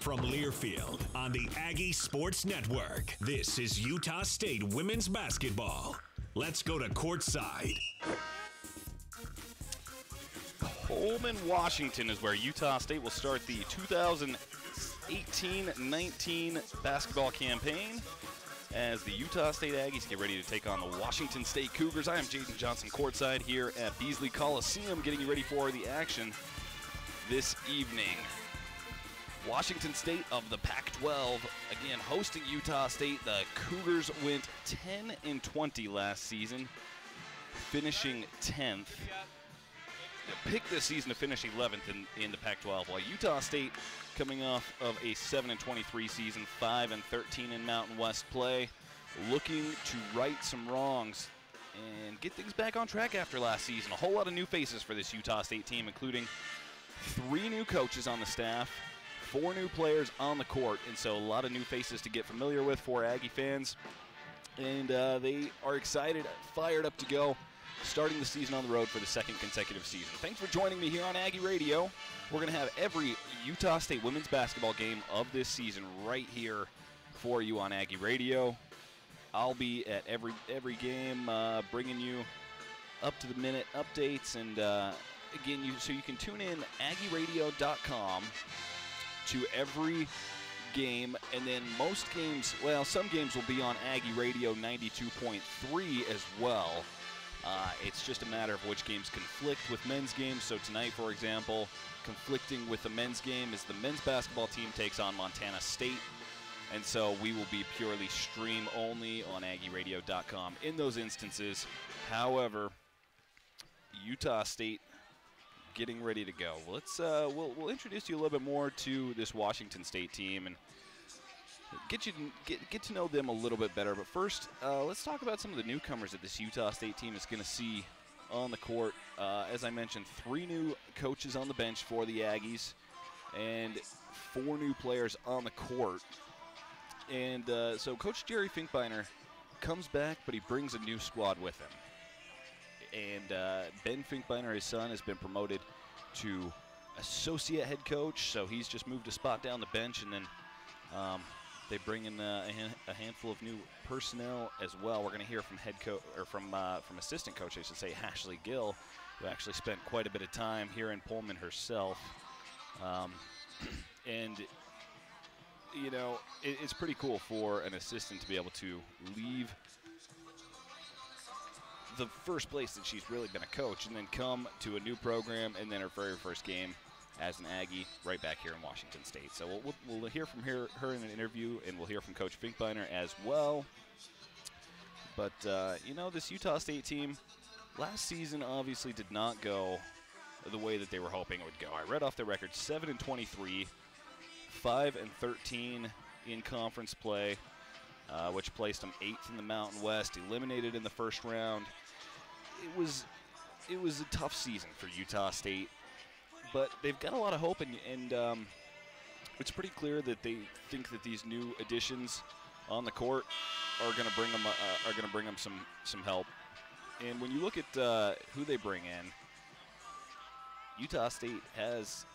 From Learfield on the Aggie Sports Network, this is Utah State women's basketball. Let's go to courtside. Pullman, Washington is where Utah State will start the 2018-19 basketball campaign as the Utah State Aggies get ready to take on the Washington State Cougars. I am Jaden Johnson courtside here at Beasley Colliseum, getting you ready for the action this evening. Washington State of the Pac-12, again, hosting Utah State. The Cougars went 10-20 last season, finishing 10th. They picked this season to finish 11th in the Pac-12, while Utah State, coming off of a 7-23 season, 5-13 in Mountain West play, looking to right some wrongs and get things back on track after last season. A whole lot of new faces for this Utah State team, including 3 new coaches on the staff, 4 new players on the court, and so a lot of new faces to get familiar with for Aggie fans. And they are excited, fired up to go, starting the season on the road for the 2nd consecutive season. Thanks for joining me here on Aggie Radio. We're going to have every Utah State women's basketball game of this season right here for you on Aggie Radio. I'll be at every game bringing you up-to-the-minute updates, and again, so you can tune in AggieRadio.com to every game, and then most games, well, some games will be on Aggie Radio 92.3 as well. It's just a matter of which games conflict with men's games. So tonight, for example, conflicting with the men's game is the men's basketball team takes on Montana State, and so we will be purely stream only on AggieRadio.com in those instances. However, Utah State getting ready to go. Let's we'll introduce you a little bit more to this Washington State team and get to know them a little bit better. But first, let's talk about some of the newcomers that this Utah State team is going to see on the court. As I mentioned, 3 new coaches on the bench for the Aggies and 4 new players on the court. And so Coach Jerry Finkbeiner comes back, but he brings a new squad with him. And Ben Finkbeiner, his son, has been promoted to associate head coach, so he's just moved a spot down the bench, and then they bring in a handful of new personnel as well. We're going to hear from head coach, or from assistant coach, I should say, Ashley Gill, who actually spent quite a bit of time here in Pullman herself. And you know, it's pretty cool for an assistant to be able to leave the first place that she's really been a coach and then come to a new program, and then her very first game as an Aggie right back here in Washington State. So we'll hear from her in an interview, and we'll hear from Coach Finkbeiner as well. But, you know, this Utah State team last season obviously did not go the way that they were hoping it would go. I read off the record 7-23, 5-13 in conference play, which placed them 8th in the Mountain West, eliminated in the first round. It was a tough season for Utah State, but they've got a lot of hope, and it's pretty clear that they think that these new additions on the court are going to bring them some help. And when you look at who they bring in, Utah State has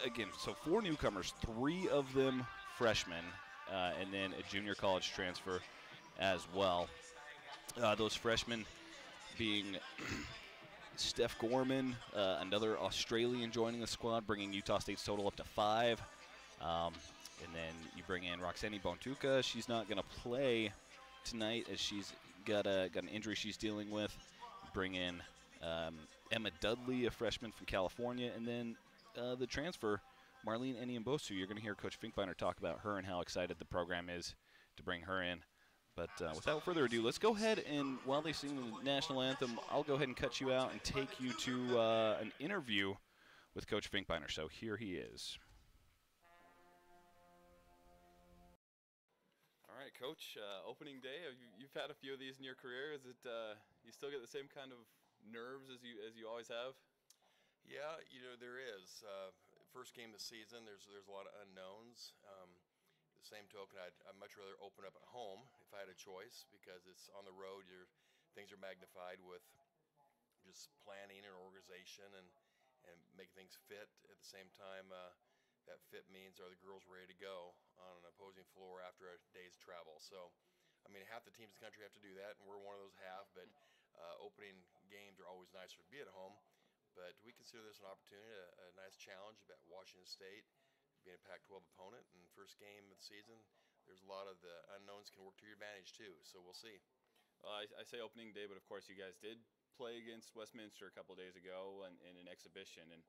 again, so 4 newcomers, 3 of them freshmen, and then a junior college transfer as well. Those freshmen being Steph Gorman, another Australian joining the squad, bringing Utah State's total up to 5. And then you bring in Roxani Bontuka. She's not going to play tonight as she's got an injury she's dealing with. Bring in Emma Dudley, a freshman from California, and then the transfer, Marlene Eniambosu. You're going to hear Coach Finkbeiner talk about her and how excited the program is to bring her in. But without further ado, let's go ahead and, while they sing the national anthem, I'll go ahead and cut you out and take you to an interview with Coach Finkbeiner. So here he is. All right, Coach, opening day. You've had a few of these in your career. Is it you still get the same kind of nerves as you always have? Yeah, you know, there is. First game of the season, there's a lot of unknowns. The same token, I'd much rather open up at home if I had a choice, because it's on the road. Things are magnified with just planning and organization and making things fit. At the same time, that fit means, are the girls ready to go on an opposing floor after a day's travel? So, I mean, half the teams in the country have to do that, and we're one of those half, but opening games are always nicer to be at home. But we consider this an opportunity, a nice challenge at Washington State, being a Pac-12 opponent, and first game of the season, there's a lot of the unknowns can work to your advantage too, so we'll see. I say opening day, but of course you guys did play against Westminster a couple of days ago in an exhibition, and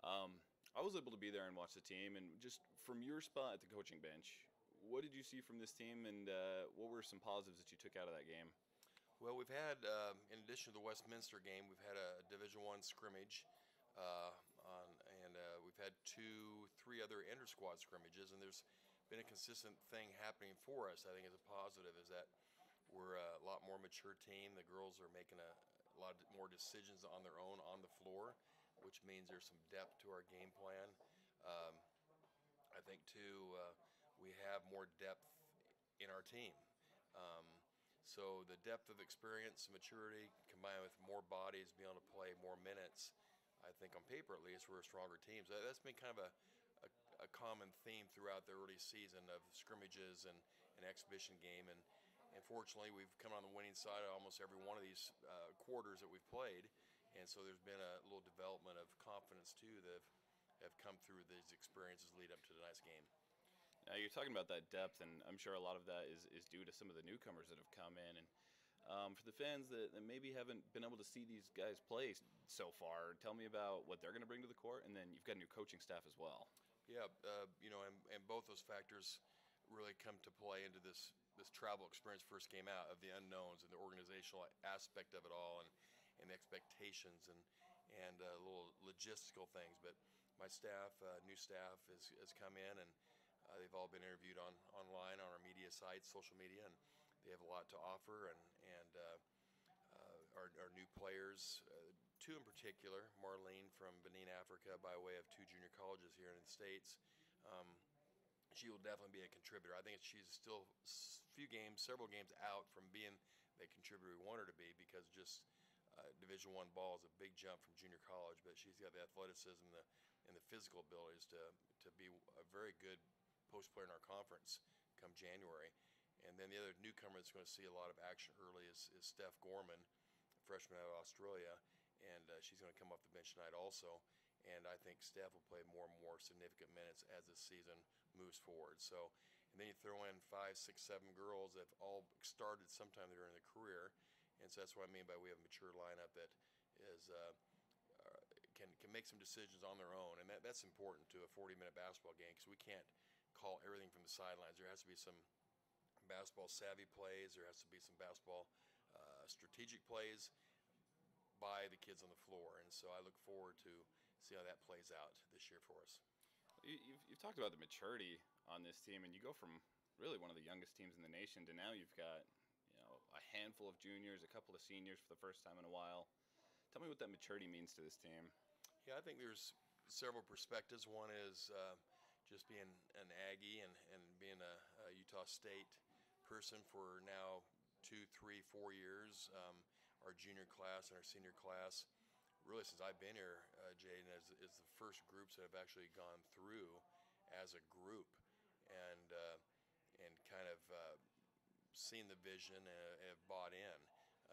I was able to be there and watch the team. And just from your spot at the coaching bench, what did you see from this team, and what were some positives that you took out of that game? Well, we've had, in addition to the Westminster game, we've had a Division I scrimmage, and we've had 2-3 other inter-squad scrimmages, and there's been a consistent thing happening for us. I think is a positive is that we're a lot more mature team. The girls are making a lot more decisions on their own on the floor, which means there's some depth to our game plan. I think too, we have more depth in our team. So the depth of experience, maturity, combined with more bodies being able to play more minutes, I think on paper at least, we're a stronger team. So that's been kind of a common theme throughout the early season of scrimmages and an exhibition game. And fortunately, we've come on the winning side of almost every one of these quarters that we've played. And so there's been a little development of confidence too that have come through these experiences lead up to tonight's game. Now you're talking about that depth, and I'm sure a lot of that is due to some of the newcomers that have come in. And for the fans that maybe haven't been able to see these guys play so far, tell me about what they're going to bring to the court, and then you've got a new coaching staff as well. Yeah, and both those factors really come to play into this travel experience first game out of the unknowns and the organizational aspect of it all, and expectations and little logistical things. But my staff, new staff, has come in, and they've all been interviewed online on our media sites, social media, and they have a lot to offer. And our new players, two in particular, Marlene from Benin, Africa, by way of 2 junior colleges here in the States. She will definitely be a contributor. I think she's still several games out from being the contributor we want her to be, because just Division I ball is a big jump from junior college, but she's got the athleticism and the physical abilities to be a very good post player in our conference come January. And then the other newcomer that's going to see a lot of action early is Steph Gorman, freshman out of Australia, and she's going to come off the bench tonight also. And I think Steph will play more and more significant minutes as the season moves forward. So, and then you throw in 5, 6, 7 girls that have all started sometime during their career, and so that's what I mean by we have a mature lineup that is can make some decisions on their own, and that's important to a 40-minute basketball game, because we can't call everything from the sidelines. There has to be some basketball savvy plays. There has to be some basketball strategic plays by the kids on the floor, and so I look forward to see how that plays out this year for us. You've talked about the maturity on this team, and you go from really one of the youngest teams in the nation to now you've got a handful of juniors, a couple of seniors for the first time in a while. Tell me what that maturity means to this team. Yeah, I think there's several perspectives. One is just being an Aggie and being a Utah State person for now 2, 3, 4 years. Our junior class and our senior class, really since I've been here, Jaden, is the first groups that have actually gone through as a group and kind of seen the vision and have bought in.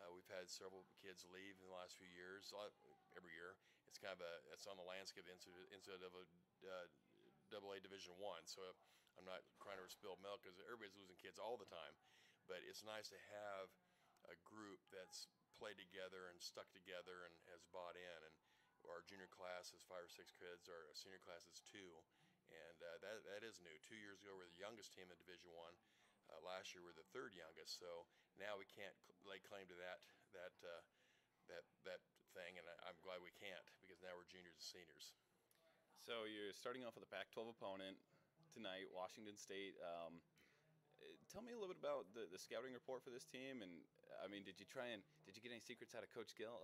We've had several kids leave in the last few years. Every year, it's kind of it's on the landscape instead of AA Division I. So I'm not trying to spill milk, because everybody's losing kids all the time. But it's nice to have a group that's played together and stuck together and has bought in. And our junior class is 5 or 6 kids. Our senior class is 2, and that is new. 2 years ago, we're the youngest team in Division I. Last year, we're the 3rd youngest. So now we can't lay claim to that thing, and I'm glad we can't, because now we're juniors and seniors. So you're starting off with a Pac-12 opponent tonight, Washington State. Tell me a little bit about the scouting report for this team, and I mean, did you get any secrets out of Coach Gill?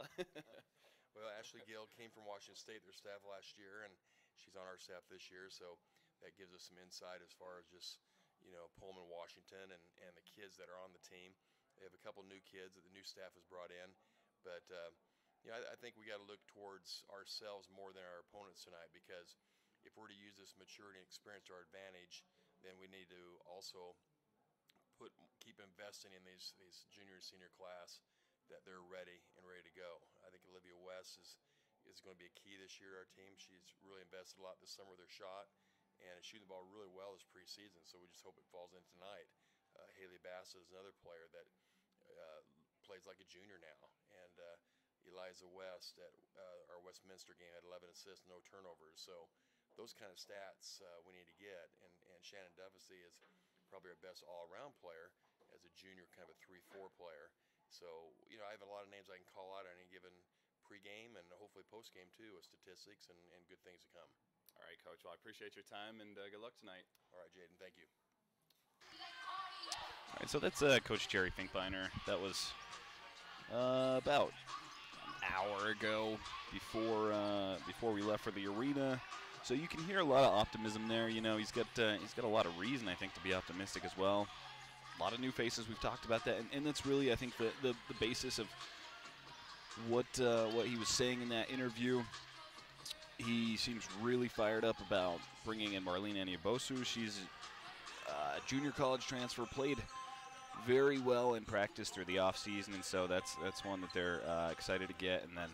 Well, Ashley Gill came from Washington State, their staff last year, and she's on our staff this year, so that gives us some insight as far as just Pullman, Washington, and the kids that are on the team. They have a couple new kids that the new staff has brought in, but I think we got to look towards ourselves more than our opponents tonight, because if we're to use this maturity and experience to our advantage, then we need to also keep investing in these junior and senior class, that they're ready to go. I think Olivia West is going to be a key this year to our team. She's really invested a lot this summer with her shot and is shooting the ball really well this preseason, so we just hope it falls in tonight. Haley Bassett is another player that plays like a junior now, and Eliza West at our Westminster game had 11 assists, no turnovers. So those kind of stats we need to get, and Shannon Duffy is probably our best all-around player as a junior, kind of a 3-4 player. So, I have a lot of names I can call out on any given pregame and hopefully postgame too, with statistics and good things to come. All right, Coach. Well, I appreciate your time, and good luck tonight. All right, Jaden. Thank you. All right, so that's Coach Jerry Finkbeiner. That was about an hour ago before we left for the arena. So you can hear a lot of optimism there. He's got a lot of reason, I think, to be optimistic as well. A lot of new faces. We've talked about that, and that's really, I think, the basis of what he was saying in that interview. He seems really fired up about bringing in Marlene Aniabosu. She's a junior college transfer, played very well in practice through the offseason, and so that's one that they're excited to get. And then,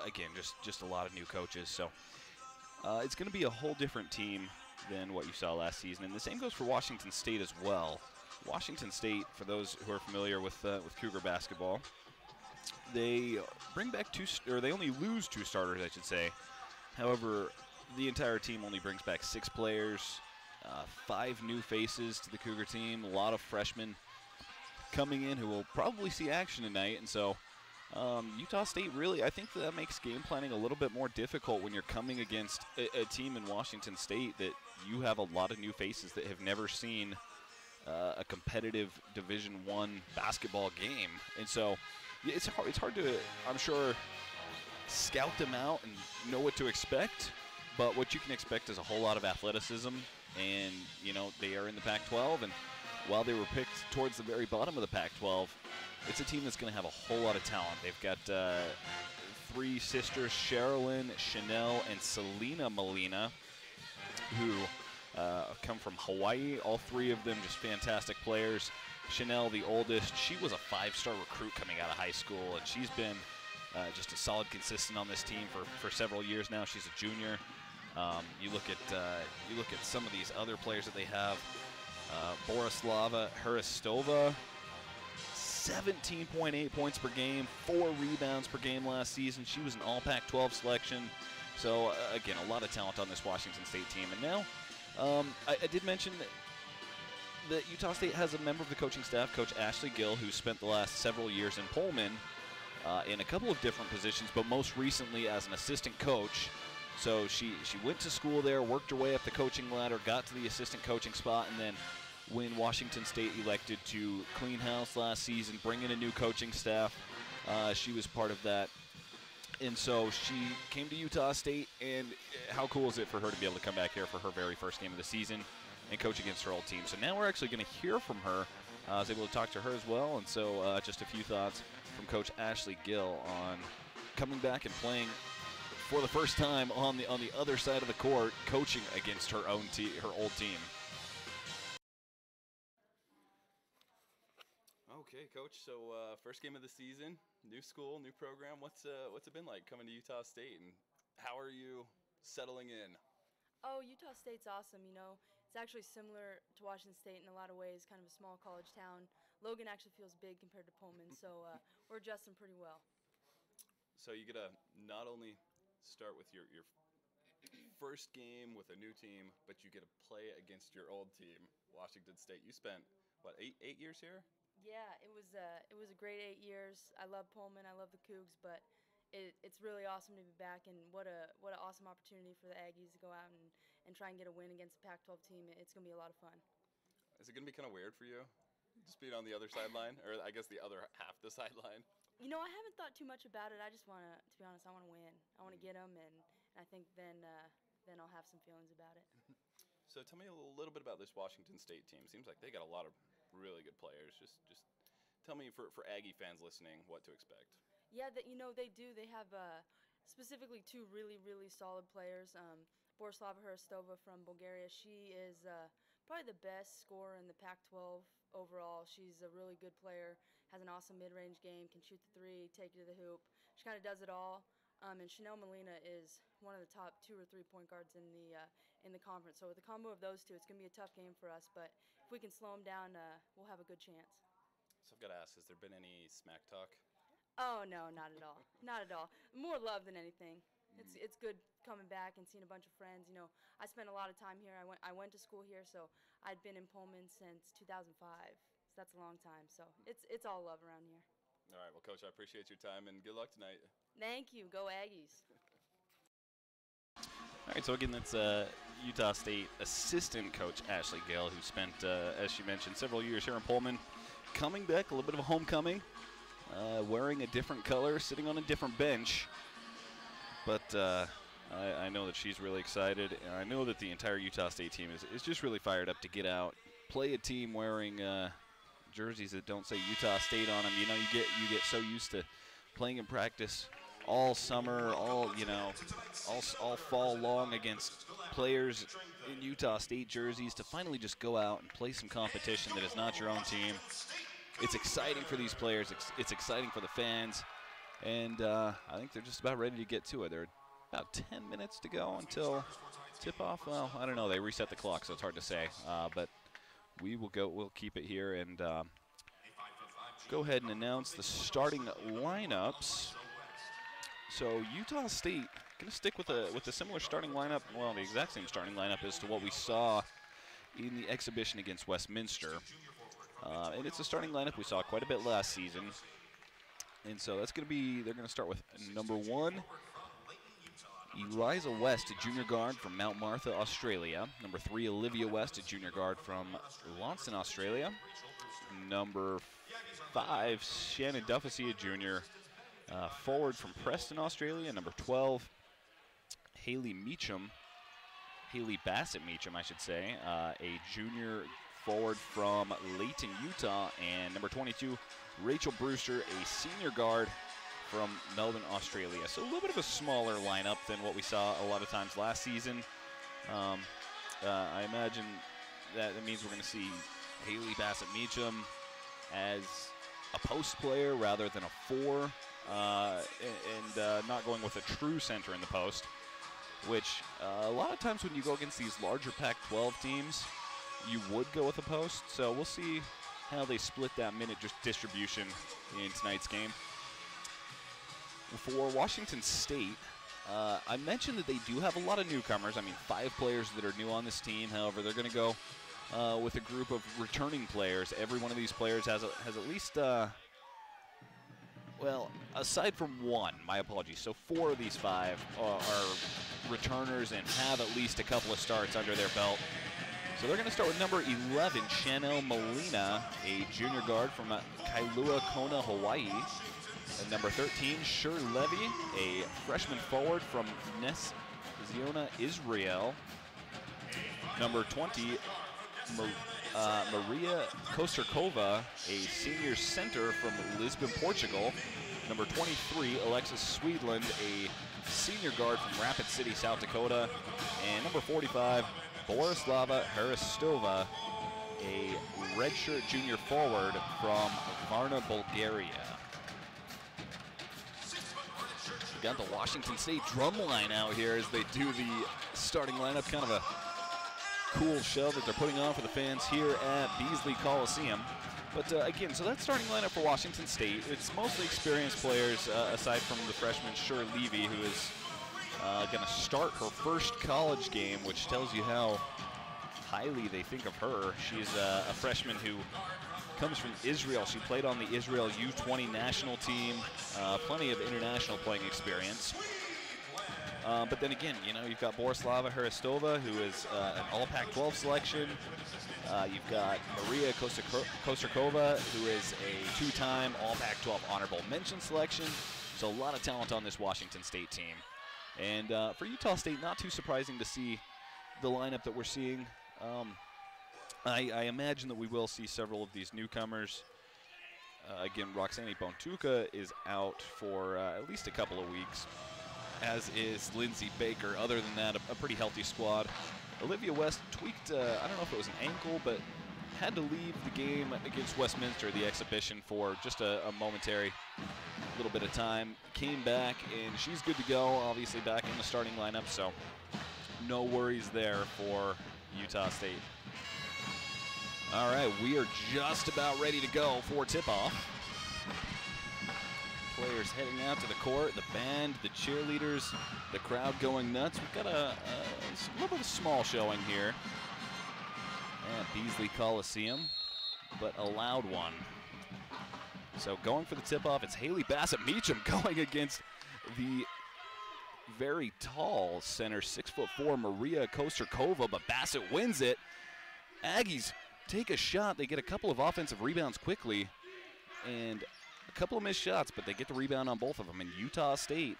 again, just a lot of new coaches. So it's going to be a whole different team than what you saw last season, and the same goes for Washington State as well. Washington State, for those who are familiar with Cougar basketball, they bring back they only lose 2 starters, I should say. However, the entire team only brings back 6 players, 5 new faces to the Cougar team, a lot of freshmen coming in who will probably see action tonight. And so Utah State really, I think that makes game planning a little bit more difficult when you're coming against a team in Washington State that you have a lot of new faces that have never seen a competitive Division I basketball game. And so it's hard to, I'm sure, scout them out and know what to expect. But what you can expect is a whole lot of athleticism. And, they are in the Pac-12. And while they were picked towards the very bottom of the Pac-12, it's a team that's going to have a whole lot of talent. They've got 3 sisters, Sherilyn, Chanel, and Selena Molina, who come from Hawaii. All 3 of them just fantastic players. Chanel, the oldest, she was a 5-star recruit coming out of high school, and she's been just a solid consistent on this team for several years now. She's a junior. You look at some of these other players that they have. Borislava Hristova, 17.8 points per game, 4 rebounds per game last season. She was an all Pac-12 selection. So, again, a lot of talent on this Washington State team. And now, I did mention that Utah State has a member of the coaching staff, Coach Ashley Gill, who spent the last several years in Pullman in a couple of different positions, but most recently as an assistant coach. So she went to school there, worked her way up the coaching ladder, got to the assistant coaching spot, and then when Washington State elected to clean house last season, bring in a new coaching staff, she was part of that. And so she came to Utah State, and how cool is it for her to be able to come back here for her very first game of the season and coach against her old team. So now we're actually going to hear from her. I was able to talk to her as well, and so just a few thoughts from Coach Ashley Gill on coming back and playing for the first time on the other side of the court, coaching against her old team. Okay, Coach. So first game of the season, new school, new program. What's it been like coming to Utah State, and how are you settling in? Oh, Utah State's awesome. It's actually similar to Washington State in a lot of ways. Kind of a small college town. Logan actually feels big compared to Pullman, so we're adjusting pretty well. So you get to not only start with your first game with a new team, but you get to play against your old team, Washington State. You spent what, eight years here? Yeah, it was a great 8 years. I love Pullman, I love the Cougs, but it's really awesome to be back, and what an awesome opportunity for the Aggies to go out and try and get a win against a Pac-12 team. It's going to be a lot of fun. Is it going to be kind of weird for you, just being on the other sideline, or I guess the other half the sideline? I haven't thought too much about it. I just want to be honest, I want to win. I want to get them, and I think then I'll have some feelings about it. So tell me a little bit about this Washington State team. Seems like they got a lot of really good players. Just tell me, for Aggie fans listening, what to expect. Yeah, they do. They have specifically 2 really, really solid players. Borislava Hristova from Bulgaria. She is probably the best scorer in the Pac-12 overall. She's a really good player, has an awesome mid-range game, can shoot the three, take it to the hoop. She kind of does it all. And Chanel Molina is one of the top 2 or 3 point guards in the conference. So with the combo of those two, it's going to be a tough game for us. But if we can slow them down, we'll have a good chance. So I've got to ask, has there been any smack talk? Oh, no, not at all. Not at all. More love than anything. It's good coming back and seeing a bunch of friends. You know, I spent a lot of time here. I went to school here, so I'd been in Pullman since 2005. So that's a long time. So it's all love around here. All right, well, Coach, I appreciate your time, and good luck tonight. Thank you. Go Aggies. All right, so again, that's Utah State assistant coach Ashley Gale, who spent, as she mentioned, several years here in Pullman. Coming back, a little bit of a homecoming, wearing a different color, sitting on a different bench. But I know that she's really excited, and I know that the entire Utah State team is just really fired up to get out, play a team wearing jerseys that don't say Utah State on them. You know, you get so used to playing in practice all summer, all fall long against players in Utah State jerseys, to finally just go out and play some competition that is not your own team. It's exciting for these players. It's exciting for the fans. And I think they're just about ready to get to it. There are about 10 minutes to go until tip-off. Well, I don't know. They reset the clock, so it's hard to say. But we'll keep it here and go ahead and announce the starting lineups. So Utah State going to stick with a similar starting lineup. Well, the exact same starting lineup as to what we saw in the exhibition against Westminster. And it's a starting lineup we saw quite a bit last season. And so that's going to be, they're going to start with number 1, Eliza West, a junior guard from Mount Martha, Australia. Number 3, Olivia West, a junior guard from Launceston, Australia. Number 5, Shannon Duffy, a junior forward from Preston, Australia. Number 12, Haley Bassett Meacham, I should say, a junior forward from Layton, Utah. And number 22, Rachel Brewster, a senior guard from Melbourne, Australia. So a little bit of a smaller lineup than what we saw a lot of times last season. I imagine that means we're going to see Haley Bassett Meacham as a post player rather than a 4, and not going with a true center in the post, which a lot of times when you go against these larger Pac-12 teams, you would go with a post. So we'll see how they split that minute distribution in tonight's game. For Washington State, I mentioned that they do have a lot of newcomers. I mean, 5 players that are new on this team. However, they're going to go with a group of returning players. Every one of these players has at least, well, aside from 1, my apologies. So 4 of these 5 are returners and have at least a couple of starts under their belt. So they're going to start with number 11, Chanel Molina, a junior guard from Kailua Kona, Hawaii. And number 13, Shur Levy, a freshman forward from Nes Ziona, Israel. Number 20, Maria Kosterkova, a senior center from Lisbon, Portugal. Number 23, Alexis Swedland, a senior guard from Rapid City, South Dakota. And number 45, Borislava Hristova, a redshirt junior forward from Varna, Bulgaria. We got the Washington State drum line out here as they do the starting lineup. Kind of a cool show that they're putting on for the fans here at Beasley Colliseum. But again, so that starting lineup for Washington State, it's mostly experienced players aside from the freshman Shur Levy, who is going to start her first college game, which tells you how highly they think of her. She's a freshman who comes from Israel. She played on the Israel U20 national team, plenty of international playing experience. But then again, you know, you've got Borislava Hristova, who is an all Pac-12 selection. You've got Maria Kosterkova, who is a 2-time all Pac-12 honorable mention selection. So a lot of talent on this Washington State team. And for Utah State, not too surprising to see the lineup that we're seeing. I imagine that we will see several of these newcomers. Again, Roxanne Bontuka is out for at least a couple of weeks. as is Lindsay Baker. Other than that, a pretty healthy squad. Olivia West tweaked, I don't know if it was an ankle, but had to leave the game against Westminster, the exhibition, for just a momentary little bit of time. Came back, and she's good to go, obviously back in the starting lineup, so no worries there for Utah State. All right, we are just about ready to go for tip-off. Players heading out to the court, the band, the cheerleaders, the crowd going nuts. We've got a little bit of small showing here at Beasley Colliseum, but a loud one. So going for the tip-off, it's Haley Bassett-Meacham going against the very tall center, 6'4", Maria Kosterkova, but Bassett wins it. Aggies take a shot. They get a couple of offensive rebounds quickly, and a couple of missed shots, but they get the rebound on both of them. And Utah State,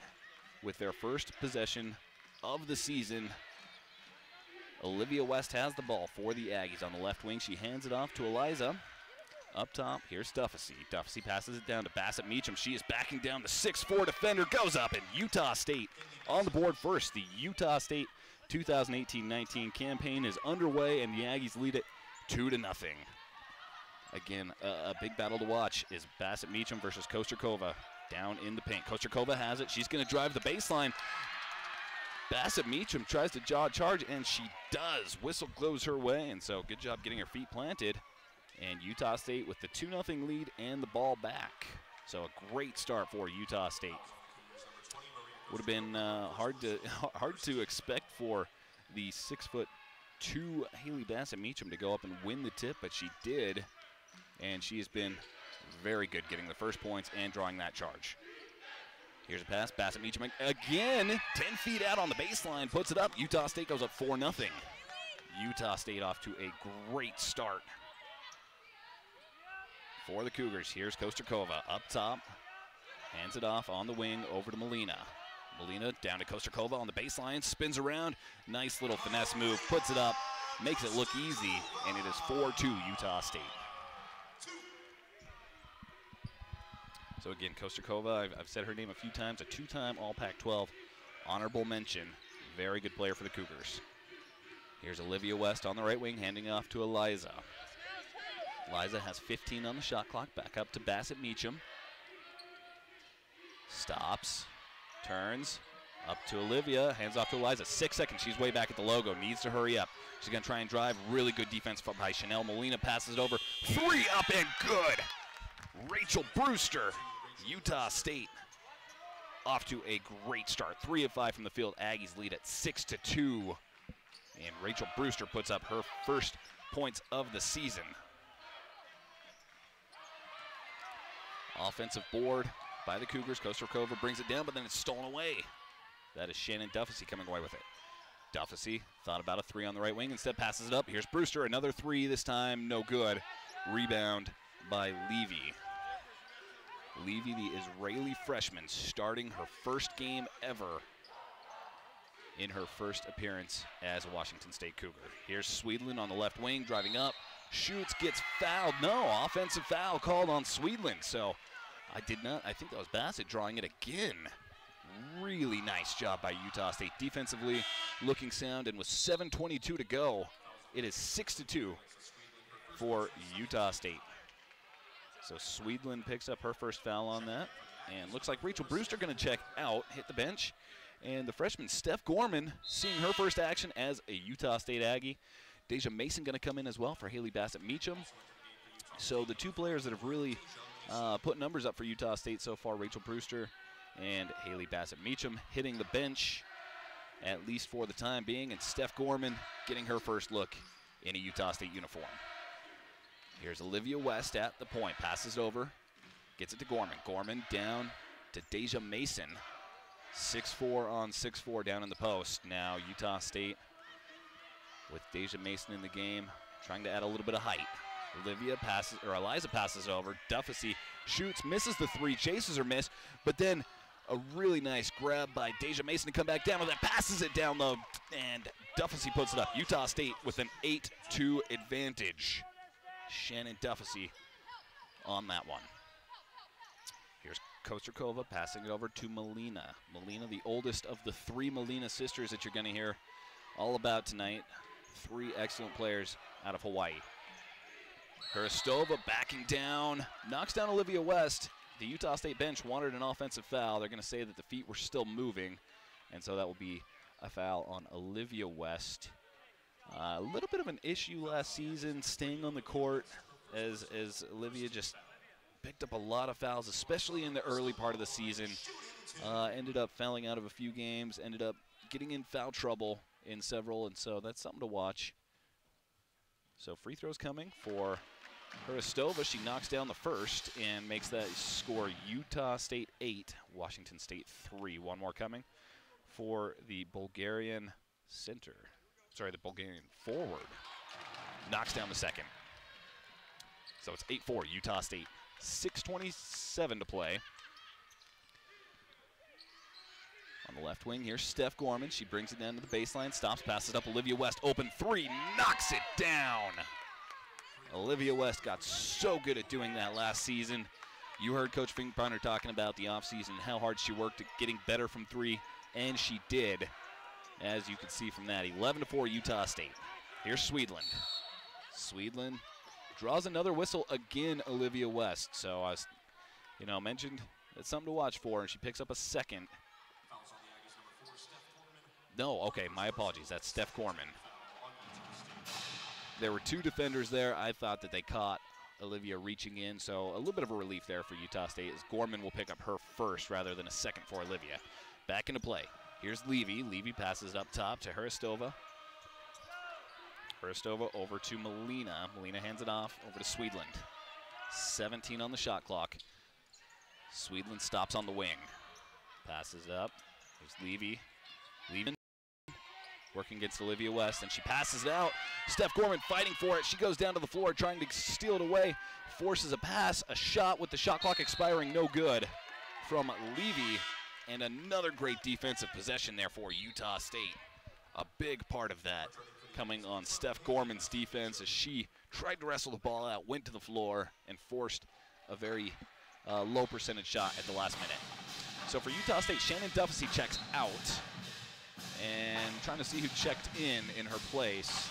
with their first possession of the season, Olivia West has the ball for the Aggies on the left wing. She hands it off to Eliza. Up top, here's Duffy. Duffy passes it down to Bassett-Meacham. She is backing down. The 6'4" defender goes up, and Utah State on the board first. The Utah State 2018-19 campaign is underway, and the Aggies lead it 2-0. Again, a big battle to watch is Bassett-Meacham versus Kosterkova down in the paint. Kosterkova has it. She's going to drive the baseline. Bassett-Meacham tries to charge, and she does. Whistle goes her way, and so good job getting her feet planted. And Utah State with the 2-0 lead and the ball back. So a great start for Utah State. Would have been hard to expect for the 6'2" Haley Bassett-Meacham to go up and win the tip, but she did. And she has been very good getting the first points and drawing that charge. Here's a pass, Bassett-Meacham again, 10 feet out on the baseline, puts it up. Utah State goes up 4-0. Utah State off to a great start for the Cougars. Here's Kosterkova up top, hands it off on the wing over to Molina. Molina down to Kosterkova on the baseline, spins around, nice little finesse move, puts it up, makes it look easy, and it is 4-2 Utah State. So again, Kosterkova, I've said her name a few times, a two-time All-Pac-12 honorable mention. Very good player for the Cougars. Here's Olivia West on the right wing, handing off to Eliza. Eliza has 15 on the shot clock, back up to Bassett-Meacham. Stops, turns, up to Olivia, hands off to Eliza. 6 seconds, she's way back at the logo, needs to hurry up. She's gonna try and drive, really good defense by Chanel. Molina passes it over, 3 up and good. Rachel Brewster, Utah State, off to a great start. 3 of 5 from the field. Aggies lead at 6-2. And Rachel Brewster puts up her first points of the season. Offensive board by the Cougars. Kosterkova brings it down, but then it's stolen away. That is Shannon Duffy coming away with it. Duffy thought about a 3 on the right wing, instead passes it up. Here's Brewster, another 3, this time no good. Rebound by Levy. Levy, the Israeli freshman, starting her first game ever in her first appearance as a Washington State Cougar. Here's Swedlund on the left wing, driving up, shoots, gets fouled. No, offensive foul called on Swedlund. So I think that was Bassett drawing it again. Really nice job by Utah State. Defensively looking sound, and with 7:22 to go, it is 6-2 for Utah State. So Swedlund picks up her first foul on that. And looks like Rachel Brewster going to check out, hit the bench. And the freshman Steph Gorman seeing her first action as a Utah State Aggie. Deja Mason going to come in as well for Haley Bassett-Meacham. So the two players that have really put numbers up for Utah State so far, Rachel Brewster and Haley Bassett-Meacham, hitting the bench at least for the time being. And Steph Gorman getting her first look in a Utah State uniform. Here's Olivia West at the point, passes over, gets it to Gorman. Gorman down to Deja Mason. 6'4" on 6'4" down in the post. Now Utah State with Deja Mason in the game, trying to add a little bit of height. Eliza passes over. Duffy shoots, misses the 3, chases her miss, but then a really nice grab by Deja Mason to come back down with that, passes it down low, and Duffy puts it up. Utah State with an 8-2 advantage. Shannon Duffy on that one. Here's Kosterkova passing it over to Melina. Melina, the oldest of the 3 Melina sisters that you're going to hear all about tonight. 3 excellent players out of Hawaii. Hristova backing down, knocks down Olivia West. The Utah State bench wanted an offensive foul. They're going to say that the feet were still moving, and so that will be a foul on Olivia West. A little bit of an issue last season, staying on the court as Olivia just picked up a lot of fouls, especially in the early part of the season. Ended up fouling out of a few games, ended up getting in foul trouble in several, and so that's something to watch. So free throws coming for Hristova. She knocks down the first and makes that score Utah State 8, Washington State 3. One more coming for the Bulgarian center. Sorry, the Bulgarian forward. Knocks down the second. So it's 8-4, Utah State. 6:27 to play. On the left wing, here's Steph Gorman. She brings it down to the baseline, stops, passes up. Olivia West, open 3, knocks it down. Olivia West got so good at doing that last season. You heard Coach Finkbrunner talking about the offseason, how hard she worked at getting better from 3, and she did, as you can see from that. 11-4 Utah State. Here's Swedland. Swedland draws another whistle again, Olivia West. So I was, mentioned it's something to watch for, and she picks up a second. No, okay, my apologies. That's Steph Gorman. There were 2 defenders there. I thought that they caught Olivia reaching in, so a little bit of a relief there for Utah State as Gorman will pick up her first rather than a second for Olivia. Back into play. Here's Levy. Levy passes it up top to Hristova. Hristova over to Melina. Melina hands it off over to Swedland. 17 on the shot clock. Swedland stops on the wing. Passes it up. There's Levy. Levy working against Olivia West, and she passes it out. Steph Gorman fighting for it. She goes down to the floor trying to steal it away. Forces a pass, a shot with the shot clock expiring, no good from Levy. And another great defensive possession there for Utah State. A big part of that coming on Steph Gorman's defense as she tried to wrestle the ball out, went to the floor, and forced a very low percentage shot at the last minute. So for Utah State, Shannon Duffy checks out. And trying to see who checked in her place.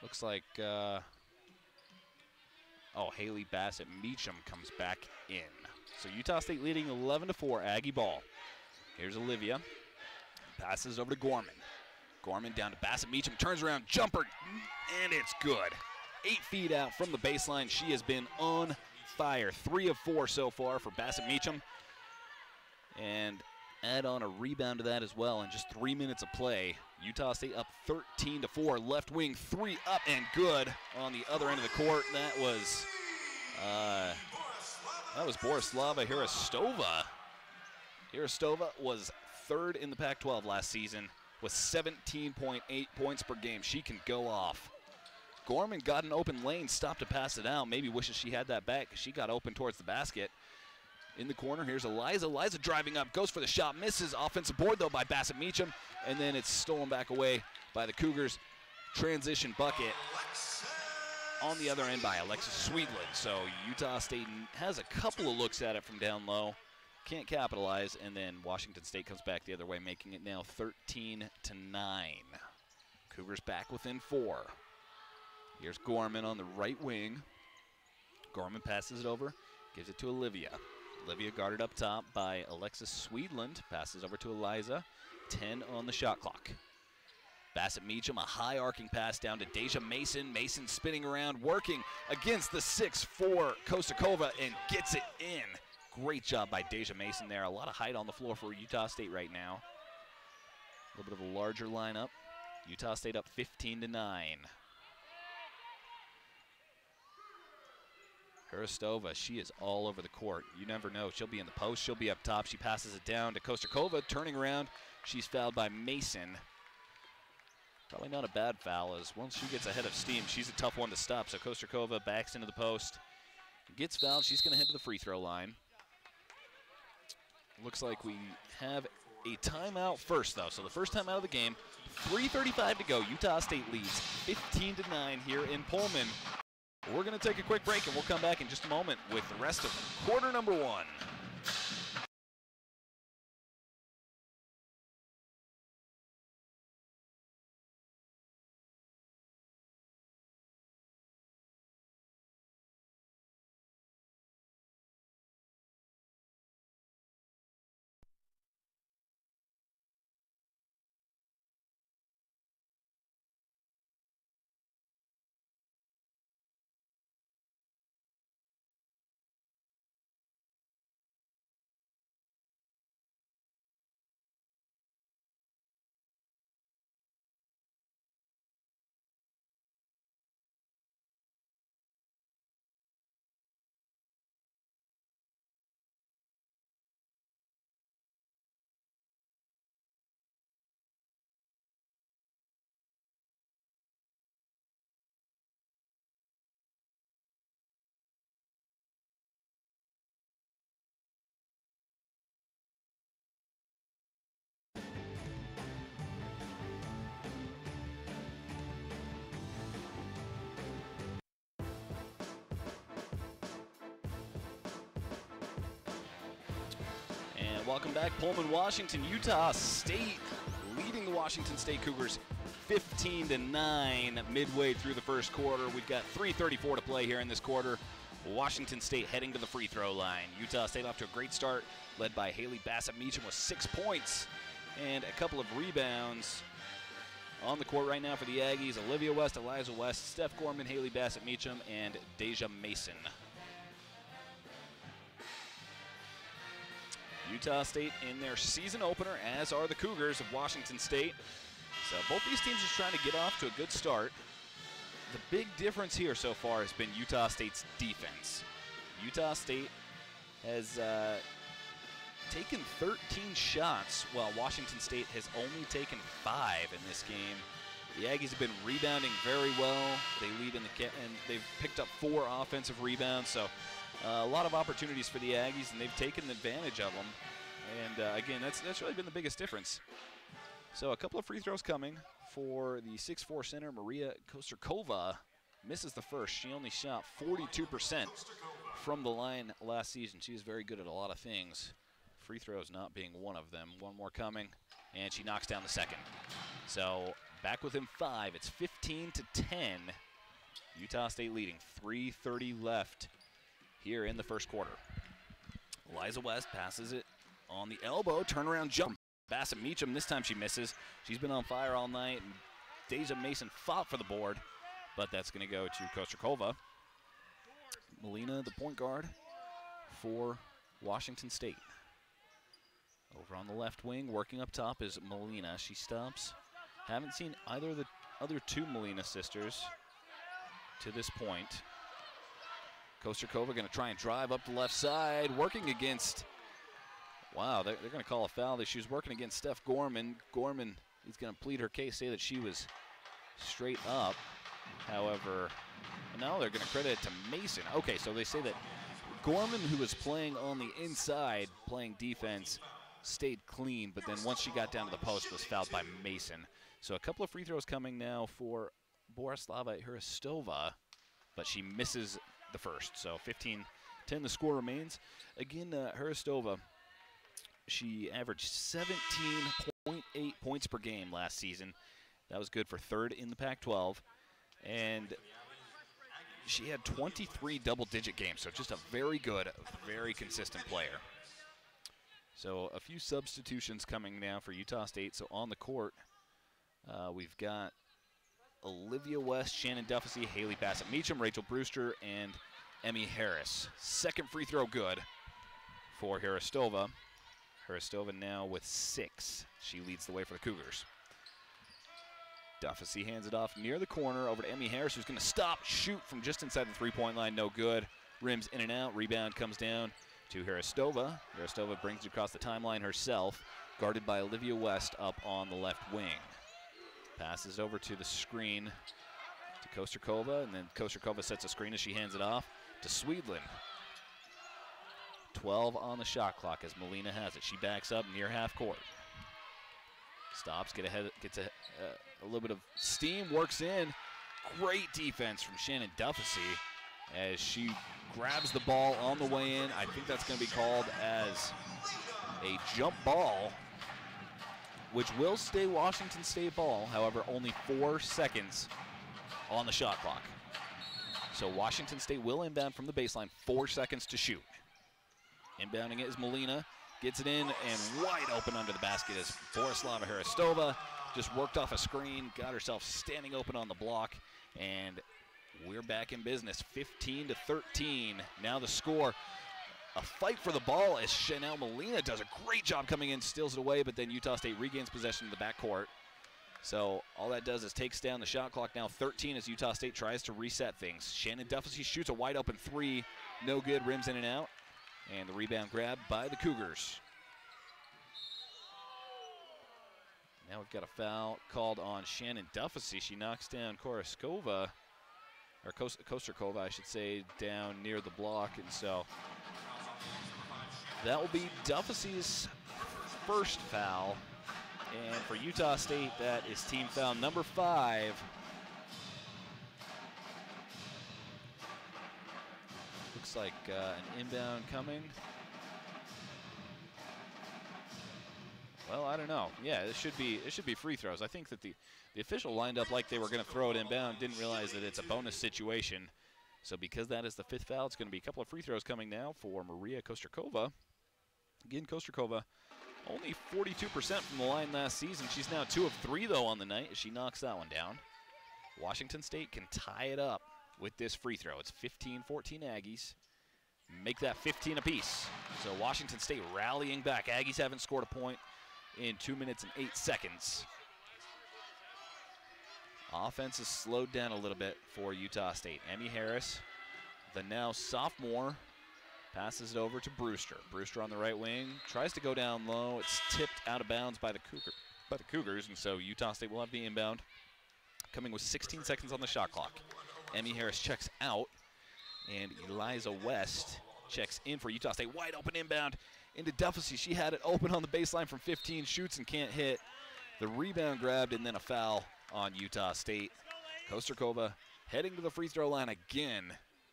Looks like, Haley Bassett Meacham comes back in. So Utah State leading 11-4, Aggie ball. Here's Olivia. Passes over to Gorman. Gorman down to Bassett Meacham, turns around, jumper, and it's good. 8 feet out from the baseline. She has been on fire. 3 of 4 so far for Bassett Meacham. And add on a rebound to that as well in just 3 minutes of play. Utah State up 13-4. Left wing 3 up and good on the other end of the court. That was Borislava Hristova. Hristova was 3rd in the Pac-12 last season with 17.8 points per game. She can go off. Gorman got an open lane, stopped to pass it out. Maybe wishes she had that back because she got open towards the basket. In the corner, here's Eliza. Eliza driving up, goes for the shot, misses. Offensive board, though, by Bassett Meacham. And then it's stolen back away by the Cougars. Transition bucket on the other end by Alexis Swedland. So Utah State has a couple of looks at it from down low. Can't capitalize. And then Washington State comes back the other way, making it now 13-9. Cougars back within 4. Here's Gorman on the right wing. Gorman passes it over, gives it to Olivia. Olivia guarded up top by Alexis Swedland. Passes over to Eliza. 10 on the shot clock. Bassett Meacham, a high arcing pass down to Deja Mason. Mason spinning around, working against the 6'4" Kosterkova and gets it in. Great job by Deja Mason there. A lot of height on the floor for Utah State right now. A little bit of a larger lineup. Utah State up 15-9. Hristova, she is all over the court. You never know. She'll be in the post. She'll be up top. She passes it down to Kosterkova. Turning around, she's fouled by Mason. Probably not a bad foul, as once she gets ahead of steam, she's a tough one to stop. So Kosterkova backs into the post. Gets fouled. She's going to head to the free throw line. Looks like we have a timeout first, though. So the first time out of the game, 3:35 to go. Utah State leads 15-9 here in Pullman. We're going to take a quick break, and we'll come back in just a moment with the rest of quarter number 1. Welcome back, Pullman, Washington. Utah State leading the Washington State Cougars 15-9 midway through the first quarter. We've got 3:34 to play here in this quarter. Washington State heading to the free throw line. Utah State off to a great start, led by Haley Bassett-Meacham with 6 points and a couple of rebounds. On the court right now for the Aggies, Olivia West, Eliza West, Steph Gorman, Haley Bassett-Meacham, and Deja Mason. Utah State in their season opener, as are the Cougars of Washington State. So both these teams just trying to get off to a good start. The big difference here so far has been Utah State's defense. Utah State has taken 13 shots, while Washington State has only taken 5 in this game. The Aggies have been rebounding very well. They lead in the and they've picked up 4 offensive rebounds. So a lot of opportunities for the Aggies, and they've taken advantage of them. And again, that's really been the biggest difference. So a couple of free throws coming for the 6'4" center, Maria Kosterkova. Misses the first. She only shot 42% from the line last season. She is very good at a lot of things. Free throws not being one of them. One more coming, and she knocks down the second. So back within 5. It's 15-10. Utah State leading. 3:30 left here in the first quarter. Eliza West passes it on the elbow. Turnaround jump. Bassett-Meacham, this time she misses. She's been on fire all night. And Deja Mason fought for the board, but that's going to go to Kosterkova. Melina, the point guard for Washington State. Over on the left wing, working up top is Melina. She stops. Haven't seen either of the other 2 Melina sisters to this point. Kosterkova going to try and drive up the left side, working against, wow, they're going to call a foul. She was working against Steph Gorman. Gorman is going to plead her case, say that she was straight up. However, no, they're going to credit it to Mason. Okay, so they say that Gorman, who was playing on the inside, playing defense, stayed clean, but then once she got down to the post, was fouled by Mason. So a couple of free throws coming now for Borislava Hristova, but she misses the first. So 15-10 the score remains. Again, Hristova, she averaged 17.8 points per game last season. That was good for 3rd in the Pac-12. And she had 23 double-digit games, so just a very good, very consistent player. So a few substitutions coming now for Utah State. So on the court, we've got Olivia West, Shannon Duffy, Haley Bassett-Meacham, Rachel Brewster, and Emmy Harris. Second free throw good for Hristova. Hristova now with 6. She leads the way for the Cougars. Duffy hands it off near the corner over to Emmy Harris, who's going to stop, shoot from just inside the three-point line. No good. Rims in and out. Rebound comes down to Hristova. Hristova brings it across the timeline herself, guarded by Olivia West up on the left wing. Passes over to the screen to Kosterkova, and then Kosterkova sets a screen as she hands it off to Swedlin. 12 on the shot clock as Melina has it. She backs up near half court. Stops, gets a little bit of steam, works in. Great defense from Shannon Duffy as she grabs the ball on the way in. I think that's going to be called as a jump ball, which will stay Washington State ball. However, only 4 seconds on the shot clock. So Washington State will inbound from the baseline, 4 seconds to shoot. Inbounding it is Molina. Gets it in and wide open under the basket is Borislava Hristova. Just worked off a screen, got herself standing open on the block, and we're back in business. 15-13. Now the score. A fight for the ball as Chanel Molina does a great job coming in, steals it away, but then Utah State regains possession of the backcourt. So all that does is takes down the shot clock. Now 13 as Utah State tries to reset things. Shannon Duffy shoots a wide open three. No good, rims in and out. And the rebound grab by the Cougars. Now we've got a foul called on Shannon Duffy. She knocks down Kosterkova, I should say, down near the block. And so that will be Duffy's first foul. And for Utah State, that is team foul number 5. Looks like an inbound coming. Well, I don't know. Yeah, it should be free throws. I think that the official lined up like they were going to throw it inbound, didn't realize that it's a bonus situation. So because that is the 5th foul, it's going to be a couple of free throws coming now for Maria Kosterkova. Again, Kosterkova only 42% from the line last season. She's now 2 of 3 though on the night as she knocks that one down. Washington State can tie it up with this free throw. It's 15-14 Aggies. Make that 15 apiece. So Washington State rallying back. Aggies haven't scored a point in 2 minutes and 8 seconds. Offense is slowed down a little bit for Utah State. Emmy Harris, the now sophomore, passes it over to Brewster. Brewster on the right wing, tries to go down low. It's tipped out of bounds by the Cougars, and so Utah State will have the inbound. Coming with 16 seconds on the shot clock. Emmy Harris checks out, and Eliza West checks in for Utah State. Wide open inbound into Duffy. She had it open on the baseline from 15, shoots and can't hit. The rebound grabbed, and then a foul on Utah State. Kosterkova heading to the free throw line again.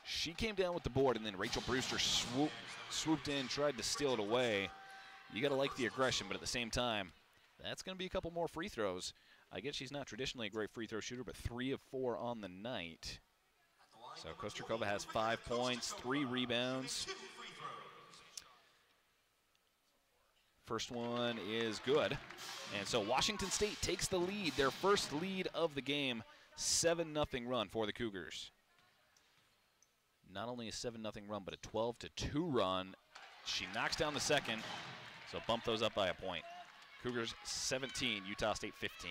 She came down with the board, and then Rachel Brewster swooped in, tried to steal it away. You got to like the aggression, but at the same time, that's going to be a couple more free throws. I guess she's not traditionally a great free throw shooter, but 3 of 4 on the night. So Kosterkova has 5 points, 3 rebounds. First one is good. And so Washington State takes the lead, their first lead of the game, 7-0 run for the Cougars. Not only a 7-0 run, but a 12-2 run. She knocks down the second, so bump those up by a point. Cougars 17, Utah State 15.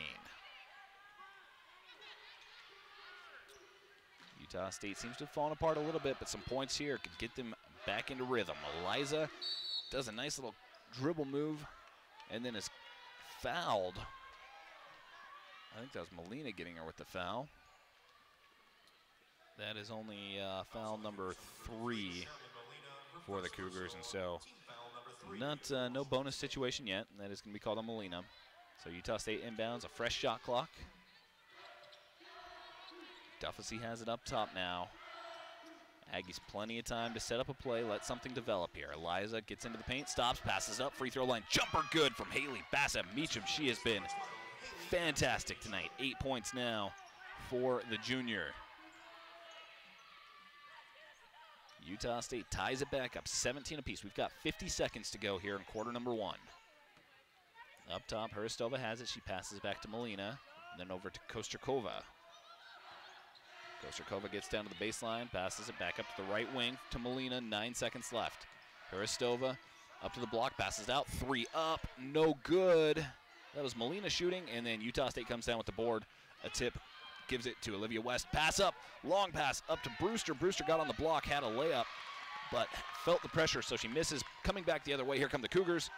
Utah State seems to have fallen apart a little bit, but some points here could get them back into rhythm. Eliza does a nice little dribble move and then is fouled. I think that was Molina getting her with the foul. That is only foul number 3 for the Cougars, and so no bonus situation yet. That is going to be called on Molina. So Utah State inbounds, a fresh shot clock. Duffy has it up top now. Aggies plenty of time to set up a play, let something develop here. Eliza gets into the paint, stops, passes up, free throw line. Jumper good from Haley Bassett Meacham. She has been fantastic tonight. 8 points now for the junior. Utah State ties it back up 17 apiece. We've got 50 seconds to go here in quarter number 1. Up top, Hristova has it. She passes it back to Molina, and then over to Kosterkova. Kosterkova gets down to the baseline, passes it back up to the right wing to Molina. 9 seconds left. Hristova up to the block, passes out. 3 up, no good. That was Molina shooting, and then Utah State comes down with the board. A tip gives it to Olivia West. Pass up, long pass up to Brewster. Brewster got on the block, had a layup, but felt the pressure, so she misses. Coming back the other way, here come the Cougars.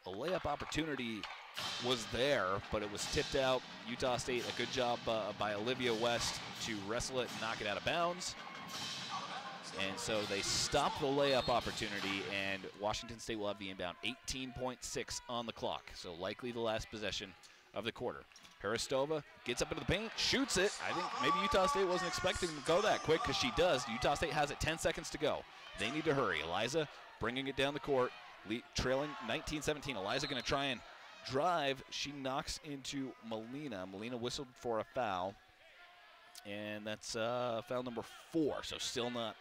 A layup opportunity was there, but it was tipped out. Utah State, a good job by Olivia West to wrestle it and knock it out of bounds. And so they stop the layup opportunity, and Washington State will have the inbound. 18.6 on the clock, so likely the last possession of the quarter. Hristova gets up into the paint, shoots it. I think maybe Utah State wasn't expecting to go that quick, because she does. Utah State has it 10 seconds to go. They need to hurry. Eliza bringing it down the court, trailing 19-17. Eliza going to try and drive. She knocks into Molina. Molina whistled for a foul, and that's foul number 4, so still not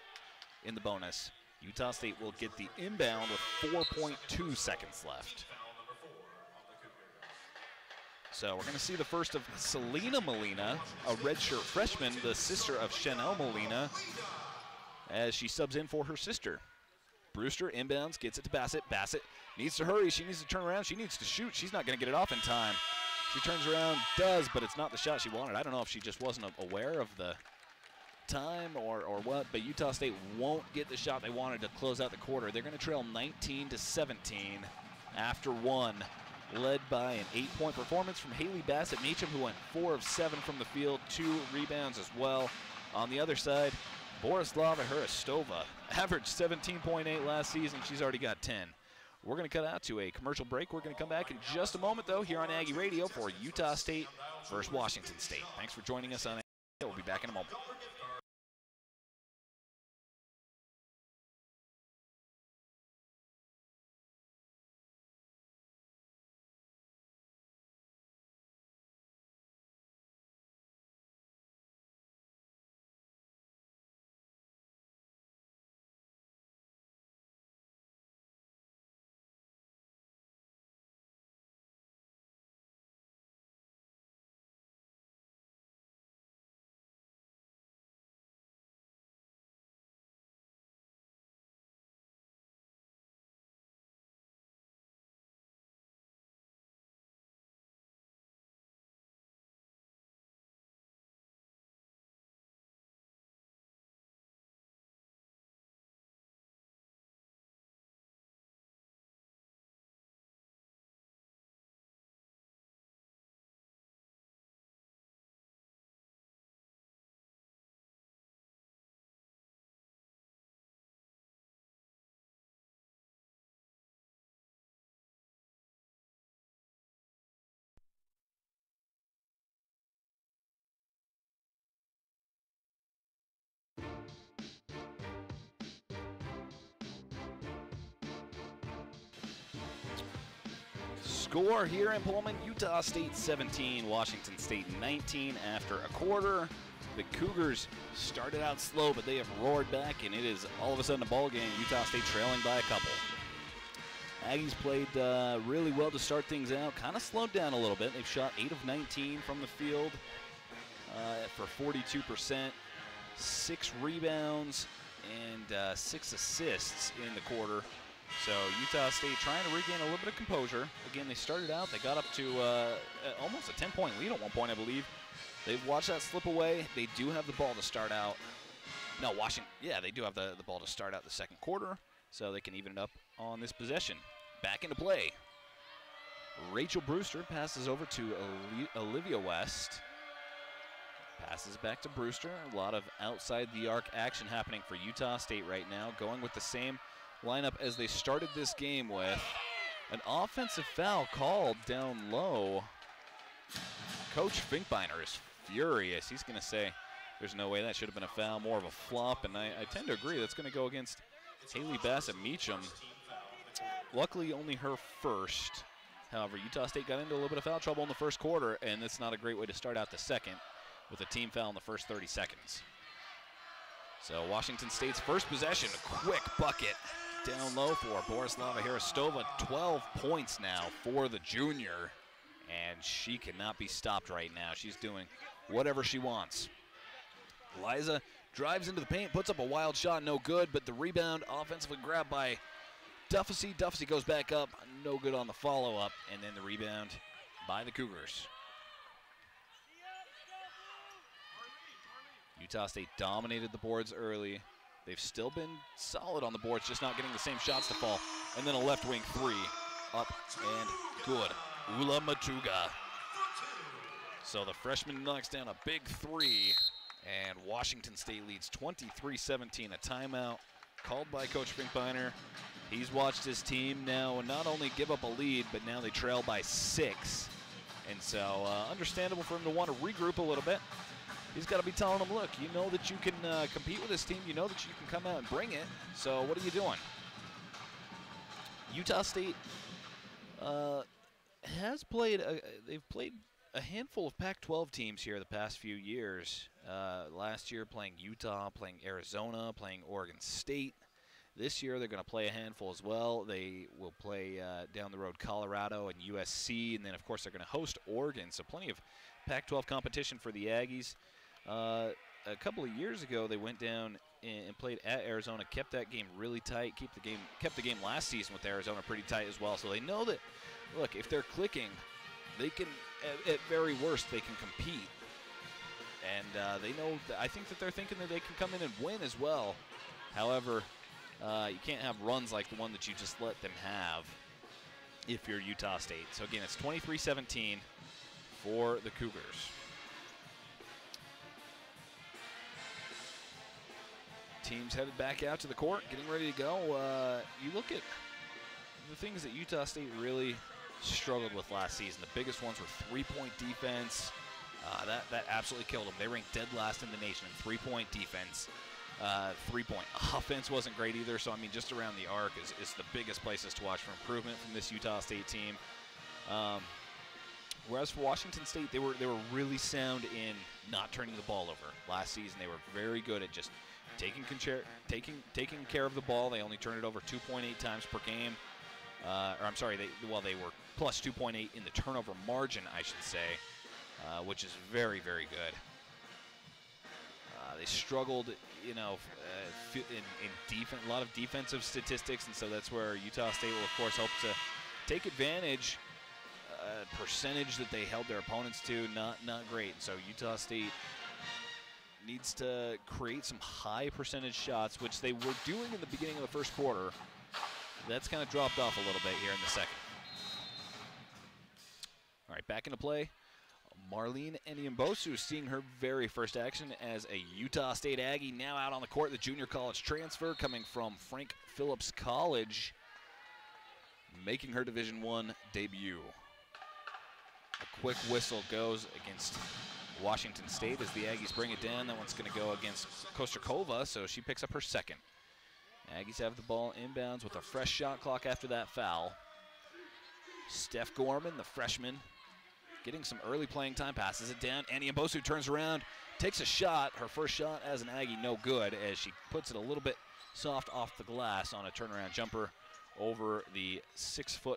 in the bonus. Utah State will get the inbound with 4.2 seconds left. So we're going to see the first of Selena Molina, a redshirt freshman, the sister of Chanel Molina, as she subs in for her sister. Brewster inbounds, gets it to Bassett. Bassett needs to hurry. She needs to turn around. She needs to shoot. She's not going to get it off in time. She turns around, does, but it's not the shot she wanted. I don't know if she just wasn't aware of the time or what, but Utah State won't get the shot they wanted to close out the quarter. They're going to trail 19-17 after 1, led by an 8-point performance from Haley Bassett Meacham, who went 4 of 7 from the field, 2 rebounds as well. On the other side, Borislava Hristova averaged 17.8 last season. She's already got 10. We're going to cut out to a commercial break. We're going to come back in just a moment, though, here on Aggie Radio for Utah State versus Washington State. Thanks for joining us on Aggie. We'll be back in a moment. Score here in Pullman, Utah State 17, Washington State 19 after a quarter. The Cougars started out slow, but they have roared back, and it is all of a sudden a ball game. Utah State trailing by a couple. Aggies played really well to start things out, kind of slowed down a little bit. They've shot 8 of 19 from the field for 42%, 6 rebounds, and 6 assists in the quarter. So Utah State trying to regain a little bit of composure. Again, they started out, they got up to almost a 10-point lead at one point, I believe. They've watched that slip away. They do have the ball to start out. No, Washington, yeah, they do have the ball to start out the second quarter, so they can even it up on this possession. Back into play. Rachel Brewster passes over to Olivia West. Passes back to Brewster. A lot of outside the arc action happening for Utah State right now, going with the same lineup as they started this game with. An offensive foul called down low. Coach Finkbeiner is furious. He's going to say there's no way that should have been a foul, more of a flop, and I tend to agree. That's going to go against Haley Bassett Meacham. Luckily, only her first. However, Utah State got into a little bit of foul trouble in the first quarter, and it's not a great way to start out the second with a team foul in the first 30 seconds. So Washington State's first possession, a quick bucket down low for Borislava Hristova. 12 points now for the junior, and she cannot be stopped right now. She's doing whatever she wants. Eliza drives into the paint, puts up a wild shot, no good, but the rebound offensively grabbed by Duffy. Duffy goes back up, no good on the follow-up, and then the rebound by the Cougars. Utah State dominated the boards early. They've still been solid on the boards, just not getting the same shots to fall. And then a left wing three, up and good. Ula Matuga. So the freshman knocks down a big three And Washington State leads 23-17, a timeout called by Coach Finkbeiner. He's watched his team now not only give up a lead, but now they trail by 6. And so understandable for him to want to regroup a little bit. He's got to be telling them, look, you know that you can compete with this team. You know that you can come out and bring it. So what are you doing? Utah State has played, they've played a handful of Pac-12 teams here the past few years. Last year playing Utah, playing Arizona, playing Oregon State. This year they're going to play a handful as well. They will play down the road Colorado and USC, and then of course they're going to host Oregon. So plenty of Pac-12 competition for the Aggies. A couple of years ago they went down and played at Arizona, kept that game really tight, kept the game last season with Arizona pretty tight as well. So they know that, look, if they're clicking, they can, at very worst, they can compete. And they know, I think that they're thinking that they can come in and win as well. However, you can't have runs like the one that you just let them have if you're Utah State. So again, it's 23-17 for the Cougars. Teams headed back out to the court, getting ready to go. You look at the things that Utah State really struggled with last season. The biggest ones were three-point defense. That absolutely killed them. They ranked dead last in the nation in three-point defense. Three-point offense wasn't great either. So, I mean, just around the arc is the biggest places to watch for improvement from this Utah State team. Whereas for Washington State, they were really sound in not turning the ball over. Last season, they were very good at just taking care of the ball. They only turned it over 2.8 times per game. They were plus 2.8 in the turnover margin, I should say, which is very, very good. They struggled, in defense, a lot of defensive statistics, and so that's where Utah State will, of course, hope to take advantage. Percentage that they held their opponents to, not great. And so Utah State needs to create some high percentage shots, which they were doing in the beginning of the first quarter. That's kind of dropped off a little bit here in the second. All right, back into play. Marlene Enyembosu seeing her very first action as a Utah State Aggie, now out on the court, the junior college transfer coming from Frank Phillips College, making her Division I debut. A quick whistle goes against Washington State as the Aggies bring it down. That one's going to go against Kosterkova, so she picks up her second. Aggies have the ball inbounds with a fresh shot clock after that foul. Steph Gorman, the freshman, getting some early playing time, passes it down. Enyembosu turns around, takes a shot. Her first shot as an Aggie, no good, as she puts it a little bit soft off the glass on a turnaround jumper over the 6'4"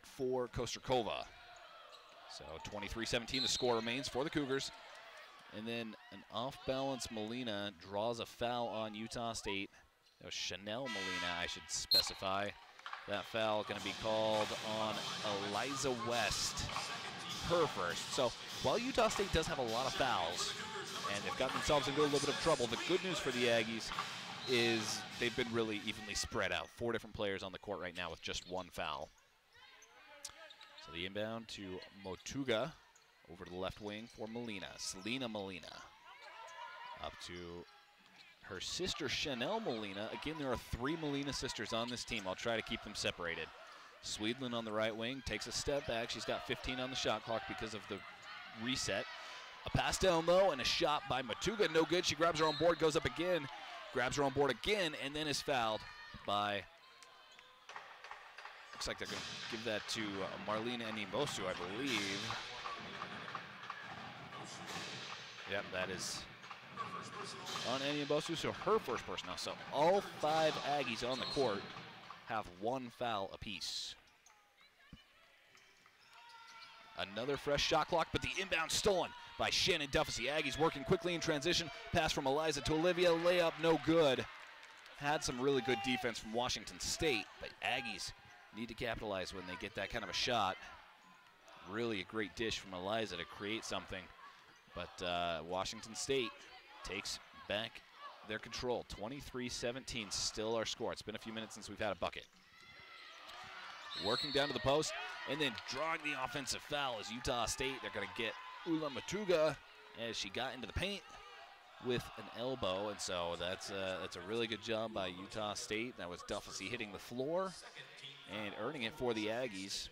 Kosterkova. So 23-17, the score remains for the Cougars. And then an off-balance Molina draws a foul on Utah State. That was Chanel Molina, I should specify. That foul going to be called on Eliza West, her first. So while Utah State does have a lot of fouls, and they've gotten themselves into a little bit of trouble, the good news for the Aggies is they've been really evenly spread out. 4 different players on the court right now with just 1 foul. So the inbound to Motuga over to the left wing for Molina. Selena Molina up to her sister Chanel Molina. Again, there are 3 Molina sisters on this team. I'll try to keep them separated. Swedlund on the right wing takes a step back. She's got 15 on the shot clock because of the reset. A pass down low and a shot by Motuga. No good. She grabs her own board, goes up again, grabs her own board again, and then is fouled by, looks like they're going to give that to Marlene Enyembosu, I believe. Yep, that is on Enyembosu, so her first personal. So all 5 Aggies on the court have 1 foul apiece. Another fresh shot clock, but the inbound stolen by Shannon Duffus. The Aggies working quickly in transition. Pass from Eliza to Olivia. Layup no good. Had some really good defense from Washington State, but Aggies need to capitalize when they get that kind of a shot. Really a great dish from Eliza to create something. But Washington State takes back their control. 23-17, still our score. It's been a few minutes since we've had a bucket. Working down to the post, and then drawing the offensive foul is Utah State. They're going to get Ula Motuga as she got into the paint. with an elbow, and so that's a really good job by Utah State. That was Duffy hitting the floor and earning it for the Aggies.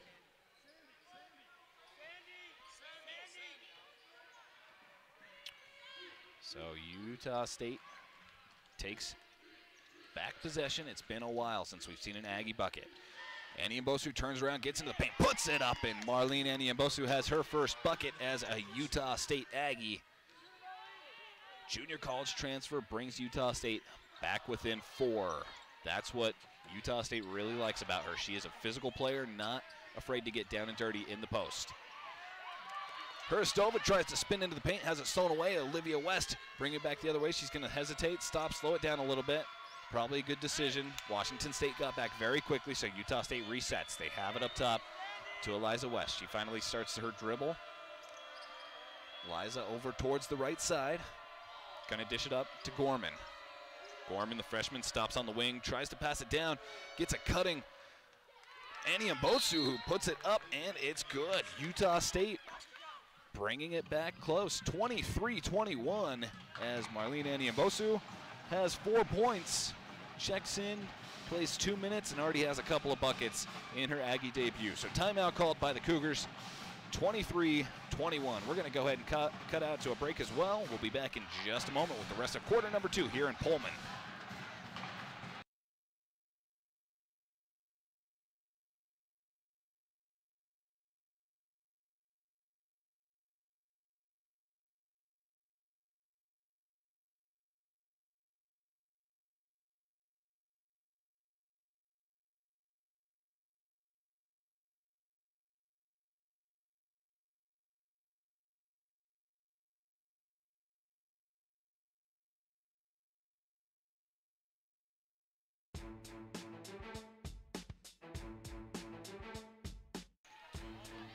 So Utah State takes back possession. It's been a while since we've seen an Aggie bucket. Aniambosu turns around, gets into the paint, puts it up, and Marlene Aniambosu has her first bucket as a Utah State Aggie. Junior college transfer brings Utah State back within 4. That's what Utah State really likes about her. She is a physical player, not afraid to get down and dirty in the post. Hristova tries to spin into the paint, has it stolen away. Olivia West bring it back the other way. She's going to hesitate, stop, slow it down a little bit. Probably a good decision. Washington State got back very quickly, so Utah State resets. They have it up top to Eliza West. She finally starts her dribble. Eliza over towards the right side. Gonna dish it up to Gorman. Gorman, the freshman, stops on the wing, tries to pass it down, gets a cutting Aniambosu, who puts it up, and it's good. Utah State bringing it back close, 23-21, as Marlene Aniambosu has 4 points, checks in, plays 2 minutes, and already has a couple of buckets in her Aggie debut. So timeout called by the Cougars, 23-21. We're going to go ahead and cut out to a break as well. We'll be back in just a moment with the rest of quarter number 2 here in Pullman.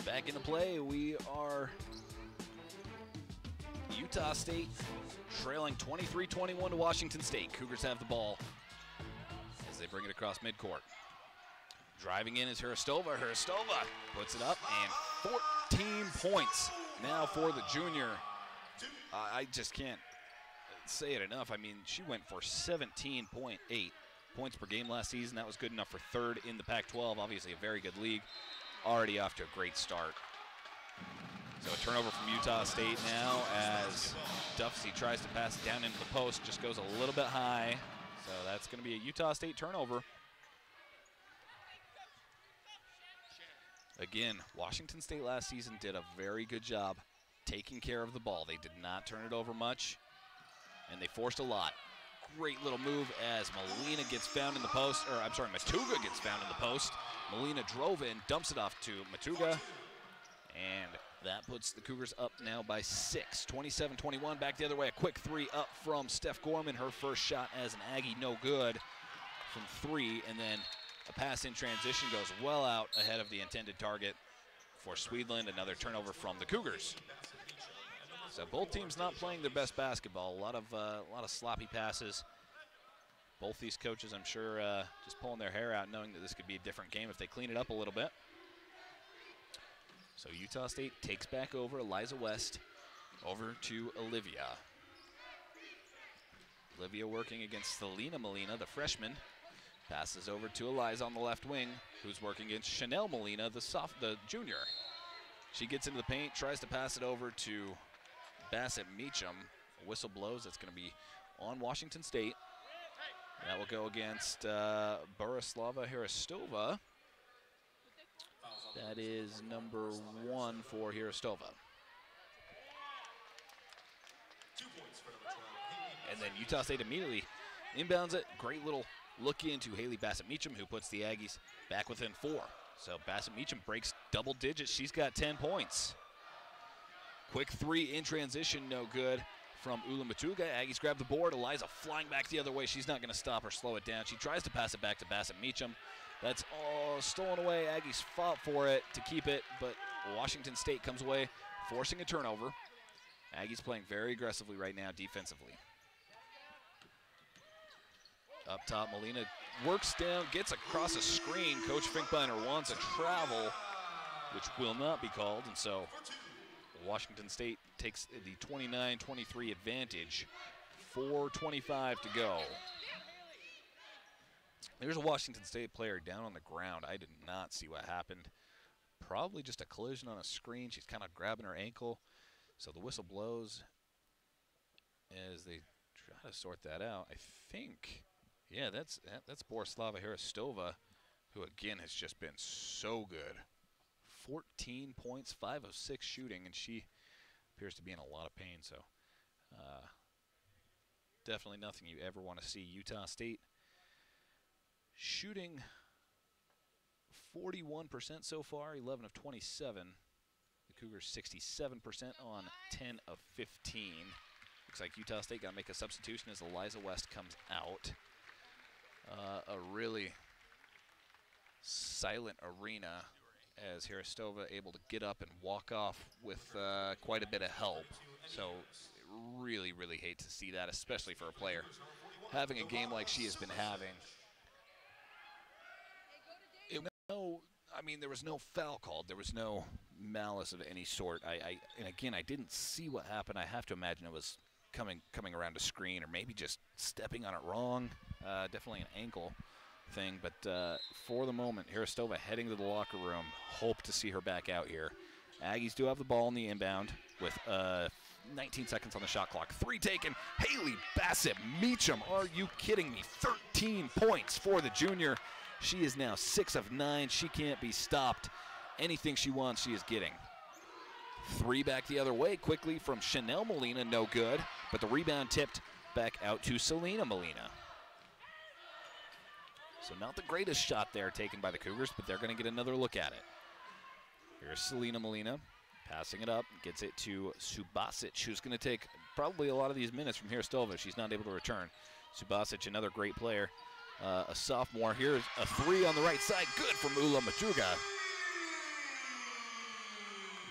Back into play, we are Utah State trailing 23-21 to Washington State. Cougars have the ball as they bring it across midcourt. Driving in is Hristova. Hristova puts it up, and 14 points now for the junior. I just can't say it enough. I mean, she went for 17.8 points per game last season. That was good enough for 3rd in the Pac-12. Obviously a very good league. Already off to a great start. So a turnover from Utah State now as Duffy tries to pass it down into the post, just goes a little bit high. So that's going to be a Utah State turnover. Again, Washington State last season did a very good job taking care of the ball. They did not turn it over much, and they forced a lot. Great little move as Molina gets found in the post, or I'm sorry, Matuga gets found in the post. Molina drove in, dumps it off to Matuga, and that puts the Cougars up now by 6. 27-21, back the other way. A quick 3 up from Steph Gorman. Her first shot as an Aggie, no good from 3, and then a pass in transition goes well out ahead of the intended target for Swedland. Another turnover from the Cougars. So both teams not playing their best basketball. A lot of sloppy passes. Both these coaches, I'm sure, just pulling their hair out, knowing that this could be a different game if they clean it up a little bit. So Utah State takes back over. Eliza West over to Olivia. Olivia working against Selena Molina, the freshman. Passes over to Eliza on the left wing, who's working against Chanel Molina, the junior. She gets into the paint, tries to pass it over to Bassett Meacham. A whistle blows. That's going to be on Washington State. That will go against Borislava Hristova. That is number 1 for Hristova. And then Utah State immediately inbounds it. Great little look into Haley Bassett Meacham, who puts the Aggies back within 4. So Bassett Meacham breaks double digits. She's got 10 points. Quick 3 in transition, no good from Ula Matuga. Aggies grab the board. Eliza flying back the other way. She's not going to stop or slow it down. She tries to pass it back to Bassett Meacham. That's all stolen away. Aggies fought for it to keep it, but Washington State comes away forcing a turnover. Aggies playing very aggressively right now defensively. Up top, Molina works down, gets across a screen. Coach Finkbeiner wants a travel, which will not be called, and so Washington State takes the 29-23 advantage 4:25 to go. There's a Washington State player down on the ground. I did not see what happened. Probably just a collision on a screen. She's kind of grabbing her ankle. So the whistle blows as they try to sort that out. I think, yeah, that's Borislava Hristova, who again has just been so good. 14 points, 5 of 6 shooting, and she appears to be in a lot of pain. So definitely nothing you ever want to see. Utah State shooting 41% so far, 11 of 27. The Cougars 67% on 10 of 15. Looks like Utah State got to make a substitution as Eliza West comes out. A really silent arena as Hristova able to get up and walk off with quite a bit of help. So really, really hate to see that, especially for a player having a game like she has been having. I mean, there was no foul called. There was no malice of any sort. And again, I didn't see what happened. I have to imagine it was coming around a screen, or maybe just stepping on it wrong. Definitely an ankle thing. But for the moment, Hristova heading to the locker room. Hope to see her back out here. Aggies do have the ball in the inbound with 19 seconds on the shot clock. 3 taken. Haley Bassett Meacham. Are you kidding me? 13 points for the junior. She is now 6 of 9. She can't be stopped. Anything she wants, she is getting. 3 back the other way quickly from Chanel Molina. No good. But the rebound tipped back out to Selena Molina. So not the greatest shot there taken by the Cougars, but they're going to get another look at it. Here's Selena Molina passing it up. Gets it to Subasic, who's going to take probably a lot of these minutes from Hristova. She's not able to return. Subasic, another great player. A sophomore. Here's a 3 on the right side. Good from Ula Matuga.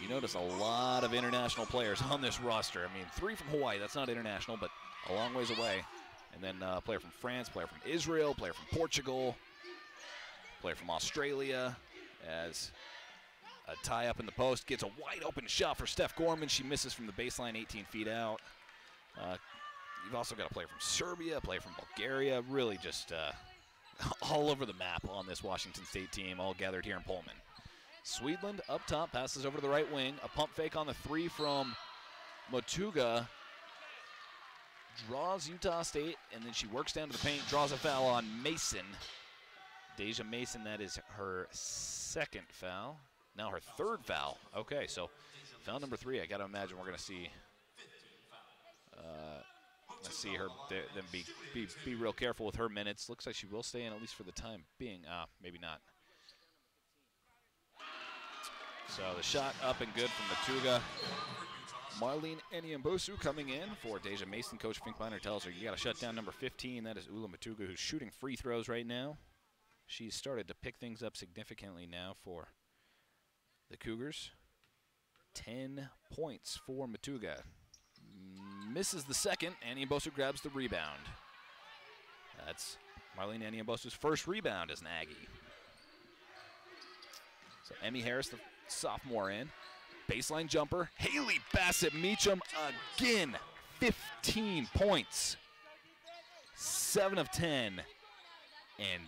You notice a lot of international players on this roster. I mean, 3 from Hawaii. That's not international, but a long ways away. And then a player from France, player from Israel, player from Portugal, player from Australia. As a tie up in the post. Gets a wide open shot for Steph Gorman. She misses from the baseline 18 feet out. You've also got a player from Serbia, a player from Bulgaria, really just all over the map on this Washington State team, all gathered here in Pullman. Swedland up top, passes over to the right wing. A pump fake on the 3 from Matuga. Draws Utah State, and then she works down to the paint, draws a foul on Mason. Deja Mason, that is her 2nd foul. Now her 3rd foul. Okay, so foul number 3. I got to imagine we're going to see her then be real careful with her minutes. Looks like she will stay in at least for the time being. Maybe not. So the shot up and good from Matuga. Marlene Eniambosu coming in for Deja Mason. Coach Finkbeiner tells her, you got to shut down number 15. That is Ula Matuga, who's shooting free throws right now. She's started to pick things up significantly now for the Cougars. 10 points for Matuga. Misses the 2nd. Eniambosu grabs the rebound. That's Marlene Eniambosu's first rebound as an Aggie. So Emmy Harris, the sophomore, in. Baseline jumper. Haley Bassett Meacham again. 15 points. 7 of 10. And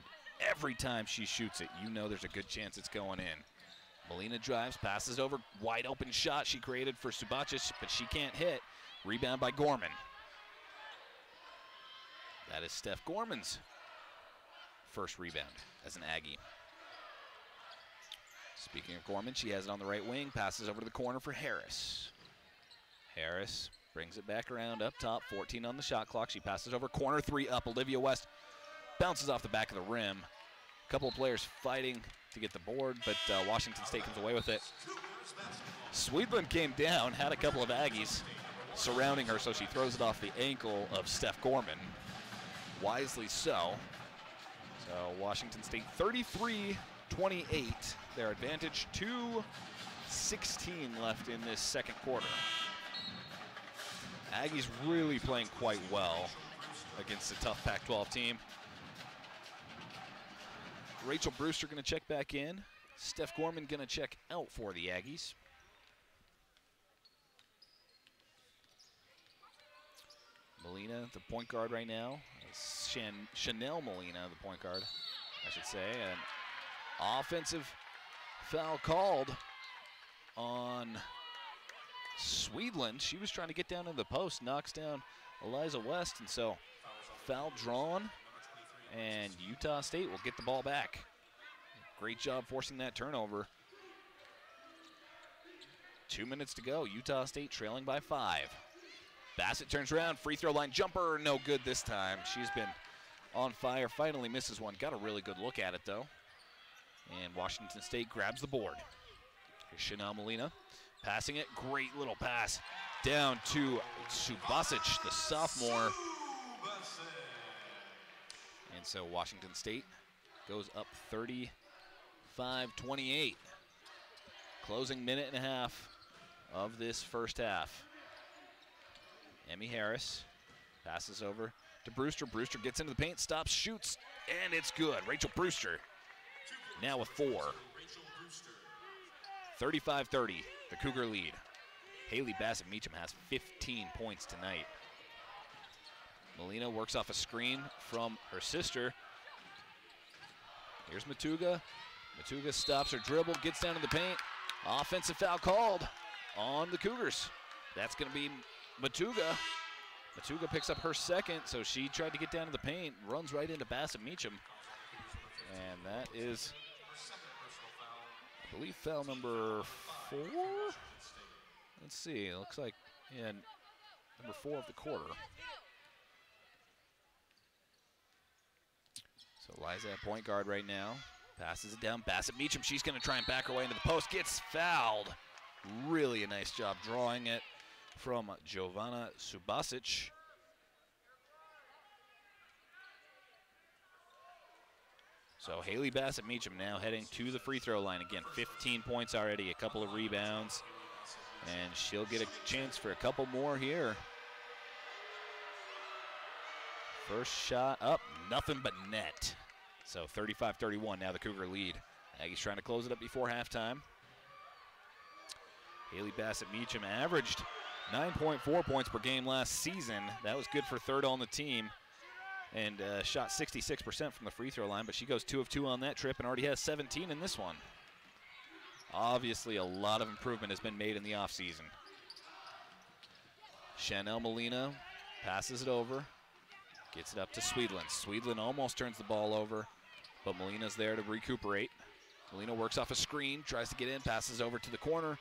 every time she shoots it, you know there's a good chance it's going in. Molina drives, passes over. Wide open shot she created for Subacic, but she can't hit. Rebound by Gorman. That is Steph Gorman's first rebound as an Aggie. Speaking of Gorman, she has it on the right wing, passes over to the corner for Harris. Harris brings it back around up top, 14 on the shot clock. She passes over, corner 3 up. Olivia West bounces off the back of the rim. A couple of players fighting to get the board, but Washington State comes away with it. Swedland came down, had a couple of Aggies surrounding her, so she throws it off the ankle of Steph Gorman. Wisely so. So Washington State 33-28. Their advantage, 2:16 left in this 2nd quarter. Aggies really playing quite well against a tough Pac-12 team. Rachel Brewster going to check back in. Steph Gorman going to check out for the Aggies. Molina, the point guard right now. Chanel Molina, the point guard, I should say. An offensive foul called on Swedland. She was trying to get down in the post, knocks down Eliza West, and so foul drawn, and Utah State will get the ball back. Great job forcing that turnover. 2 minutes to go. Utah State trailing by 5. Bassett turns around, free throw line jumper, no good this time. She's been on fire, finally misses one. Got a really good look at it though. And Washington State grabs the board. Here's Chanel Molina passing it, great little pass down to Subasic, the sophomore. And so Washington State goes up 35-28. Closing minute and a half of this first half. Emmy Harris passes over to Brewster. Brewster gets into the paint, stops, shoots, and it's good. Rachel Brewster now with 4. 35-30, the Cougar lead. Haley Bassett-Meacham has 15 points tonight. Molina works off a screen from her sister. Here's Matuga. Matuga stops her dribble, gets down to the paint. Offensive foul called on the Cougars. That's going to be Matuga. Matuga picks up her second, so she tried to get down to the paint, runs right into Bassett-Meacham. And that is, I believe, foul number 4? Let's see, it looks like, yeah, number 4 of the quarter. So Liza at point guard right now. Passes it down, Bassett-Meacham, she's going to try and back her way into the post, gets fouled. Really a nice job drawing it from Giovanna Subasic. So Haley Bassett-Meacham now heading to the free throw line. Again, 15 points already, a couple of rebounds, and she'll get a chance for a couple more here. First shot up, nothing but net. So 35-31, now the Cougar lead. Aggies trying to close it up before halftime. Haley Bassett-Meacham averaged 9.4 points per game last season. That was good for third on the team. And shot 66% from the free throw line, but she goes 2 of 2 on that trip and already has 17 in this one. Obviously, a lot of improvement has been made in the offseason. Chanel Molina passes it over, gets it up to Swedland. Swedland almost turns the ball over, but Molina's there to recuperate. Molina works off a screen, tries to get in, passes over to the corner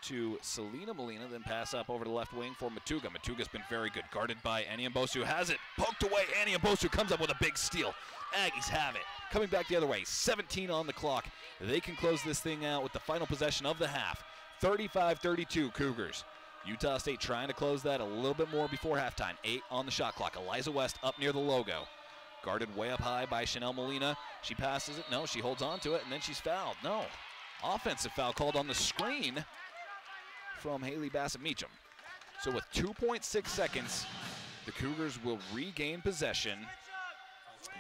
to Selena Molina, then pass up over to the left wing for Matuga. Matuga's been very good, guarded by Annie Mbosu, has it, poked away. Annie Mbosu comes up with a big steal. Aggies have it. Coming back the other way, 17 on the clock. They can close this thing out with the final possession of the half. 35-32 Cougars. Utah State trying to close that a little bit more before halftime. 8 on the shot clock. Eliza West up near the logo. Guarded way up high by Chanel Molina. She passes it. No, she holds on to it, and then she's fouled. No. Offensive foul called on the screen from Haley Bassett-Meacham. So with 2.6 seconds, the Cougars will regain possession.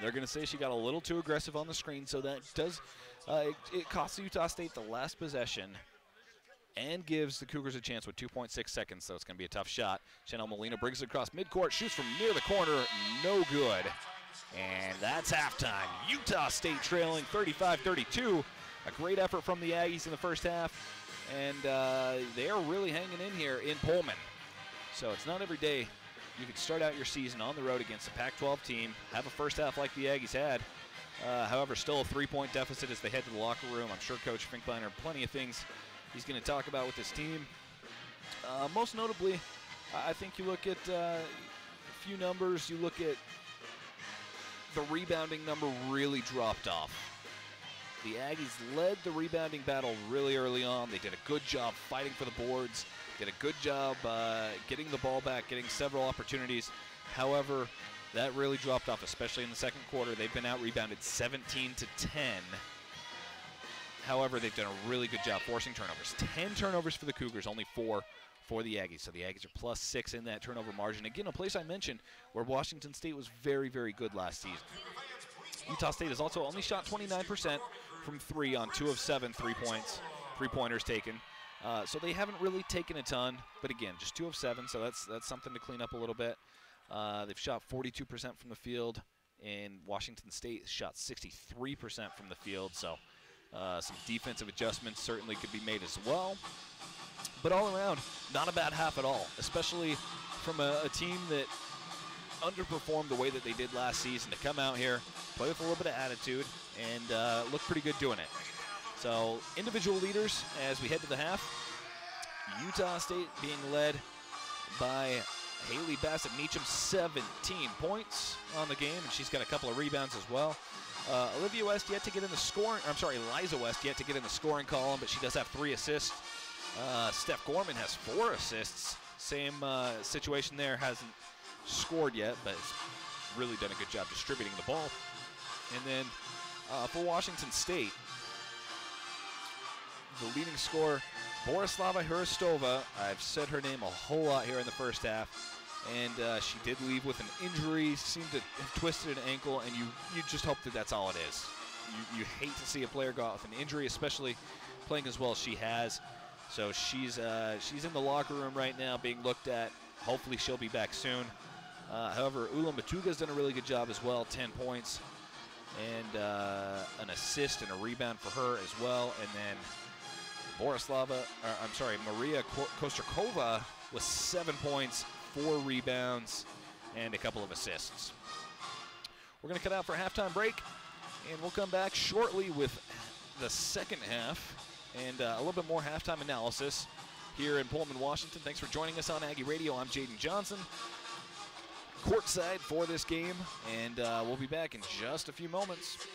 They're going to say she got a little too aggressive on the screen, so that does it costs Utah State the last possession and gives the Cougars a chance with 2.6 seconds, so it's going to be a tough shot. Chanel Molina brings it across midcourt, shoots from near the corner, no good. And that's halftime. Utah State trailing 35-32. A great effort from the Aggies in the first half, and they are really hanging in here in Pullman. So it's not every day you could start out your season on the road against a Pac-12 team, have a first half like the Aggies had. However, still a 3-point deficit as they head to the locker room. I'm sure Coach Finkbeiner, plenty of things he's going to talk about with this team. Most notably, I think you look at a few numbers. You look at the rebounding number really dropped off. The Aggies led the rebounding battle really early on. They did a good job fighting for the boards, did a good job getting the ball back, getting several opportunities. However, that really dropped off, especially in the second quarter. They've been out-rebounded 17-10. However, they've done a really good job forcing turnovers. 10 turnovers for the Cougars, only 4 for the Aggies. So the Aggies are +6 in that turnover margin. Again, a place I mentioned where Washington State was very, very good last season. Utah State has also only shot 29% from 3 on 2 of 7 three-pointers taken. So they haven't really taken a ton, but again, just 2 of 7, so that's something to clean up a little bit. They've shot 42% from the field, and Washington State shot 63% from the field. So some defensive adjustments certainly could be made as well. But all around, not a bad half at all, especially from a team that underperformed the way that they did last season to come out here, play with a little bit of attitude, and look pretty good doing it. So individual leaders as we head to the half. Utah State being led by Haley Bassett Meacham, 17 points on the game, and she's got a couple of rebounds as well. Olivia West yet to get in the scoring, Eliza West yet to get in the scoring column, but she does have 3 assists. Steph Gorman has 4 assists. Same situation there, hasn't scored yet, but has really done a good job distributing the ball. And then for Washington State, the leading scorer, Borislava Hristova. I've said her name a whole lot here in the first half, and she did leave with an injury, seemed to have twisted an ankle, and you just hope that that's all it is. You hate to see a player go out with an injury, especially playing as well as she has. So she's in the locker room right now being looked at. Hopefully she'll be back soon. However, Ula Matuga's done a really good job as well, 10 points, and an assist and a rebound for her as well. And then Maria Kosterkova with 7 points, 4 rebounds, and a couple of assists. We're going to cut out for a halftime break, and we'll come back shortly with the second half and a little bit more halftime analysis here in Pullman, Washington. Thanks for joining us on Aggie Radio. I'm Jaden Johnson, courtside for this game, and we'll be back in just a few moments.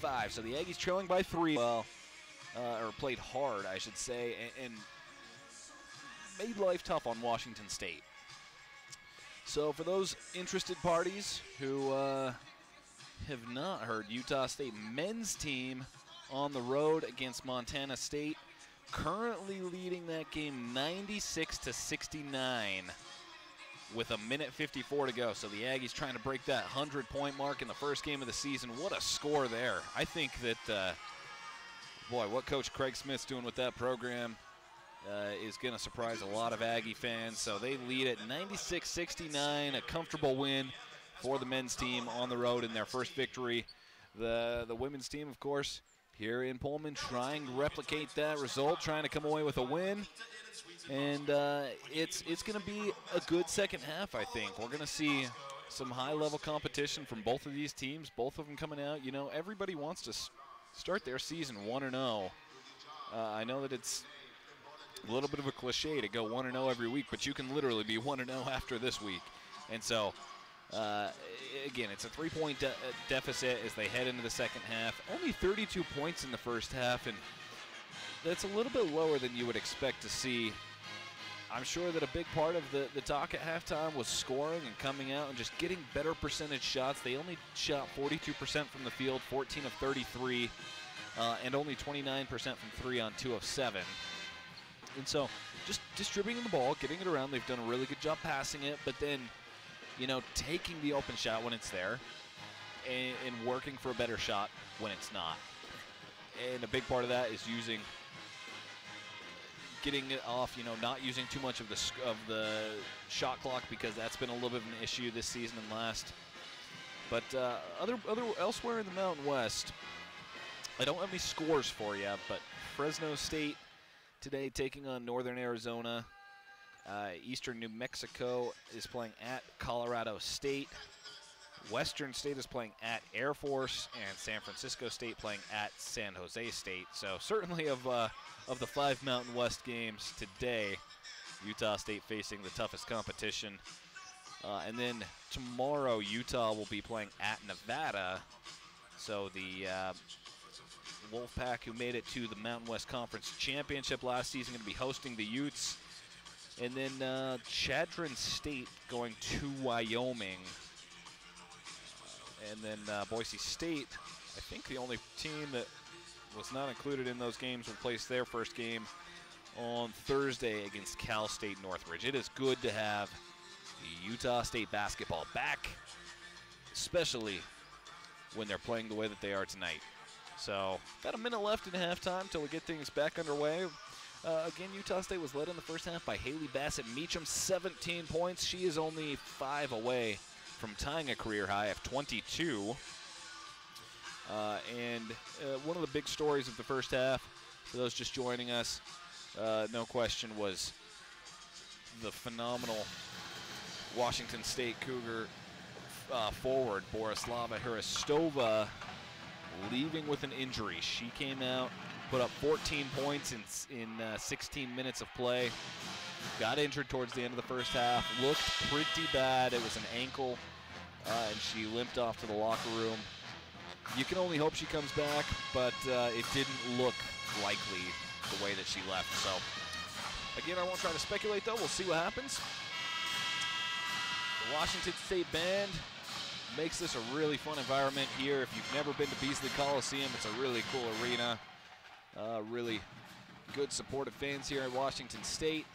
55. So the Aggies trailing by 3. Well, or played hard, I should say, and made life tough on Washington State. So for those interested parties who have not heard, Utah State men's team on the road against Montana State, currently leading that game 96-69 with a minute 54 to go. So the Aggies trying to break that 100-point mark in the first game of the season. What a score there. I think that, boy, what Coach Craig Smith's doing with that program is going to surprise a lot of Aggie fans. So they lead at 96-69, a comfortable win for the men's team on the road in their first victory. The women's team, of course, here in Pullman, trying to replicate that result, trying to come away with a win. And it's going to be a good second half, I think. We're going to see some high-level competition from both of these teams, both of them coming out. You know, everybody wants to start their season 1-0. I know that it's a little bit of a cliche to go 1-0 every week, but you can literally be 1-0 after this week. And so, again, it's a 3-point deficit as they head into the second half. Only 32 points in the first half, and that's a little bit lower than you would expect to see. I'm sure that a big part of the talk at halftime was scoring and coming out and just getting better percentage shots. They only shot 42% from the field, 14 of 33, and only 29% from 3 on 2 of 7. And so just distributing the ball, getting it around. They've done a really good job passing it, but then, you know, taking the open shot when it's there and working for a better shot when it's not. And a big part of that is getting it off, you know, not using too much of the shot clock, because that's been a little bit of an issue this season and last. But elsewhere in the Mountain West, I don't have any scores for you, but Fresno State today taking on Northern Arizona. Eastern New Mexico is playing at Colorado State. Western State is playing at Air Force, and San Francisco State playing at San Jose State. So certainly of the 5 Mountain West games today, Utah State facing the toughest competition. And then tomorrow, Utah will be playing at Nevada. So the Wolfpack, who made it to the Mountain West Conference Championship last season, going to be hosting the Utes. And then Chadron State going to Wyoming. And then Boise State, I think the only team that was not included in those games, will place their first game on Thursday against Cal State Northridge. It is good to have Utah State basketball back, especially when they're playing the way that they are tonight. So, got a minute left in halftime until we get things back underway. Again, Utah State was led in the first half by Haley Bassett-Meacham, 17 points. She is only 5 away from tying a career high of 22. And one of the big stories of the first half, for those just joining us, no question, was the phenomenal Washington State Cougar forward, Borislava Hristova, leaving with an injury. She came out, put up 14 points in 16 minutes of play. Got injured towards the end of the first half. Looked pretty bad. It was an ankle, and she limped off to the locker room. You can only hope she comes back, but it didn't look likely the way that she left. So, again, I won't try to speculate, though. We'll see what happens. The Washington State Band makes this a really fun environment here. If you've never been to Beasley Colliseum, it's a really cool arena. Really good supportive fans here at Washington State.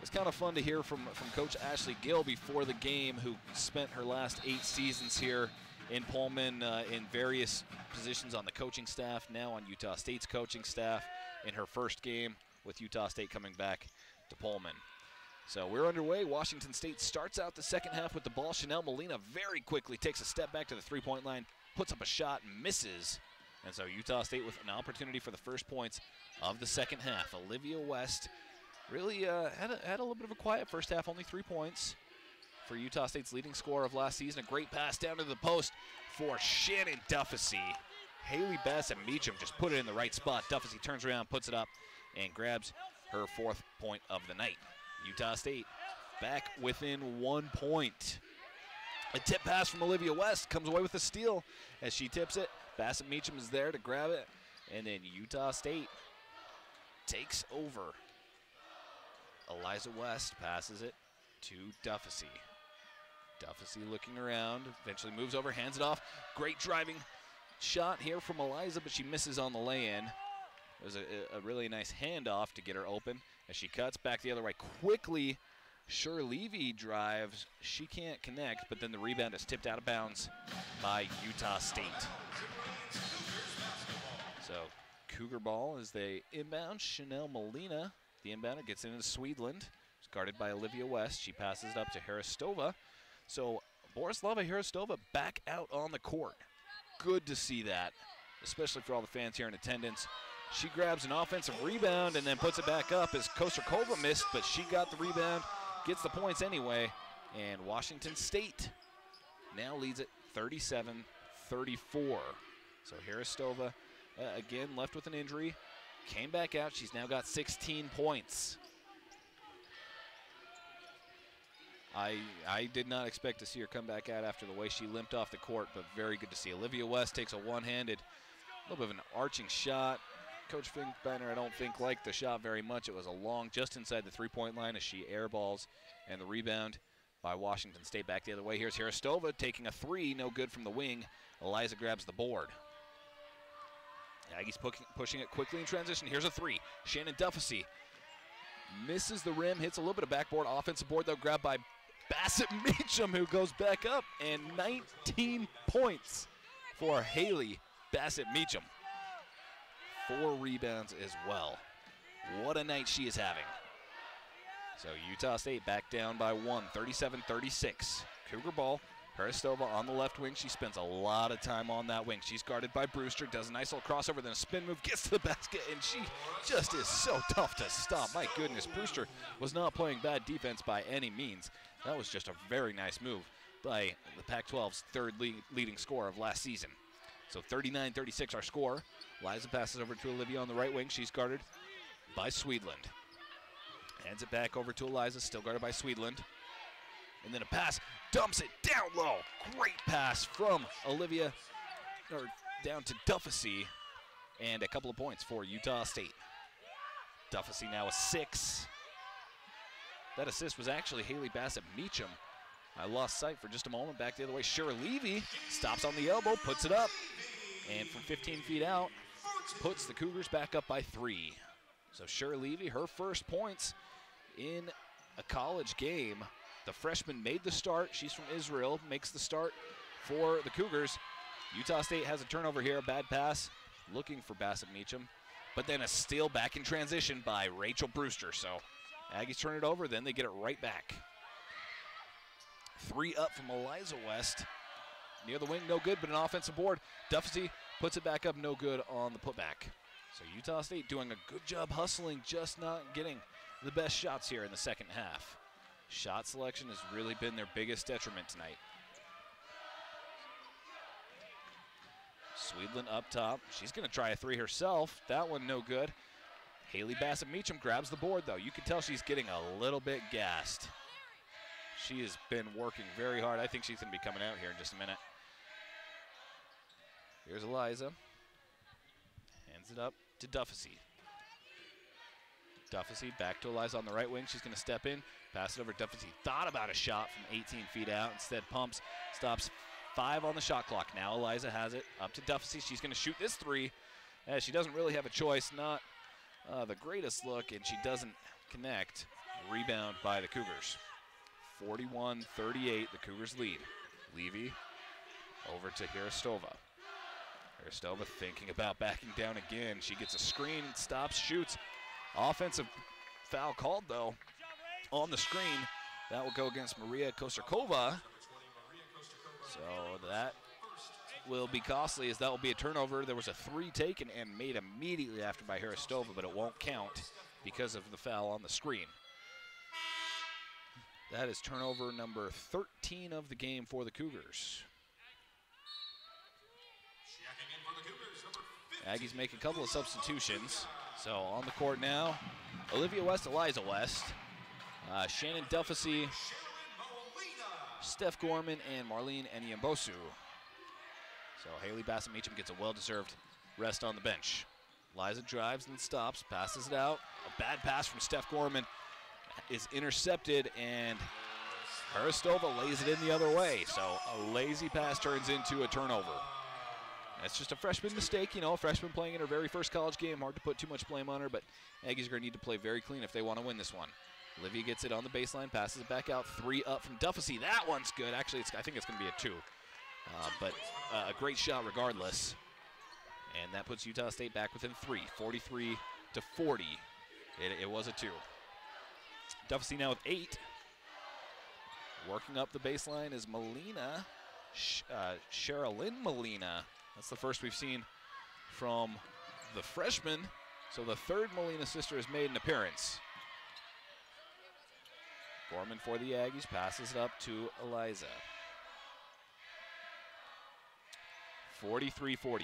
It's kind of fun to hear from Coach Ashley Gill before the game, who spent her last 8 seasons here in Pullman in various positions on the coaching staff, now on Utah State's coaching staff, in her first game with Utah State coming back to Pullman. So we're underway. Washington State starts out the second half with the ball. Chanel Molina very quickly takes a step back to the three-point line, puts up a shot, misses. And so Utah State with an opportunity for the first points of the second half. Olivia West really had a little bit of a quiet first half, only 3 points for Utah State's leading scorer of last season. A great pass down to the post for Shannon Duffesy. Haley Bassett-Meacham just put it in the right spot. Duffesy turns around, puts it up, and grabs her 4th point of the night. Utah State back within 1 point. A tip pass from Olivia West comes away with a steal as she tips it Bassett Meacham is there to grab it, and then Utah State takes over. Eliza West passes it to Duffy. Duffy looking around, eventually moves over, hands it off. Great driving shot here from Eliza, but she misses on the lay-in. It was a really nice handoff to get her open as she cuts back the other way quickly. Sure Levy drives. She can't connect, but then the rebound is tipped out of bounds by Utah State. So Cougar ball as they inbound. Chanel Molina, the inbounder, gets into Swedland. It's guarded by Olivia West. She passes it up to Haristova. So Borislava Haristova back out on the court. Good to see that, especially for all the fans here in attendance. She grabs an offensive rebound and then puts it back up as Kosterkova missed, but she got the rebound, gets the points anyway, and Washington State now leads it 37-34. So Haristova, again, left with an injury, came back out. She's now got 16 points. I did not expect to see her come back out after the way she limped off the court, but very good to see. Olivia West takes a one-handed, a little bit of an arching shot. Coach Finkbeiner, I don't think, liked the shot very much. It was a long, just inside the three-point line as she airballs, and the rebound by Washington State back the other way. Here's Haristova taking a three, no good from the wing. Eliza grabs the board. Aggies pushing it quickly in transition. Here's a three. Shannon Duffy misses the rim, hits a little bit of backboard. Offensive board, though, grabbed by Bassett Meacham, who goes back up, and 19 points for Haley Bassett Meacham. 4 rebounds as well. What a night she is having. So Utah State back down by 1, 37-36. Cougar ball. Haristova on the left wing. She spends a lot of time on that wing. She's guarded by Brewster, does a nice little crossover, then a spin move, gets to the basket, and she just is so tough to stop. My goodness, Brewster was not playing bad defense by any means. That was just a very nice move by the Pac-12's third leading scorer of last season. So 39-36 our score. Liza passes over to Olivia on the right wing. She's guarded by Swedland. Hands it back over to Eliza, still guarded by Swedland. And then a pass, dumps it down low. Great pass from Olivia, or down to Duffy, and a couple of points for Utah State. Duffy now a 6. That assist was actually Haley Bassett Meacham. I lost sight for just a moment. Back the other way. Sure Levy stops on the elbow, puts it up, and from 15 feet out, puts the Cougars back up by 3. So Sure Levy, her first points in a college game. The freshman made the start. She's from Israel, makes the start for the Cougars. Utah State has a turnover here, a bad pass, looking for Bassett Meacham, but then a steal back in transition by Rachel Brewster. So Aggies turn it over, then they get it right back. 3 up from Eliza West. Near the wing, no good, but an offensive board. Duffy puts it back up, no good on the putback. So Utah State doing a good job hustling, just not getting the best shots here in the second half. Shot selection has really been their biggest detriment tonight. Swedland up top. She's going to try a 3 herself. That one no good. Haley Bassett Meacham grabs the board, though. You can tell she's getting a little bit gassed. She has been working very hard. I think she's going to be coming out here in just a minute. Here's Eliza. Hands it up to Duffy. Duffy back to Eliza on the right wing. She's going to step in, pass it over to Duffy. Thought about a shot from 18 feet out. Instead pumps, stops 5 on the shot clock. Now Eliza has it up to Duffy. She's going to shoot this 3 as she doesn't really have a choice. Not the greatest look, and she doesn't connect. Rebound by the Cougars. 41-38, the Cougars lead. Levy over to Haristova. Haristova thinking about backing down again. She gets a screen, stops, shoots. Offensive foul called, though, on the screen. That will go against Maria Kosterkova. So that will be costly, as that will be a turnover. There was a 3 taken and made immediately after by Haristova, but it won't count because of the foul on the screen. That is turnover number 13 of the game for the Cougars. Aggies make a couple of substitutions. So on the court now, Olivia West, Eliza West, Shannon Duffy, Steph Gorman, and Marlene Enyembosu. So Haley Bassett-Meacham gets a well-deserved rest on the bench. Liza drives and stops, passes it out. A bad pass from Steph Gorman is intercepted, and Hristova lays it in the other way. So a lazy pass turns into a turnover. That's just a freshman mistake, you know, a freshman playing in her very first college game. Hard to put too much blame on her, but Aggies are going to need to play very clean if they want to win this one. Olivia gets it on the baseline, passes it back out, 3 up from Duffy. That one's good. Actually, I think it's going to be a 2. But a great shot regardless. And that puts Utah State back within 3, 43 to 40. It was a 2. Duffy now with 8. Working up the baseline is Molina, Sherilyn Molina. That's the first we've seen from the freshman. So the third Molina sister has made an appearance. Gorman for the Aggies, passes it up to Eliza. 43-40,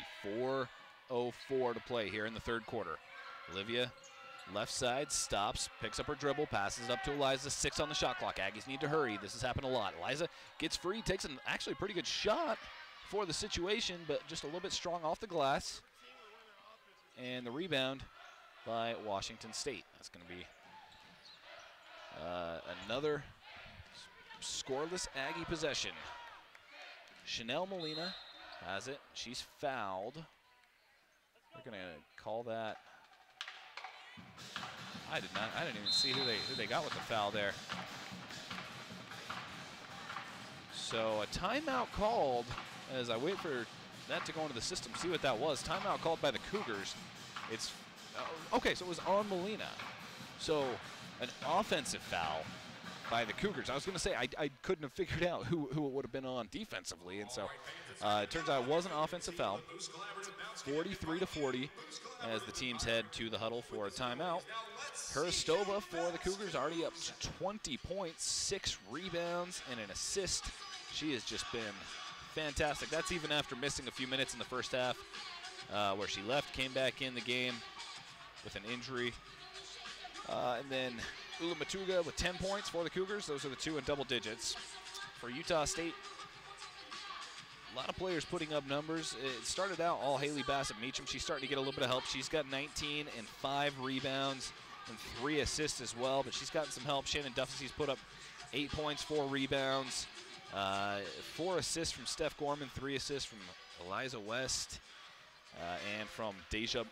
4:04 to play here in the third quarter. Olivia, left side, stops, picks up her dribble, passes it up to Eliza, 6 on the shot clock. Aggies need to hurry. This has happened a lot. Eliza gets free, takes an actually pretty good shot for the situation, but just a little bit strong off the glass. And the rebound by Washington State. That's going to be another scoreless Aggie possession. Chanel Molina has it. She's fouled. They're going to call that. I didn't even see who they got with the foul there. So a timeout called as I wait for that to go into the system, see what that was. Timeout called by the Cougars. It's okay, so it was on Molina. So an offensive foul by the Cougars. I was going to say I couldn't have figured out who it would have been on defensively, and so it turns out it was an offensive foul. 43-40 as the teams head to the huddle for a timeout. Hristova for the Cougars already up to 20 points, 6 rebounds, and an assist. She has just been fantastic. That's even after missing a few minutes in the first half where she left, came back in the game with an injury. And then Ula Matuga with 10 points for the Cougars. Those are the 2 in double digits. For Utah State, a lot of players putting up numbers. It started out all Haley Bassett-Meacham. She's starting to get a little bit of help. She's got 19 and 5 rebounds and 3 assists as well, but she's gotten some help. Shannon Duffy's put up 8 points, 4 rebounds, 4 assists from Steph Gorman, 3 assists from Eliza West, and from Deja,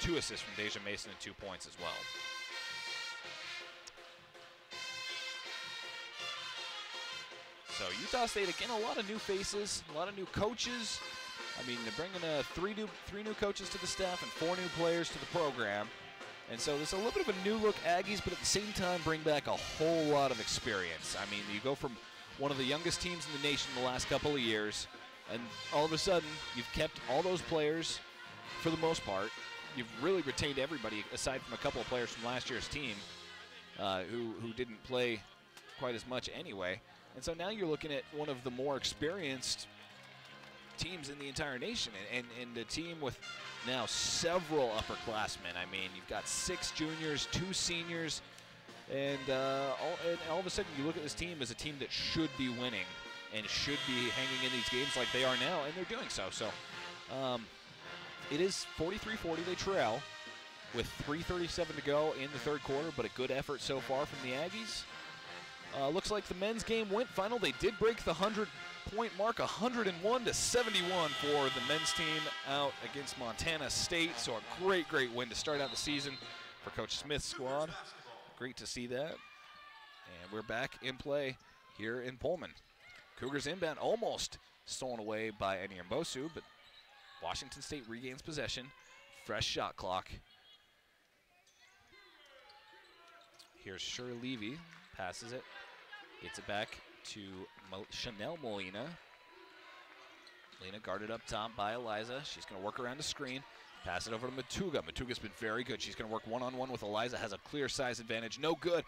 2 assists from Deja Mason and 2 points as well. So Utah State, again, a lot of new faces, a lot of new coaches. I mean, they're bringing three new coaches to the staff and 4 new players to the program. And so there's a little bit of a new look Aggies, but at the same time bring back a whole lot of experience. I mean, you go from one of the youngest teams in the nation the last couple of years, and all of a sudden you've kept all those players for the most part. You've really retained everybody aside from a couple of players from last year's team who didn't play quite as much anyway. And so now you're looking at one of the more experienced teams in the entire nation, and a team with now several upperclassmen. I mean, you've got 6 juniors, 2 seniors, and all of a sudden you look at this team as a team that should be winning and should be hanging in these games like they are now, and they're doing so. So it is 43-40, they trail with 3:37 to go in the third quarter, but a good effort so far from the Aggies. Looks like the men's game went final. They did break the 100-point mark, 101-71 for the men's team out against Montana State. So a great, great win to start out the season for Coach Smith's squad. Great to see that. And we're back in play here in Pullman. Cougars inbound, almost stolen away by Eniambosu, but Washington State regains possession. Fresh shot clock. Here's Shirley Levy, passes it. Gets it back to Chanel Molina. Molina guarded up top by Eliza. She's going to work around the screen. Pass it over to Matuga. Matuga's been very good. She's going to work one-on-one with Eliza. Has a clear size advantage. No good.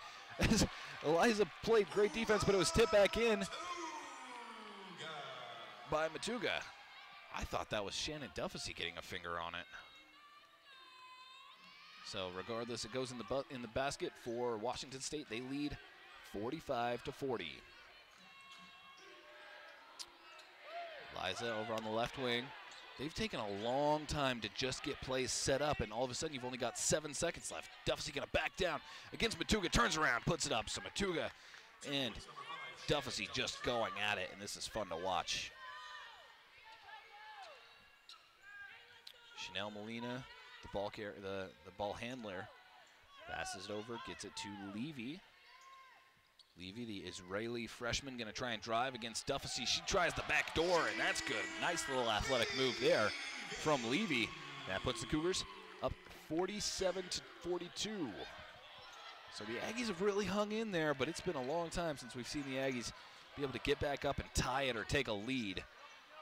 Eliza played great defense, but it was tipped back in by Matuga. I thought that was Shannon Duffy getting a finger on it. So regardless, it goes in the basket for Washington State. They lead 45-40. Liza over on the left wing. They've taken a long time to just get plays set up, and all of a sudden you've only got 7 seconds left. Duffy going to back down against Matuga, turns around, puts it up. So Matuga and Duffy just going at it, and this is fun to watch. Chanel Molina, the ball handler, passes it over, gets it to Levy. Levy, the Israeli freshman, going to try and drive against Duffy. She tries the back door, and that's good. Nice little athletic move there from Levy. That puts the Cougars up 47-42. So the Aggies have really hung in there, but it's been a long time since we've seen the Aggies be able to get back up and tie it or take a lead.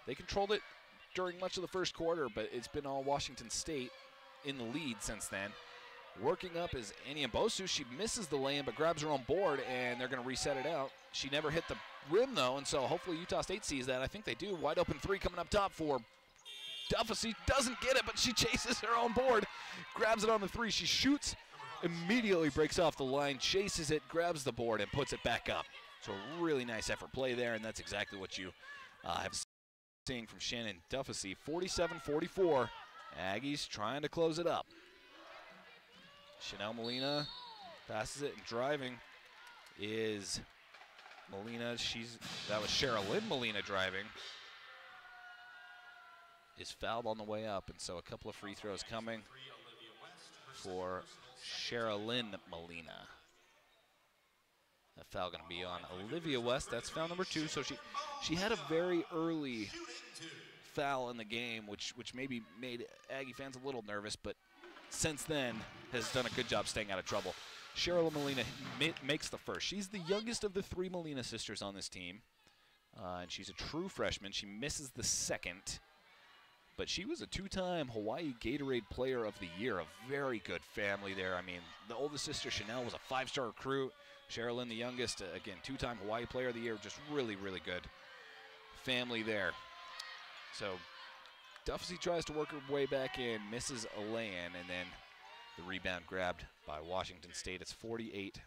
They controlled it during much of the first quarter, but it's been all Washington State in the lead since then. Working up is Annie Mbosu. She misses the lane but grabs her own board, and they're going to reset it out. She never hit the rim, though, and so hopefully Utah State sees that. I think they do. Wide open three coming up top for Duffy. Doesn't get it, but she chases her own board, grabs it on the three. She shoots, immediately breaks off the line, chases it, grabs the board, and puts it back up. So a really nice effort play there, and that's exactly what you have seen from Shannon Duffy. 47-44. Aggies trying to close it up. Chanel Molina passes it, and driving is Molina. That was Sherilyn Molina driving. Is fouled on the way up, and so a couple of free throws coming for Sherilyn Molina. That foul going to be on Olivia West. That's foul number 2. So she had a very early foul in the game, which maybe made Aggie fans a little nervous, but since then has done a good job staying out of trouble. Cheryl Molina makes the first. She's the youngest of the 3 Molina sisters on this team, and she's a true freshman. She misses the second, but she was a 2-time Hawaii Gatorade Player of the Year. A very good family there. I mean, the oldest sister, Chanel, was a 5-star recruit. Sherilyn, the youngest, again, 2-time Hawaii Player of the Year. Just really, really good family there. So Duffy tries to work her way back in, misses a lay-in, and then the rebound grabbed by Washington State. It's 48-44.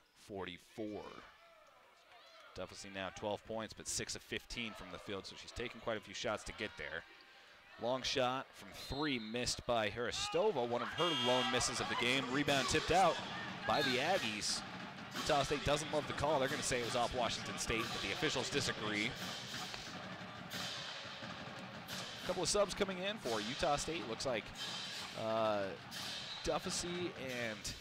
Duffy now 12 points, but 6 of 15 from the field, so she's taken quite a few shots to get there. Long shot from 3 missed by Hristova, one of her lone misses of the game. Rebound tipped out by the Aggies. Utah State doesn't love the call. They're going to say it was off Washington State, but the officials disagree. A couple of subs coming in for Utah State. Looks like Duffy and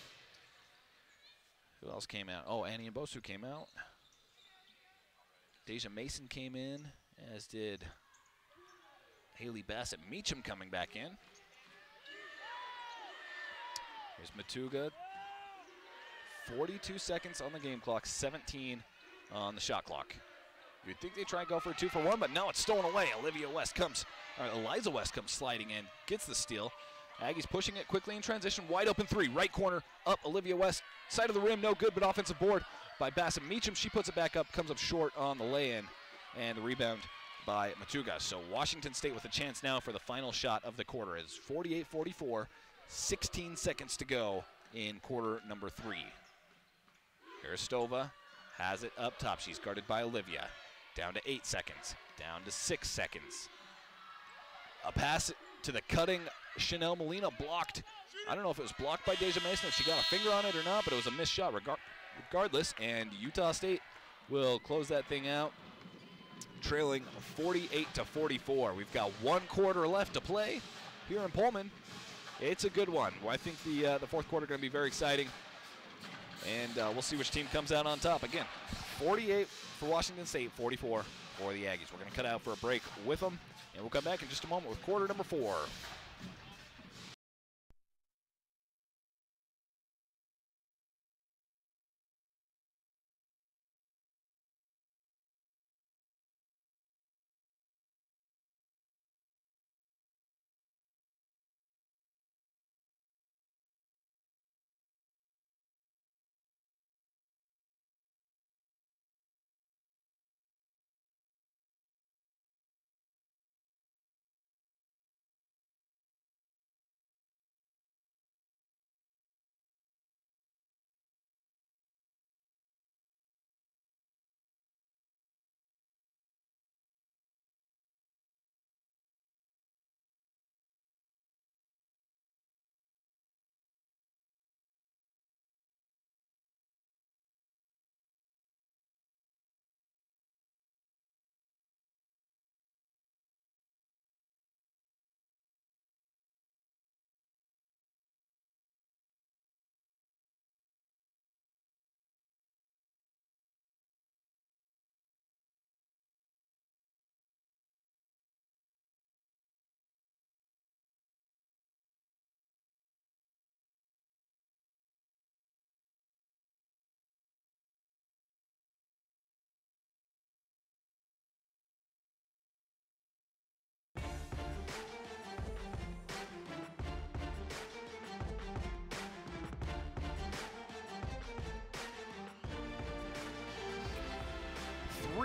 who else came out? Oh, Annie Mbosu came out. Deja Mason came in, as did Haley Bassett Meacham coming back in. Here's Matuga. 42 seconds on the game clock, 17 on the shot clock. You'd think they try and go for a 2-for-1, but no, it's stolen away. Eliza West comes sliding in, gets the steal. Aggies pushing it quickly in transition. Wide open 3, right corner, up Olivia West. Side of the rim, no good, but offensive board by Bassett Meacham. She puts it back up, comes up short on the lay-in, and the rebound by Matuga. So Washington State with a chance now for the final shot of the quarter. It's 48-44, 16 seconds to go in quarter number 3. Hristova has it up top. She's guarded by Olivia. Down to 8 seconds, down to 6 seconds. A pass to the cutting Chanel Molina, blocked. I don't know if it was blocked by Deja Mason, if she got a finger on it or not, but it was a missed shot regardless, and Utah State will close that thing out, trailing 48-44. We've got 1 quarter left to play here in Pullman. It's a good one. Well, I think the fourth quarter going to be very exciting, and we'll see which team comes out on top. Again, 48 for Washington State, 44 for the Aggies. We're going to cut out for a break with them, and we'll come back in just a moment with quarter number 4.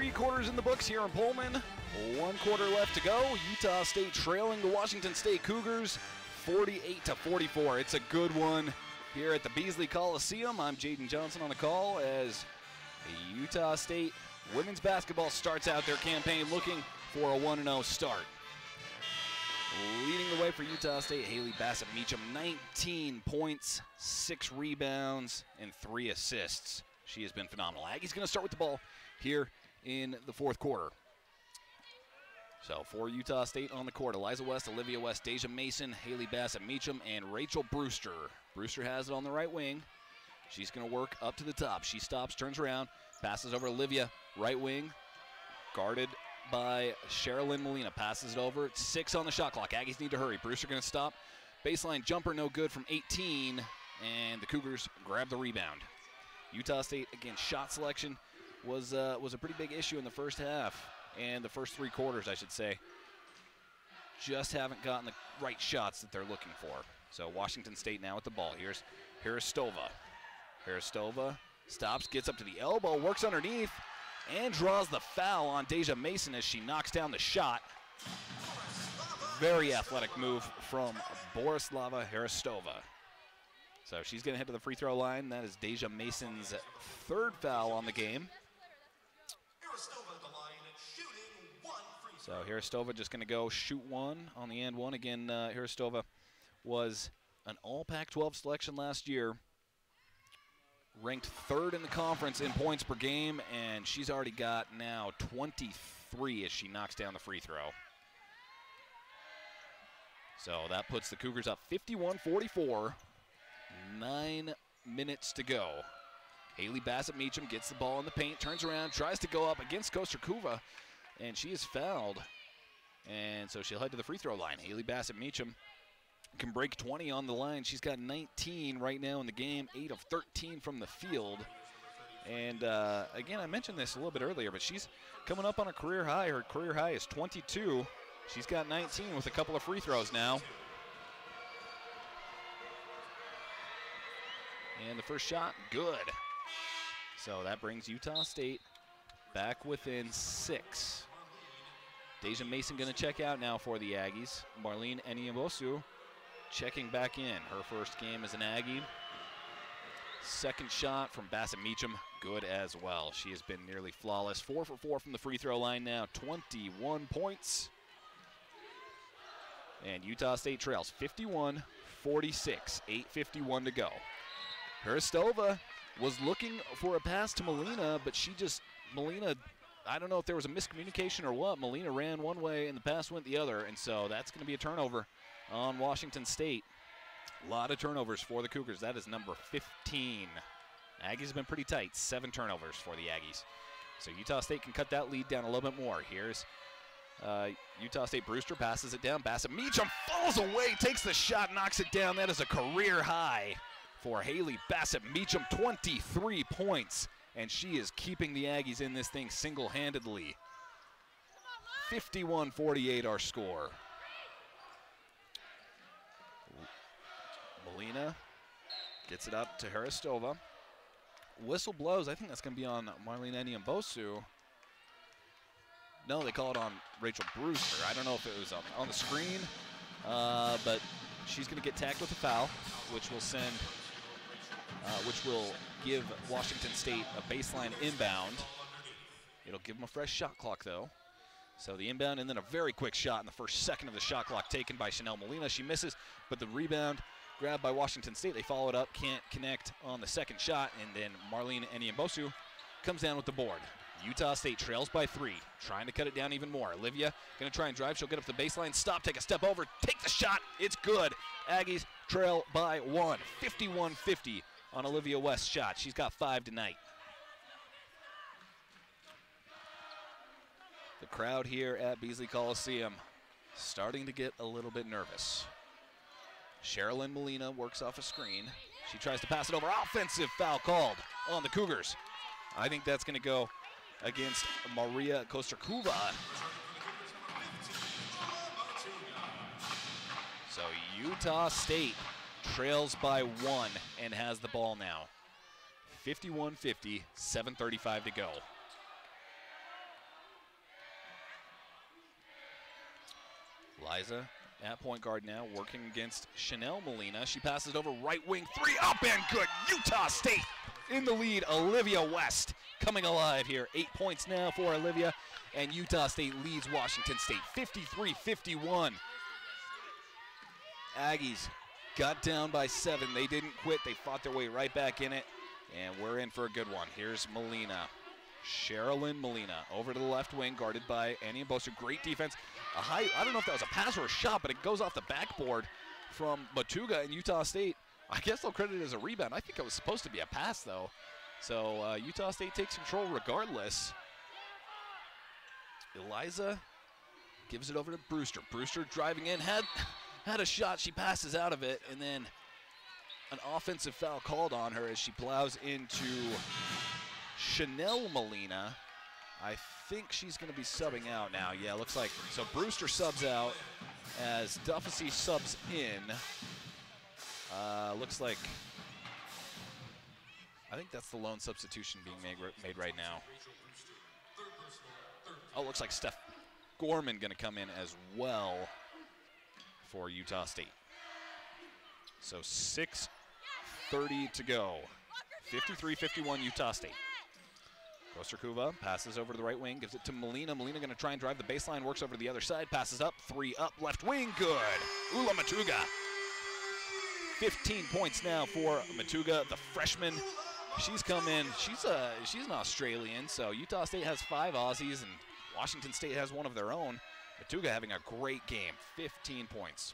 3 quarters in the books here in Pullman. 1 quarter left to go. Utah State trailing the Washington State Cougars 48-44. It's a good one here at the Beasley Colliseum. I'm Jaden Johnson on the call as Utah State women's basketball starts out their campaign looking for a 1-0 start. Leading the way for Utah State, Haley Bassett-Meacham, 19 points, 6 rebounds, and 3 assists. She has been phenomenal. Aggie's going to start with the ball here in the 4th quarter. So for Utah State on the court, Eliza West, Olivia West, Deja Mason, Haley Bassett-Meacham, and Rachel Brewster. Brewster has it on the right wing. She's going to work up to the top. She stops, turns around, passes over Olivia, right wing, guarded by Sherilyn Molina, passes it over. 6 on the shot clock. Aggies need to hurry. Brewster going to stop. Baseline jumper no good from 18, and the Cougars grab the rebound. Utah State, again, shot selection was a pretty big issue in the first half, and the first 3 quarters, I should say. Just haven't gotten the right shots that they're looking for. So Washington State now with the ball. Here's Haristova. Haristova stops, gets up to the elbow, works underneath, and draws the foul on Deja Mason as she knocks down the shot. Very athletic move from Borislava Haristova. So she's going to head to the free throw line. That is Deja Mason's 3rd foul on the game. So Haristova just going to go shoot 1 on the and 1. Again, Haristova was an all Pac-12 selection last year. Ranked 3rd in the conference in points per game, and she's already got now 23 as she knocks down the free throw. So that puts the Cougars up 51-44. 9 minutes to go. Haley Bassett-Meacham gets the ball in the paint, turns around, tries to go up against Kosterkuva, and she is fouled. And so she'll head to the free throw line. Haley Bassett-Meacham can break 20 on the line. She's got 19 right now in the game, 8 of 13 from the field. And again, I mentioned this a little bit earlier, but she's coming up on a career high. Her career high is 22. She's got 19 with a couple of free throws now. And the first shot, good. So that brings Utah State back within 6. Deja Mason going to check out now for the Aggies. Marlene Eniabosu checking back in. Her first game as an Aggie. 2nd shot from Bassett-Meacham, good as well. She has been nearly flawless. 4 for 4 from the free throw line now, 21 points. And Utah State trails 51-46, 8:51 to go. Haristova was looking for a pass to Molina, but Molina, I don't know if there was a miscommunication or what. Molina ran one way and the pass went the other, and so that's going to be a turnover on Washington State. A lot of turnovers for the Cougars. That is number 15. Aggies have been pretty tight. 7 turnovers for the Aggies. So Utah State can cut that lead down a little bit more. Here's Utah State. Brewster passes it down. Bassett-Meacham falls away, takes the shot, knocks it down. That is a career high for Haley Bassett-Meacham, 23 points. And she is keeping the Aggies in this thing single-handedly. 51-48 our score. Molina gets it up to Haristova. Whistle blows. I think that's going to be on Marlene Eniabosu. No, they call it on Rachel Brewster. I don't know if it was on the screen, but she's going to get tagged with a foul, which will give Washington State a baseline inbound. It'll give them a fresh shot clock, though. So the inbound and then a very quick shot in the first second of the shot clock taken by Chanel Molina. She misses, but the rebound grabbed by Washington State. They follow it up, can't connect on the second shot, and then Marlene Eniabosu comes down with the board. Utah State trails by 3, trying to cut it down even more. Olivia going to try and drive. She'll get up to the baseline, stop, take a step over, take the shot. It's good. Aggies trail by 1, 51-50 on Olivia West's shot. She's got 5 tonight. The crowd here at Beasley Colliseum starting to get a little bit nervous. Sherilyn Molina works off a screen. She tries to pass it over. Offensive foul called on the Cougars. I think that's going to go against Maria Kosterkuva. So Utah State trails by 1 and has the ball now. 51-50, 7:35 to go. Liza at point guard now, working against Chanel Molina. She passes over right wing, 3 up and good. Utah State in the lead. Olivia West coming alive here. 8 points now for Olivia, and Utah State leads Washington State 53-51. Aggies got down by 7. They didn't quit. They fought their way right back in it, and we're in for a good one. Here's Molina. Sherilyn Molina over to the left wing, guarded by Annie Mbosu. Great defense. I don't know if that was a pass or a shot, but it goes off the backboard from Matuga and Utah State. I guess they'll credit it as a rebound. I think it was supposed to be a pass, though. So Utah State takes control regardless. Eliza gives it over to Brewster. Brewster driving in, had a shot. She passes out of it, and then an offensive foul called on her as she plows into Chanel Molina. I think she's going to be subbing out now. Yeah, looks like. So Brewster subs out as Duffy subs in. Looks like, I think that's the lone substitution being made right now. Oh, looks like Steph Gorman going to come in as well for Utah State. So 6:30 to go. 53-51 Utah State. Kosterkuva passes over to the right wing, gives it to Molina. Molina going to try and drive the baseline, works over to the other side, passes up, 3 up, left wing, good. Ula Matuga. 15 points now for Matuga, the freshman. She's come in, she's an Australian, so Utah State has 5 Aussies and Washington State has one of their own. Matuga having a great game, 15 points.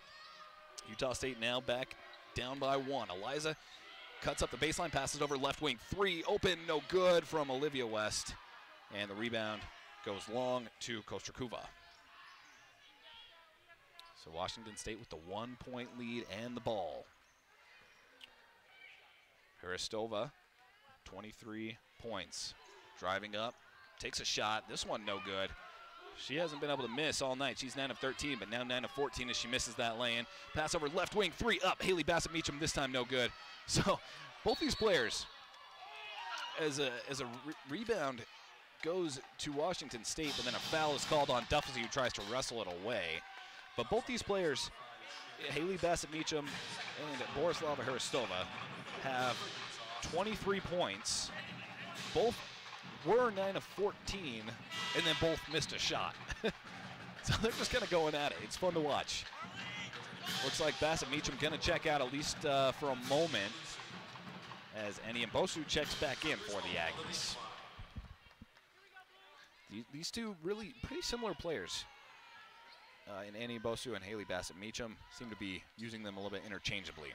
Utah State now back down by 1. Eliza cuts up the baseline, passes over left wing, 3 open, no good from Olivia West. And the rebound goes long to Kosterkuva. So Washington State with the 1-point lead and the ball. Hristova, 23 points. Driving up, takes a shot. This one no good. She hasn't been able to miss all night. She's 9 of 13, but now 9 of 14 as she misses that lay-in. Pass over left wing, 3 up. Haley Bassett-Meacham this time no good. So both these players, as a rebound goes to Washington State, but then a foul is called on Duffy, who tries to wrestle it away. But both these players, Haley Bassett-Meacham and Borislava Hristova, have 23 points. Both were 9 of 14, and then both missed a shot. So they're just kind of going at it. It's fun to watch. Looks like Bassett-Meacham going to check out at least for a moment as Annie Mbosu checks back in for the Aggies. These two really pretty similar players in Annie Mbosu and Haley Bassett-Meacham. Seem to be using them a little bit interchangeably.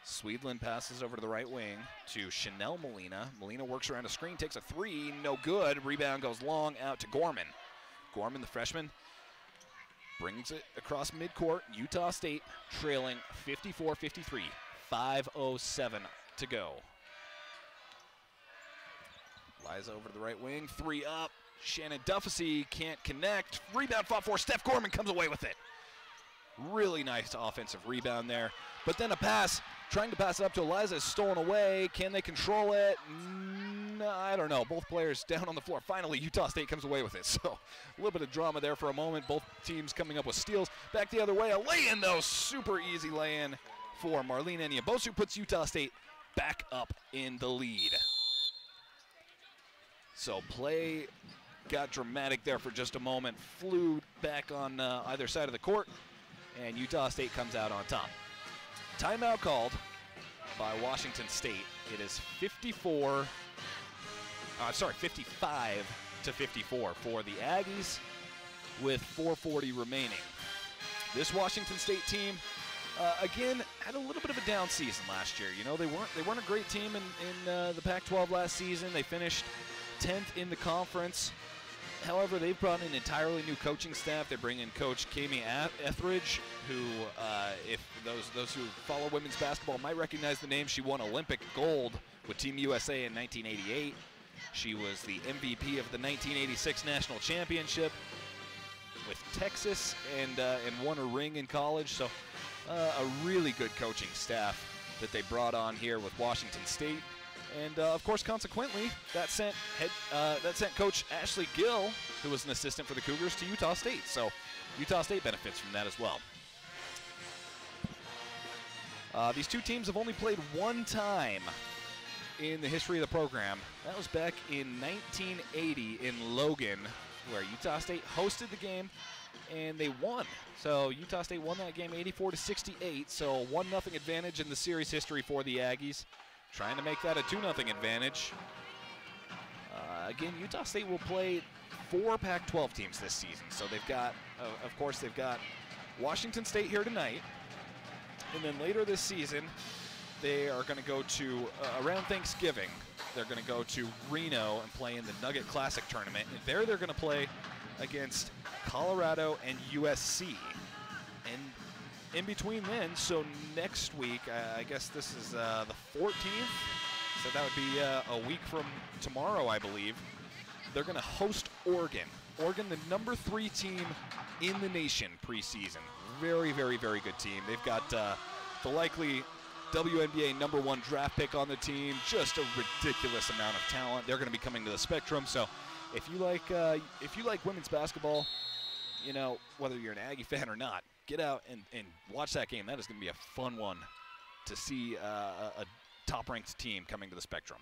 Swedlund passes over to the right wing to Chanel Molina. Molina works around a screen, takes a 3, no good. Rebound goes long out to Gorman. Gorman, the freshman, brings it across midcourt. Utah State trailing 54-53, 5:07 to go. Liza over to the right wing, 3 up. Shannon Duffy can't connect. Rebound fought for. Steph Gorman comes away with it. Really nice offensive rebound there. But then a pass, trying to pass it up to Eliza, is stolen away. Can they control it? I don't know. Both players down on the floor. Finally, Utah State comes away with it. So a little bit of drama there for a moment. Both teams coming up with steals. Back the other way. A lay-in, though. Super easy lay-in for Marlene Eniabosu. Puts Utah State back up in the lead. So play got dramatic there for just a moment. Flew back on either side of the court. And Utah State comes out on top. Timeout called by Washington State. It is 55 to 54 for the Aggies with 4:40 remaining. This Washington State team, again, had a little bit of a down season last year. You know, they weren't a great team in the Pac-12 last season. They finished 10th in the conference. However, they've brought in an entirely new coaching staff. They bring in Coach Kami Etheridge, who, if those who follow women's basketball might recognize the name, she won Olympic gold with Team USA in 1988. She was the MVP of the 1986 National Championship with Texas and won a ring in college. So a really good coaching staff that they brought on here with Washington State. And of course, consequently, that sent Coach Ashley Gill, who was an assistant for the Cougars, to Utah State. So Utah State benefits from that as well. These two teams have only played one time in the history of the program. That was back in 1980 in Logan, where Utah State hosted the game and they won. So Utah State won that game 84-68. So 1-0 advantage in the series history for the Aggies. Trying to make that a 2-0 advantage. Again, Utah State will play 4 Pac-12 teams this season. So they've got, of course, they've got Washington State here tonight. And then later this season, they are going to go to, around Thanksgiving, they're going to go to Reno and play in the Nugget Classic tournament. And there they're going to play against Colorado and USC. And in between then, so next week, I guess this is the 14th, so that would be a week from tomorrow, I believe. They're going to host Oregon. Oregon, the number 3 team in the nation preseason. Very, very, very good team. They've got the likely WNBA number 1 draft pick on the team. Just a ridiculous amount of talent. They're going to be coming to the Spectrum. So if you like women's basketball, you know, whether you're an Aggie fan or not, get out and watch that game. That is going to be a fun one to see a top-ranked team coming to the Spectrum.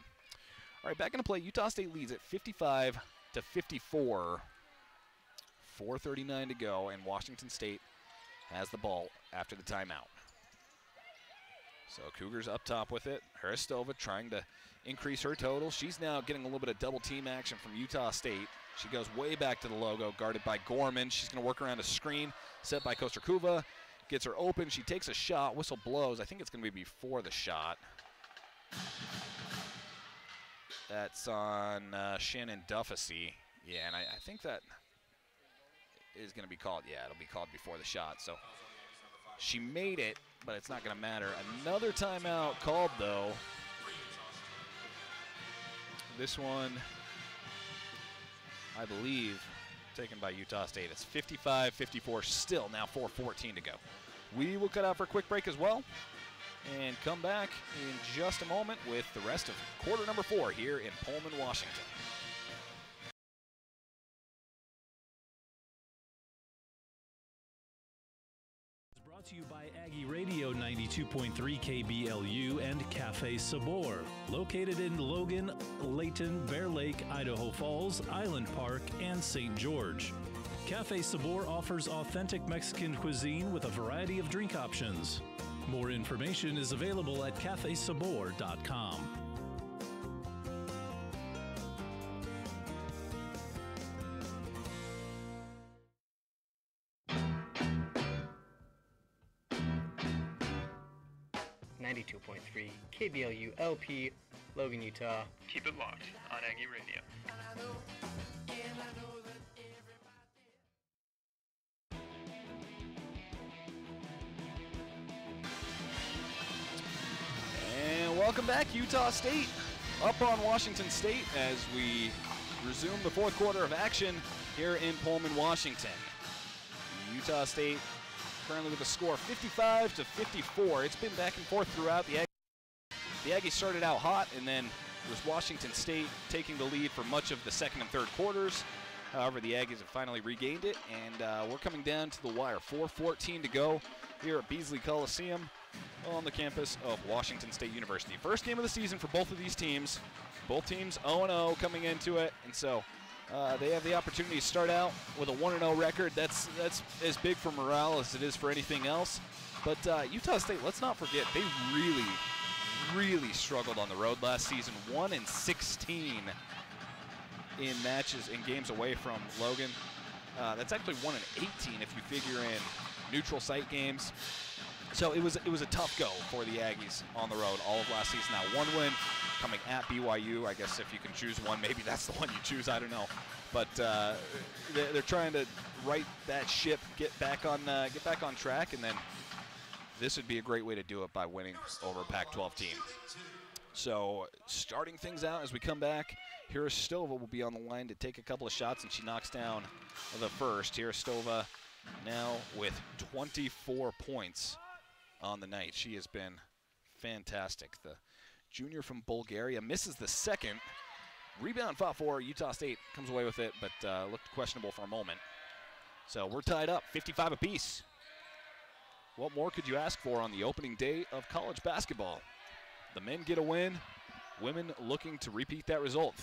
All right, back into play. Utah State leads at 55-54. 4:39 to go, and Washington State has the ball after the timeout. So Cougars up top with it. Hristova trying to increase her total. She's now getting a little bit of double team action from Utah State. She goes way back to the logo, guarded by Gorman. She's going to work around a screen set by Kosterkuva. Gets her open. She takes a shot. Whistle blows. I think it's going to be before the shot. That's on Shannon Duffasy. Yeah, and I think that is going to be called. Yeah, it'll be called before the shot. So she made it, but it's not going to matter. Another timeout called, though. This one, I believe, taken by Utah State. It's 55-54 still, now 4:14 to go. We will cut out for a quick break as well and come back in just a moment with the rest of quarter number 4 here in Pullman, Washington. Brought to you by Aggie Radio 92.3 KBLU and Cafe Sabor, located in Logan, Layton, Bear Lake, Idaho Falls, Island Park, and St. George. Cafe Sabor offers authentic Mexican cuisine with a variety of drink options. More information is available at cafesabor.com. KBLU LP, Logan, Utah. Keep it locked on Aggie Radio. And welcome back, Utah State up on Washington State as we resume the 4th quarter of action here in Pullman, Washington. Utah State currently with a score 55-54. It's been back and forth throughout. The Aggies started out hot, and then it was Washington State taking the lead for much of the 2nd and 3rd quarters. However, the Aggies have finally regained it, and we're coming down to the wire. 4:14 to go here at Beasley Colliseum on the campus of Washington State University. First game of the season for both of these teams. Both teams 0-0 coming into it, and so they have the opportunity to start out with a 1-0 record. That's as big for morale as it is for anything else. But Utah State, let's not forget, they really struggled on the road last season. 1-16 in matches in games away from Logan. That's actually 1-18 if you figure in neutral site games. So it was a tough go for the Aggies on the road all of last season. Now 1 win coming at BYU. I guess if you can choose one, maybe that's the one you choose. I don't know. But they're trying to right that ship, get back on track, and then this would be a great way to do it by winning over a Pac-12 team. So starting things out as we come back, Hristova will be on the line to take a couple of shots, and she knocks down the first. Hristova now with 24 points on the night. She has been fantastic. The junior from Bulgaria, misses the second. Rebound fought for. Utah State comes away with it, but looked questionable for a moment. So we're tied up, 55 apiece. What more could you ask for on the opening day of college basketball? The men get a win. Women looking to repeat that result.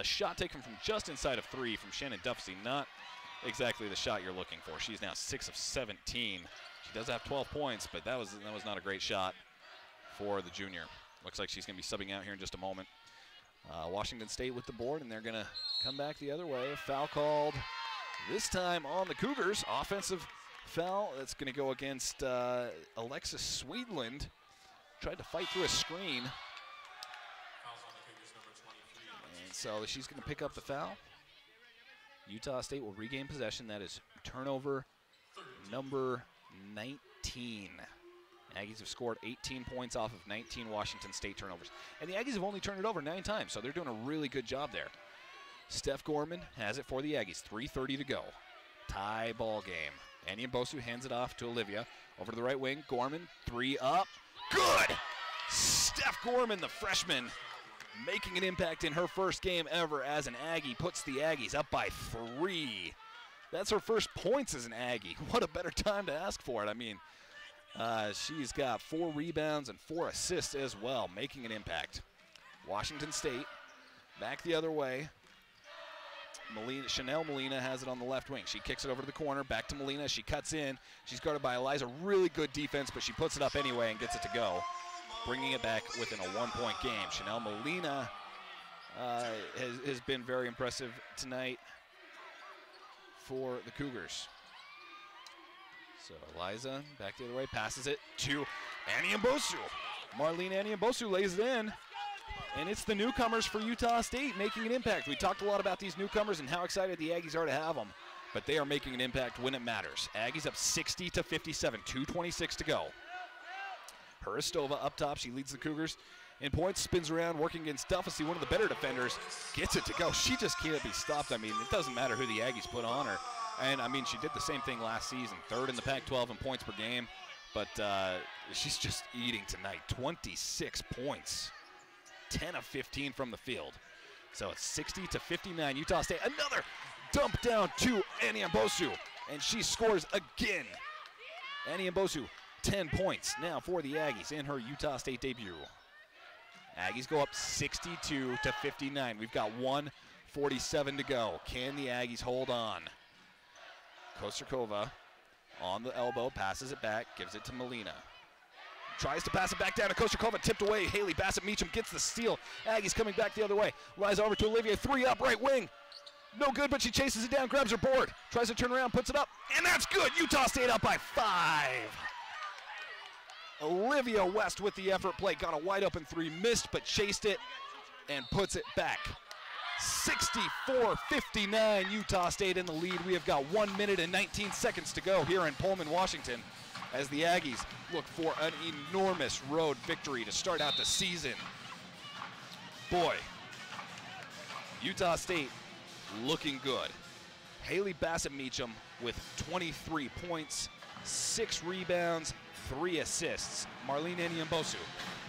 Shot taken from just inside of 3 from Shannon Duffsey. Not exactly the shot you're looking for. She's now 6 of 17. She does have 12 points, but that was not a great shot for the junior. Looks like she's going to be subbing out here in just a moment. Washington State with the board, and they're going to come back the other way. Foul called this time on the Cougars. Offensive foul that's going to go against Alexis Sweetland. Tried to fight through a screen. And so she's going to pick up the foul. Utah State will regain possession. That is turnover number 19. Aggies have scored 18 points off of 19 Washington State turnovers. And the Aggies have only turned it over 9 times, so they're doing a really good job there. Steph Gorman has it for the Aggies. 3:30 to go. Tie ball game. Annie Mbosu hands it off to Olivia. Over to the right wing. Gorman, 3 up. Good! Steph Gorman, the freshman, making an impact in her first game ever as an Aggie. Puts the Aggies up by 3. That's her first points as an Aggie. What a better time to ask for it. I mean, she's got 4 rebounds and 4 assists as well, making an impact. Washington State back the other way. Chanel Molina has it on the left wing. She kicks it over to the corner, back to Molina. She cuts in. She's guarded by Eliza. Really good defense, but she puts it up anyway and gets it to go, bringing it back within a 1-point game. Chanel Molina has been very impressive tonight for the Cougars. So Eliza back the other way, passes it to Annie Mbosu. Marlene Annie Mbosu lays it in. And it's the newcomers for Utah State making an impact. We talked a lot about these newcomers and how excited the Aggies are to have them, but they are making an impact when it matters. Aggies up 60 to 57, 2:26 to go. Hristova up top, she leads the Cougars in points, spins around, working against Duffsey, one of the better defenders, gets it to go. She just can't be stopped. I mean, it doesn't matter who the Aggies put on her. And, I mean, she did the same thing last season, 3rd in the Pac-12 in points per game, but she's just eating tonight. 26 points. 10 of 15 from the field. So it's 60 to 59. Utah State, another dump down to Annie Mbosu, and she scores again. Annie Mbosu, 10 points now for the Aggies in her Utah State debut. Aggies go up 62 to 59. We've got 1:47 to go. Can the Aggies hold on? Kosterkova on the elbow, passes it back, gives it to Molina. Tries to pass it back down to Kosterkova, tipped away. Haley Bassett-Meacham gets the steal. Aggies coming back the other way. Lies over to Olivia, 3 up, right wing. No good, but she chases it down, grabs her board. Tries to turn around, puts it up, and that's good. Utah State up by 5. Olivia West with the effort play. Got a wide open 3, missed, but chased it and puts it back. 64-59, Utah State in the lead. We have got 1 minute and 19 seconds to go here in Pullman, Washington, as the Aggies look for an enormous road victory to start out the season. Boy, Utah State looking good. Haley Bassett-Meacham with 23 points, 6 rebounds, 3 assists. Marlene Annie Mbosu,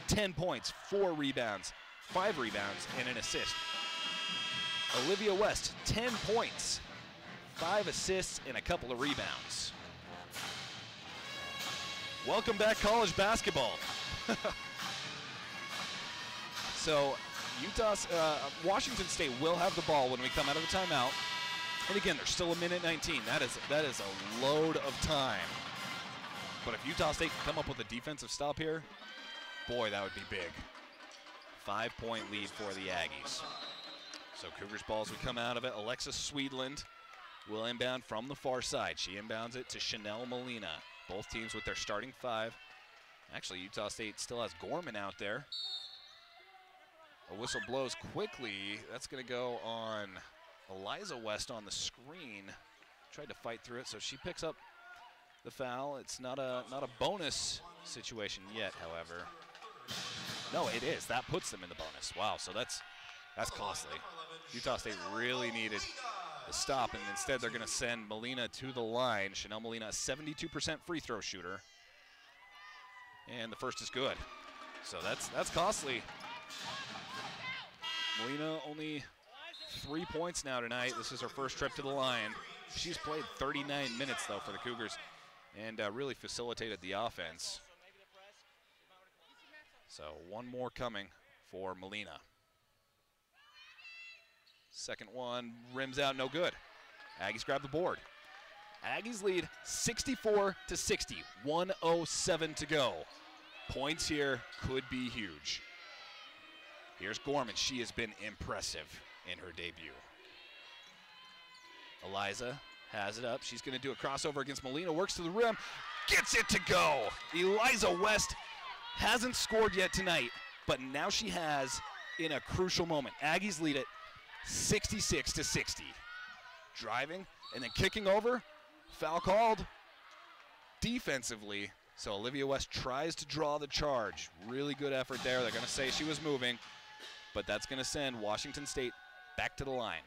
10 points, 4 rebounds, 5 rebounds, and an assist. Olivia West, 10 points, 5 assists, and a couple of rebounds. Welcome back, college basketball. So, Washington State will have the ball when we come out of the timeout. And again, there's still 1:19. That is a load of time. But if Utah State can come up with a defensive stop here, boy, that would be big. 5-point lead for the Aggies. So Cougars ball as we come out of it. Alexis Sweetland will inbound from the far side. She inbounds it to Chanel Molina. Both teams with their starting 5. Actually, Utah State still has Gorman out there. A whistle blows quickly. That's going to go on Eliza West on the screen. Tried to fight through it, so she picks up the foul. It's not a bonus situation yet, however. No, it is. That puts them in the bonus. Wow, so that's costly. Utah State really needed a stop, and instead they're going to send Molina to the line. Chanel Molina, a 72% free throw shooter. And the first is good. So that's costly Molina only 3 points now tonight. This is her first trip to the line. She's played 39 minutes, though, for the Cougars and really facilitated the offense. So one more coming for Molina. Second one rims out, no good. Aggies grab the board. Aggies lead 64-60, 1:07 to go. Points here could be huge. Here's Gorman. She has been impressive in her debut. Eliza has it up. She's going to do a crossover against Molina. Works to the rim. Gets it to go. Eliza West hasn't scored yet tonight, but now she has in a crucial moment. Aggies lead it 66-60. Driving and then kicking over. Foul called defensively. So Olivia West tries to draw the charge. Really good effort there. They're going to say she was moving, but that's going to send Washington State back to the line.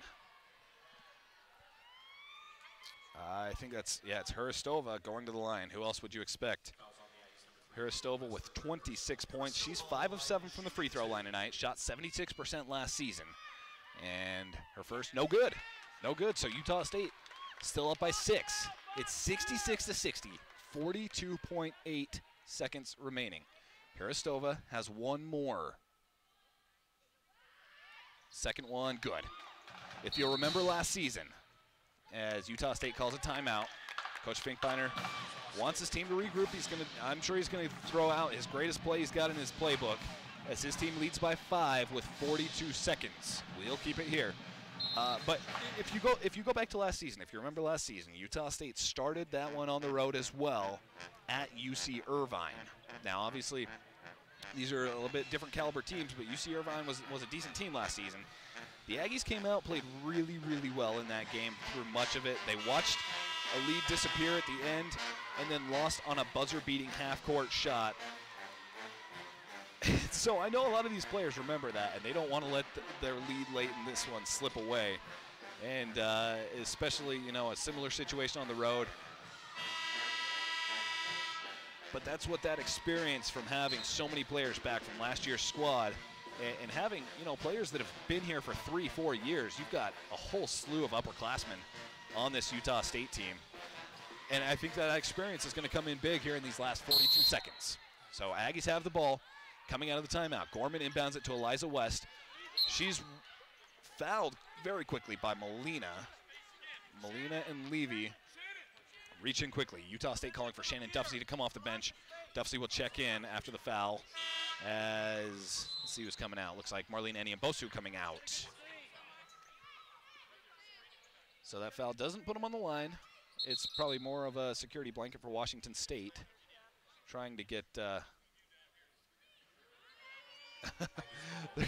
I think that's, yeah, it's Hristova going to the line. Who else would you expect? Hristova with 26 points. She's 5 of 7 from the free throw line tonight. Shot 76% last season. And her first, no good. No good. So Utah State still up by 6. It's 66-60. 42.8 seconds remaining. Hristova has one more. Second one, good. If you'll remember last season, as Utah State calls a timeout, Coach Finkbeiner wants his team to regroup. I'm sure he's going to throw out his greatest play he's got in his playbook as his team leads by 5 with 42 seconds. We'll keep it here. But if you go back to last season, if you remember last season, Utah State started that one on the road as well at UC Irvine. Now, obviously, these are a little bit different caliber teams, but UC Irvine was a decent team last season. The Aggies came out, played really, really well in that game through much of it. They watched a lead disappear at the end and then lost on a buzzer-beating half-court shot. So I know a lot of these players remember that, and they don't want to let their lead late in this one slip away. And especially, you know, a similar situation on the road. But that's what that experience from having so many players back from last year's squad and having, you know, players that have been here for 3-4 years. You've got a whole slew of upperclassmen on this Utah State team. And I think that experience is going to come in big here in these last 42 seconds. So Aggies have the ball. Coming out of the timeout, Gorman inbounds it to Eliza West. She's fouled very quickly by Molina. Molina and Levy reach in quickly. Utah State calling for Shannon Duffsey to come off the bench. Duffsey will check in after the foul as, let's see who's coming out. Looks like Marlene Eniambosu coming out. So that foul doesn't put him on the line. It's probably more of a security blanket for Washington State, trying to get they're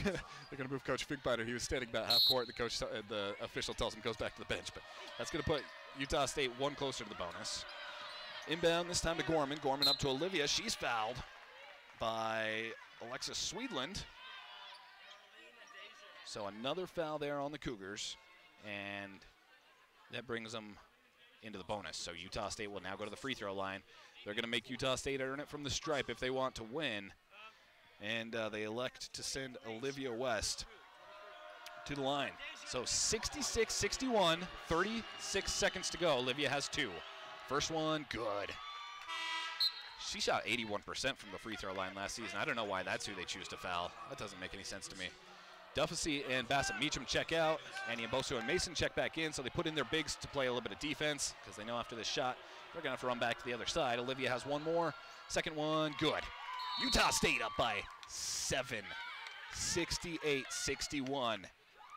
going to move Coach Finkbeiner. He was standing about half court. The official tells him goes back to the bench, but that's going to put Utah State one closer to the bonus. Inbound this time to Gorman. Gorman up to Olivia. She's fouled by Alexis Swedland. So another foul there on the Cougars, and that brings them into the bonus. So Utah State will now go to the free throw line. They're going to make Utah State earn it from the stripe if they want to win. And they elect to send Olivia West to the line. So 66-61, 36 seconds to go. Olivia has 2. First one, good. She shot 81% from the free throw line last season. I don't know why that's who they choose to foul. That doesn't make any sense to me. Duffsey and Bassett Meacham check out. Eniambosu and Mason check back in, so they put in their bigs to play a little bit of defense because they know after this shot they're going to have to run back to the other side. Olivia has one more. Second one, good. Utah State up by 7, 68-61.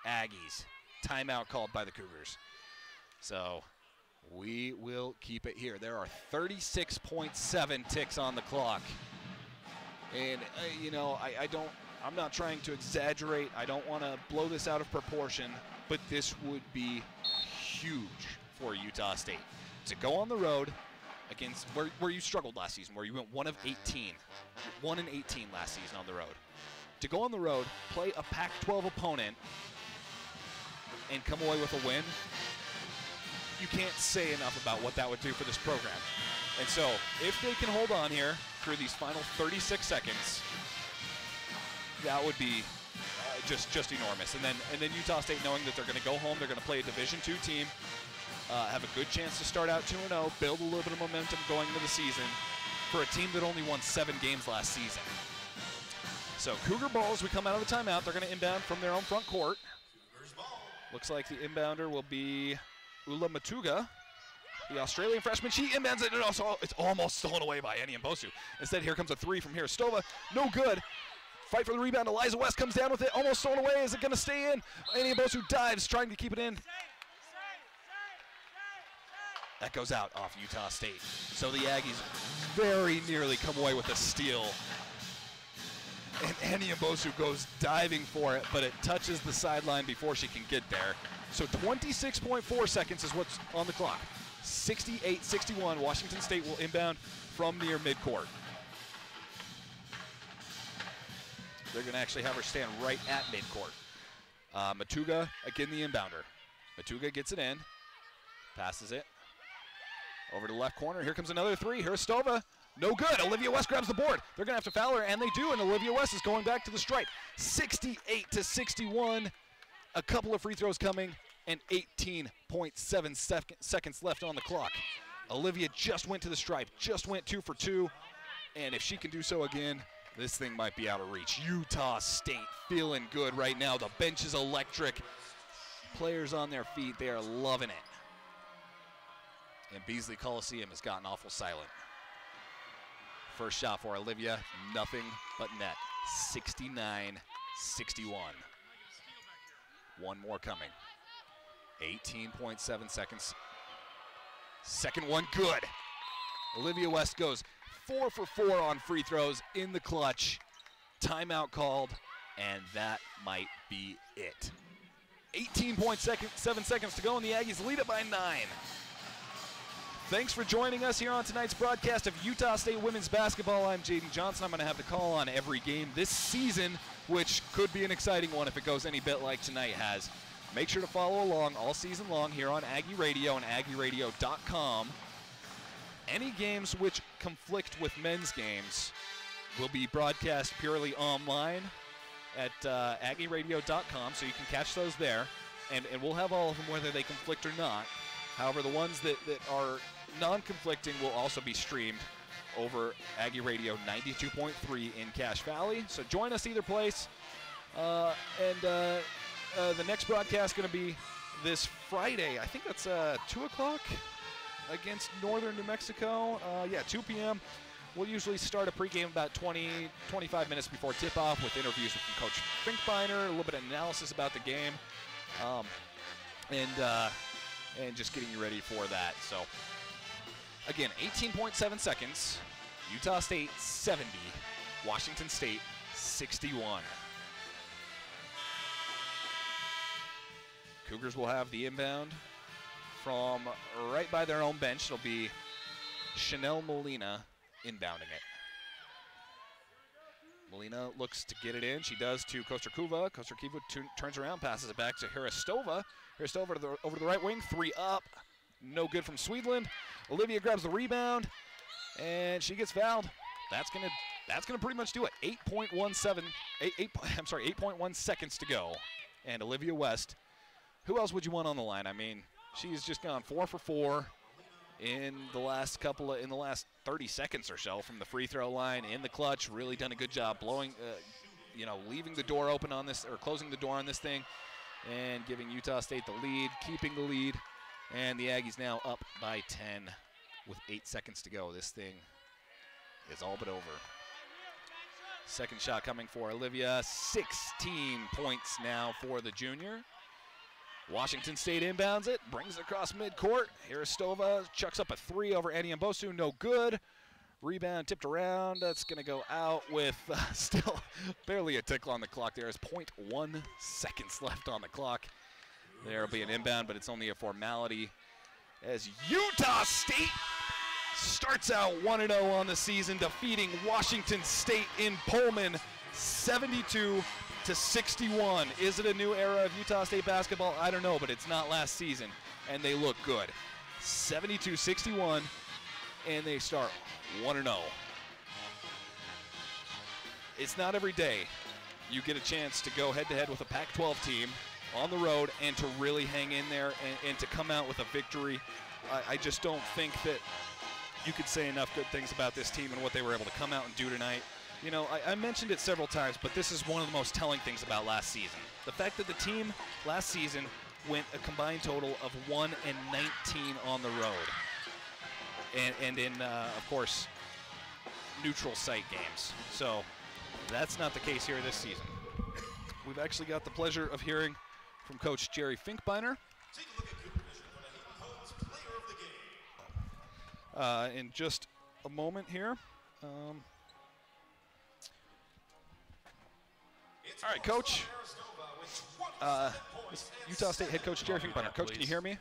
Aggies. Timeout called by the Cougars. So we will keep it here. There are 36.7 ticks on the clock. And, you know, I'm not trying to exaggerate. I don't want to blow this out of proportion, but this would be huge for Utah State. To go on the road against where you struggled last season, where you went 1 of 18. 1 and 18 last season on the road. To go on the road, play a Pac-12 opponent, and come away with a win, you can't say enough about what that would do for this program. And so, if they can hold on here through these final 36 seconds, that would be just enormous. And then Utah State, knowing that they're going to go home, they're going to play a Division II team, have a good chance to start out 2-0, build a little bit of momentum going into the season for a team that only won 7 games last season. So Cougar ball as we come out of the timeout. They're going to inbound from their own front court. Looks like the inbounder will be Ula Matuga, the Australian freshman. She inbounds it, and it's almost stolen away by Annie Mbosu. Instead, here comes a 3 from Hirostova. No good. Fight for the rebound. Eliza West comes down with it. Almost stolen away. Is it going to stay in? Annie Mbosu dives, trying to keep it in. That goes out off Utah State. So the Aggies very nearly come away with a steal. And Annie Mbosu goes diving for it, but it touches the sideline before she can get there. So 26.4 seconds is what's on the clock. 68-61, Washington State will inbound from near midcourt. They're going to actually have her stand right at midcourt. Matuga, again the inbounder. Matuga gets it in, passes it over to the left corner. Here comes another 3. Hirostova, no good. Olivia West grabs the board. They're going to have to foul her, and they do, and Olivia West is going back to the stripe. 68-61, a couple of free throws coming, and 18.7 seconds left on the clock. Olivia just went to the stripe, just went 2 for 2, and if she can do so again, this thing might be out of reach. Utah State feeling good right now. The bench is electric. Players on their feet, they are loving it. And Beasley Colliseum has gotten awful silent. First shot for Olivia, nothing but net. 69-61. One more coming. 18.7 seconds. Second one, good. Olivia West goes 4 for 4 on free throws in the clutch. Timeout called, and that might be it. 18.7 seconds to go, and the Aggies lead it by 9. Thanks for joining us here on tonight's broadcast of Utah State women's basketball. I'm Jaden Johnson. I'm going to have the call on every game this season, which could be an exciting one if it goes any bit like tonight has. Make sure to follow along all season long here on Aggie Radio and AggieRadio.com. Any games which conflict with men's games will be broadcast purely online at AggieRadio.com, so you can catch those there, and we'll have all of them whether they conflict or not. However, the ones that are non-conflicting will also be streamed over Aggie Radio 92.3 in Cache Valley. So join us either place. The next broadcast is going to be this Friday. I think that's 2 o'clock against Northern New Mexico. 2 p.m. We'll usually start a pregame about 25 minutes before tip-off with interviews with Coach Finkbeiner, a little bit of analysis about the game, and just getting you ready for that. So, again, 18.7 seconds. Utah State 70, Washington State 61. Cougars will have the inbound from right by their own bench. It'll be Chanel Molina inbounding it. Molina looks to get it in. She does to Kosterkuva. Kosterkuva turns around, passes it back to Hirostova. Hirostova over to the right wing. 3 up. No good from Swedland. Olivia grabs the rebound, and she gets fouled. That's gonna pretty much do it. 8.1 seconds to go. And Olivia West, who else would you want on the line? I mean, she's just gone 4 for 4 in the last 30 seconds or so from the free throw line in the clutch. Really done a good job blowing, leaving the door open on this, or closing the door on this thing, and giving Utah State the lead, keeping the lead, and the Aggies now up by 10 with 8 seconds to go. This thing is all but over. Second shot coming for Olivia. 16 points now for the junior. Washington State inbounds it, brings it across midcourt. Hirostova chucks up a 3 over Annie Mbosu, no good. Rebound tipped around. That's going to go out with still barely a tickle on the clock. There is 0.1 seconds left on the clock. There will be an inbound, but it's only a formality as Utah State starts out 1-0 on the season, defeating Washington State in Pullman 72-61. Is it a new era of Utah State basketball? I don't know, but it's not last season, and they look good. 72-61, and they start 1-0. It's not every day you get a chance to go head-to-head with a Pac-12 team on the road and to really hang in there and to come out with a victory. I just don't think that you could say enough good things about this team and what they were able to come out and do tonight. You know, I mentioned it several times, but this is one of the most telling things about last season. The fact that the team last season went a combined total of 1-19 on the road. And in, of course, neutral site games. So that's not the case here this season. We've actually got the pleasure of hearing from Coach Jerry Finkbeiner. In just a moment here. All right, Coach. Utah State head coach Jerry Finkbeiner. Coach, can you hear me?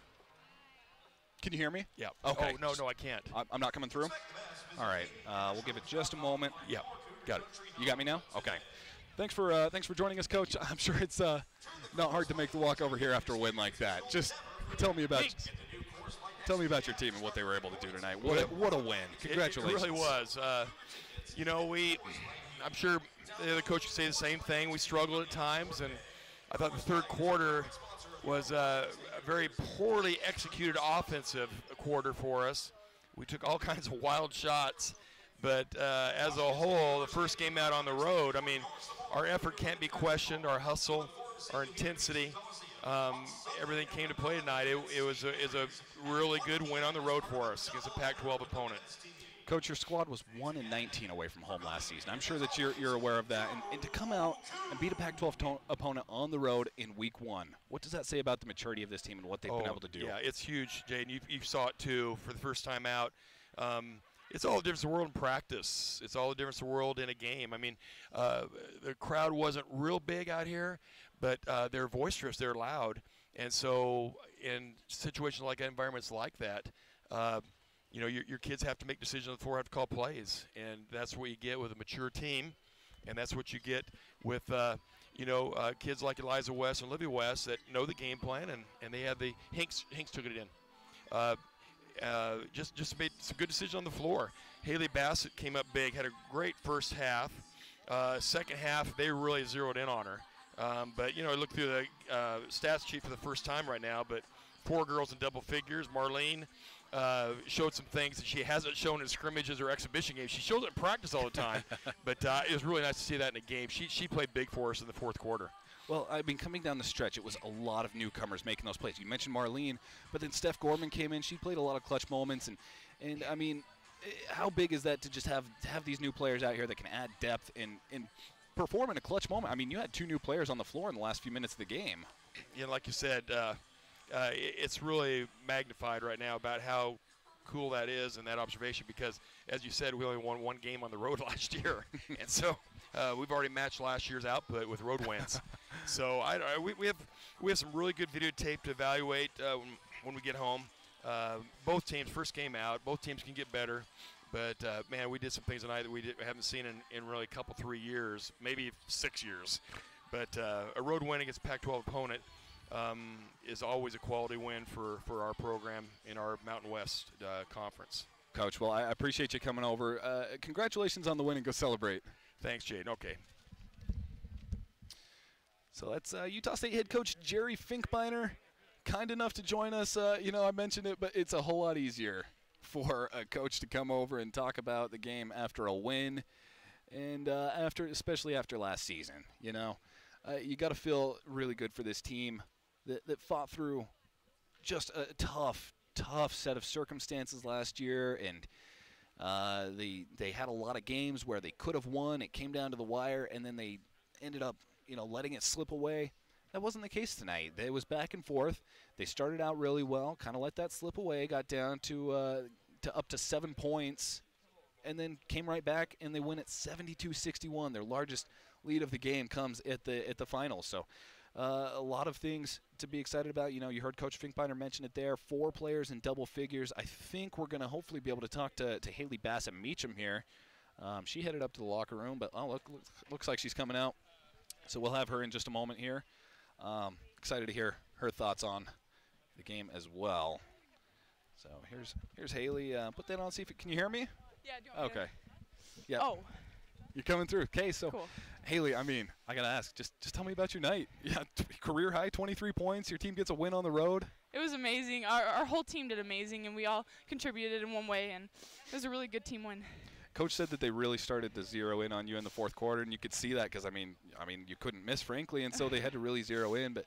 Can you hear me? Yeah. Okay. Oh, no, I can't. I'm not coming through? All right. We'll give it just a moment. Yeah. Got it. You got me now? Okay. Thanks for joining us, Coach. I'm sure it's not hard to make the walk over here after a win like that. Just tell me about your team and what they were able to do tonight. What a win! Congratulations. It really was. You know, I'm sure the other coach would say the same thing. We struggled at times, and I thought the third quarter was a very poorly executed offensive quarter for us. We took all kinds of wild shots, but as a whole, the first game out on the road, I mean, our effort can't be questioned, our hustle, our intensity, everything came to play tonight. It was a really good win on the road for us against a Pac-12 opponent. Coach, your squad was 1-19 away from home last season. I'm sure that you're aware of that. And to come out and beat a Pac-12 opponent on the road in week 1, what does that say about the maturity of this team and what they've been able to do? Yeah, it's huge, Jaden. You saw it, too, for the first time out. It's all the difference in the world in practice. It's all the difference in the world in a game. I mean, the crowd wasn't real big out here, but they're boisterous, they're loud. And so in situations like that, environments like that, you know, your kids have to make decisions on the floor, have to call plays. And that's what you get with a mature team. And that's what you get with, kids like Eliza West and Olivia West that know the game plan, and they have the – Hinks took it in. Just made some good decisions on the floor. Haley Bassett came up big, had a great first half. Second half, they really zeroed in on her. But, you know, I looked through the stats sheet for the first time right now, but 4 girls in double figures. Marlene showed some things that she hasn't shown in scrimmages or exhibition games. She shows it in practice all the time, but it was really nice to see that in a game. She played big for us in the fourth quarter. Well, I mean, coming down the stretch, it was a lot of newcomers making those plays. You mentioned Marlene, but then Steph Gorman came in. She played a lot of clutch moments, and I mean, how big is that to just have these new players out here that can add depth and perform in a clutch moment? I mean, you had 2 new players on the floor in the last few minutes of the game. Yeah, like you said, it's really magnified right now about how cool that is and that observation, because, as you said, we only won 1 game on the road last year, and so we've already matched last year's output with road wins. So we have some really good videotape to evaluate when we get home. Both teams, first game out, both teams can get better. But, man, we did some things tonight that we haven't seen in really a couple, 3 years, maybe 6 years. But a road win against a Pac-12 opponent is always a quality win for our program in our Mountain West conference. Coach, well, I appreciate you coming over. Congratulations on the win, and go celebrate. Thanks, Jaden. Okay. So that's Utah State head coach Jerry Finkbeiner, kind enough to join us. I mentioned it, but it's a whole lot easier for a coach to come over and talk about the game after a win, and especially after last season. You got to feel really good for this team that fought through just a tough set of circumstances last year, and they had a lot of games where they could have won. It came down to the wire, and then they ended up letting it slip away. That wasn't the case tonight. It was back and forth. They started out really well, kind of let that slip away, got down to up to 7 points, and then came right back, and they win at 72-61. Their largest lead of the game comes at the finals. So a lot of things to be excited about. You heard Coach Finkbeiner mention it there. 4 players in double figures. I think we're going to hopefully be able to talk to Haley Bassett Meacham here. She headed up to the locker room, but looks like she's coming out. So we'll have her in just a moment here. Excited to hear her thoughts on the game as well. So here's Haley. Put that on. See if can you hear me? Yeah. Do you want me Okay. Yeah. Oh. You're coming through. Okay. So, cool. Haley, I mean, I got to ask, just tell me about your night. Yeah, career high, 23 points. Your team gets a win on the road. It was amazing. Our whole team did amazing, and we all contributed in one way, and it was a really good team win. Coach said that they really started to zero in on you in the fourth quarter, and you could see that because, I mean, you couldn't miss, frankly, and so they had to really zero in. But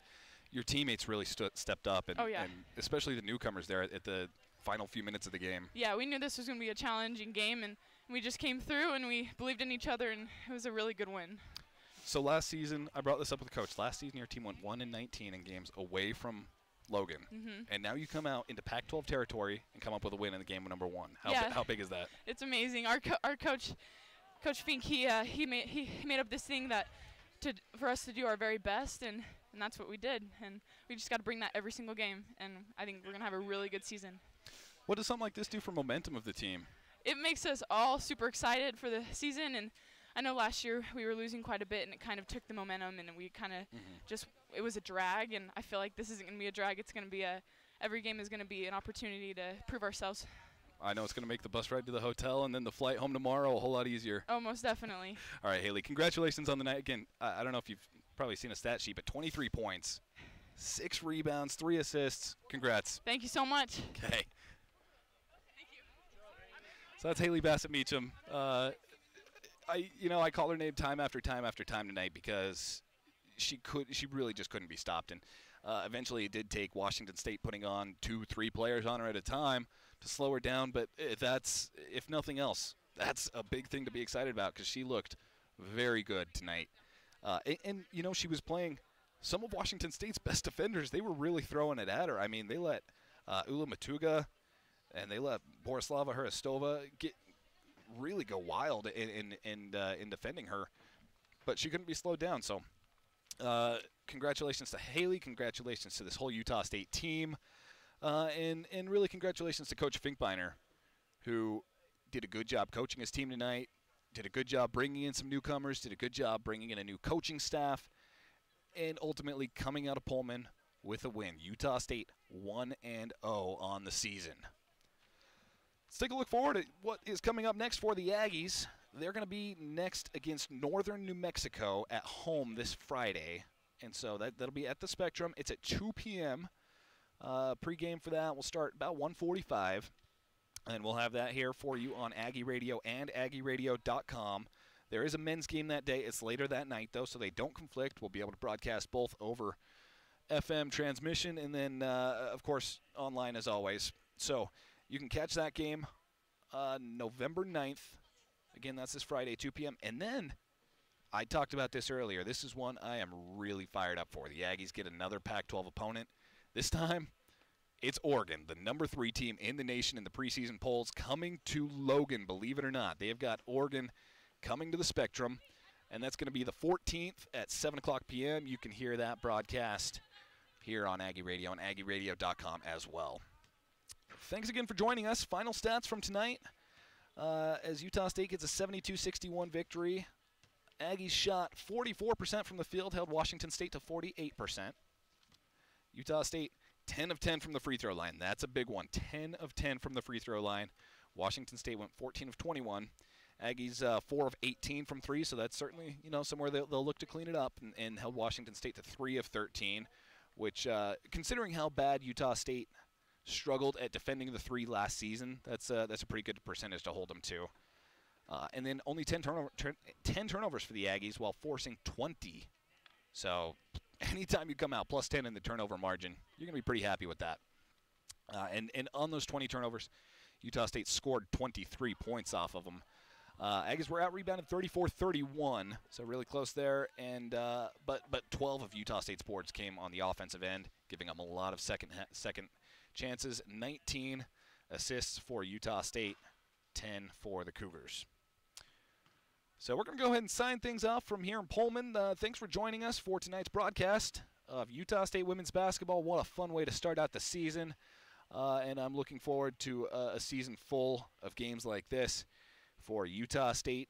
your teammates really stepped up, and, and especially the newcomers there at the final few minutes of the game. Yeah, we knew this was going to be a challenging game, and we just came through, and we believed in each other, and it was a really good win. So last season, I brought this up with the coach. Last season, your team went 1-19 in games away from Logan, and now you come out into Pac-12 territory and come up with a win in the game number 1. How big is that? It's amazing. Our coach, Coach Fink, he made up this thing that for us to do our very best, and that's what we did. And we just got to bring that every single game, and I think we're gonna have a really good season. What does something like this do for momentum of the team? It makes us all super excited for the season, and I know last year we were losing quite a bit, and it kind of took the momentum, and we kind of it was a drag, and I feel like this isn't going to be a drag. It's going to be every game is going to be an opportunity to prove ourselves. I know it's going to make the bus ride to the hotel and then the flight home tomorrow a whole lot easier. Oh, most definitely. All right, Haley, congratulations on the night. Again, I don't know if you've probably seen a stat sheet, but 23 points, 6 rebounds, 3 assists. Congrats. Thank you so much. Okay. Thank you. So that's Haley Bassett-Meacham. I call her name time after time after time tonight because she really just couldn't be stopped. And eventually it did take Washington State putting on 2-3 players on her at a time to slow her down. But that's, if nothing else, that's a big thing to be excited about because she looked very good tonight. And she was playing some of Washington State's best defenders. They were really throwing it at her. I mean, they let Ula Matuga and they let Borislava Hristova really go wild in defending her, but she couldn't be slowed down. So congratulations to Haley, congratulations to this whole Utah State team, and really congratulations to Coach Finkbeiner, who did a good job coaching his team tonight, did a good job bringing in some newcomers, did a good job bringing in a new coaching staff, and ultimately coming out of Pullman with a win. Utah State 1-0 on the season. Let's take a look forward at what is coming up next for the Aggies. They're going to be next against Northern New Mexico at home this Friday. And so that'll be at the Spectrum. It's at 2 p.m. Pre-game for that will start about 1:45. And we'll have that here for you on Aggie Radio and AggieRadio.com. There is a men's game that day. It's later that night, though, so they don't conflict. We'll be able to broadcast both over FM transmission and then, of course, online as always. So you can catch that game November 9th. Again, that's this Friday, 2 p.m. And then, I talked about this earlier. This is one I am really fired up for. The Aggies get another Pac-12 opponent. This time, it's Oregon, the number 3 team in the nation in the preseason polls, coming to Logan, believe it or not. They have got Oregon coming to the Spectrum, and that's going to be the 14th at 7 o'clock p.m. You can hear that broadcast here on Aggie Radio and AggieRadio.com as well. Thanks again for joining us. Final stats from tonight. As Utah State gets a 72-61 victory. Aggies shot 44% from the field, held Washington State to 48%. Utah State 10 of 10 from the free throw line. That's a big one. 10 of 10 from the free throw line. Washington State went 14 of 21. Aggies 4 of 18 from 3, so that's certainly somewhere they'll look to clean it up, and held Washington State to 3 of 13, which considering how bad Utah State struggled at defending the 3 last season, that's a pretty good percentage to hold them to. And then only 10 turnovers for the Aggies while forcing 20. So anytime you come out plus 10 in the turnover margin, you're going to be pretty happy with that. And on those 20 turnovers, Utah State scored 23 points off of them. Aggies were out-rebounded 34-31, so really close there. And but 12 of Utah State's boards came on the offensive end, giving them a lot of second chances. 19 assists for Utah State, 10 for the Cougars. So we're going to go ahead and sign things off from here in Pullman. Thanks for joining us for tonight's broadcast of Utah State women's basketball. What a fun way to start out the season. And I'm looking forward to a season full of games like this for Utah State.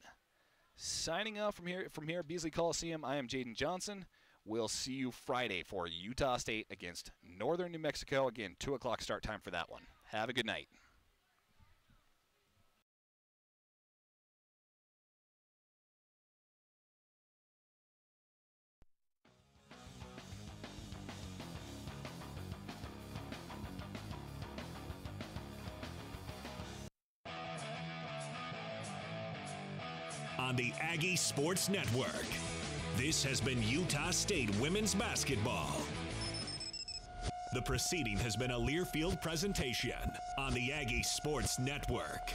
Signing off from here at Beasley Colliseum, I am Jaden Johnson. We'll see you Friday for Utah State against Northern New Mexico. Again, 2 o'clock start time for that one. Have a good night. on the Aggie Sports Network. This has been Utah State women's basketball. The proceeding has been a Learfield presentation on the Aggie Sports Network.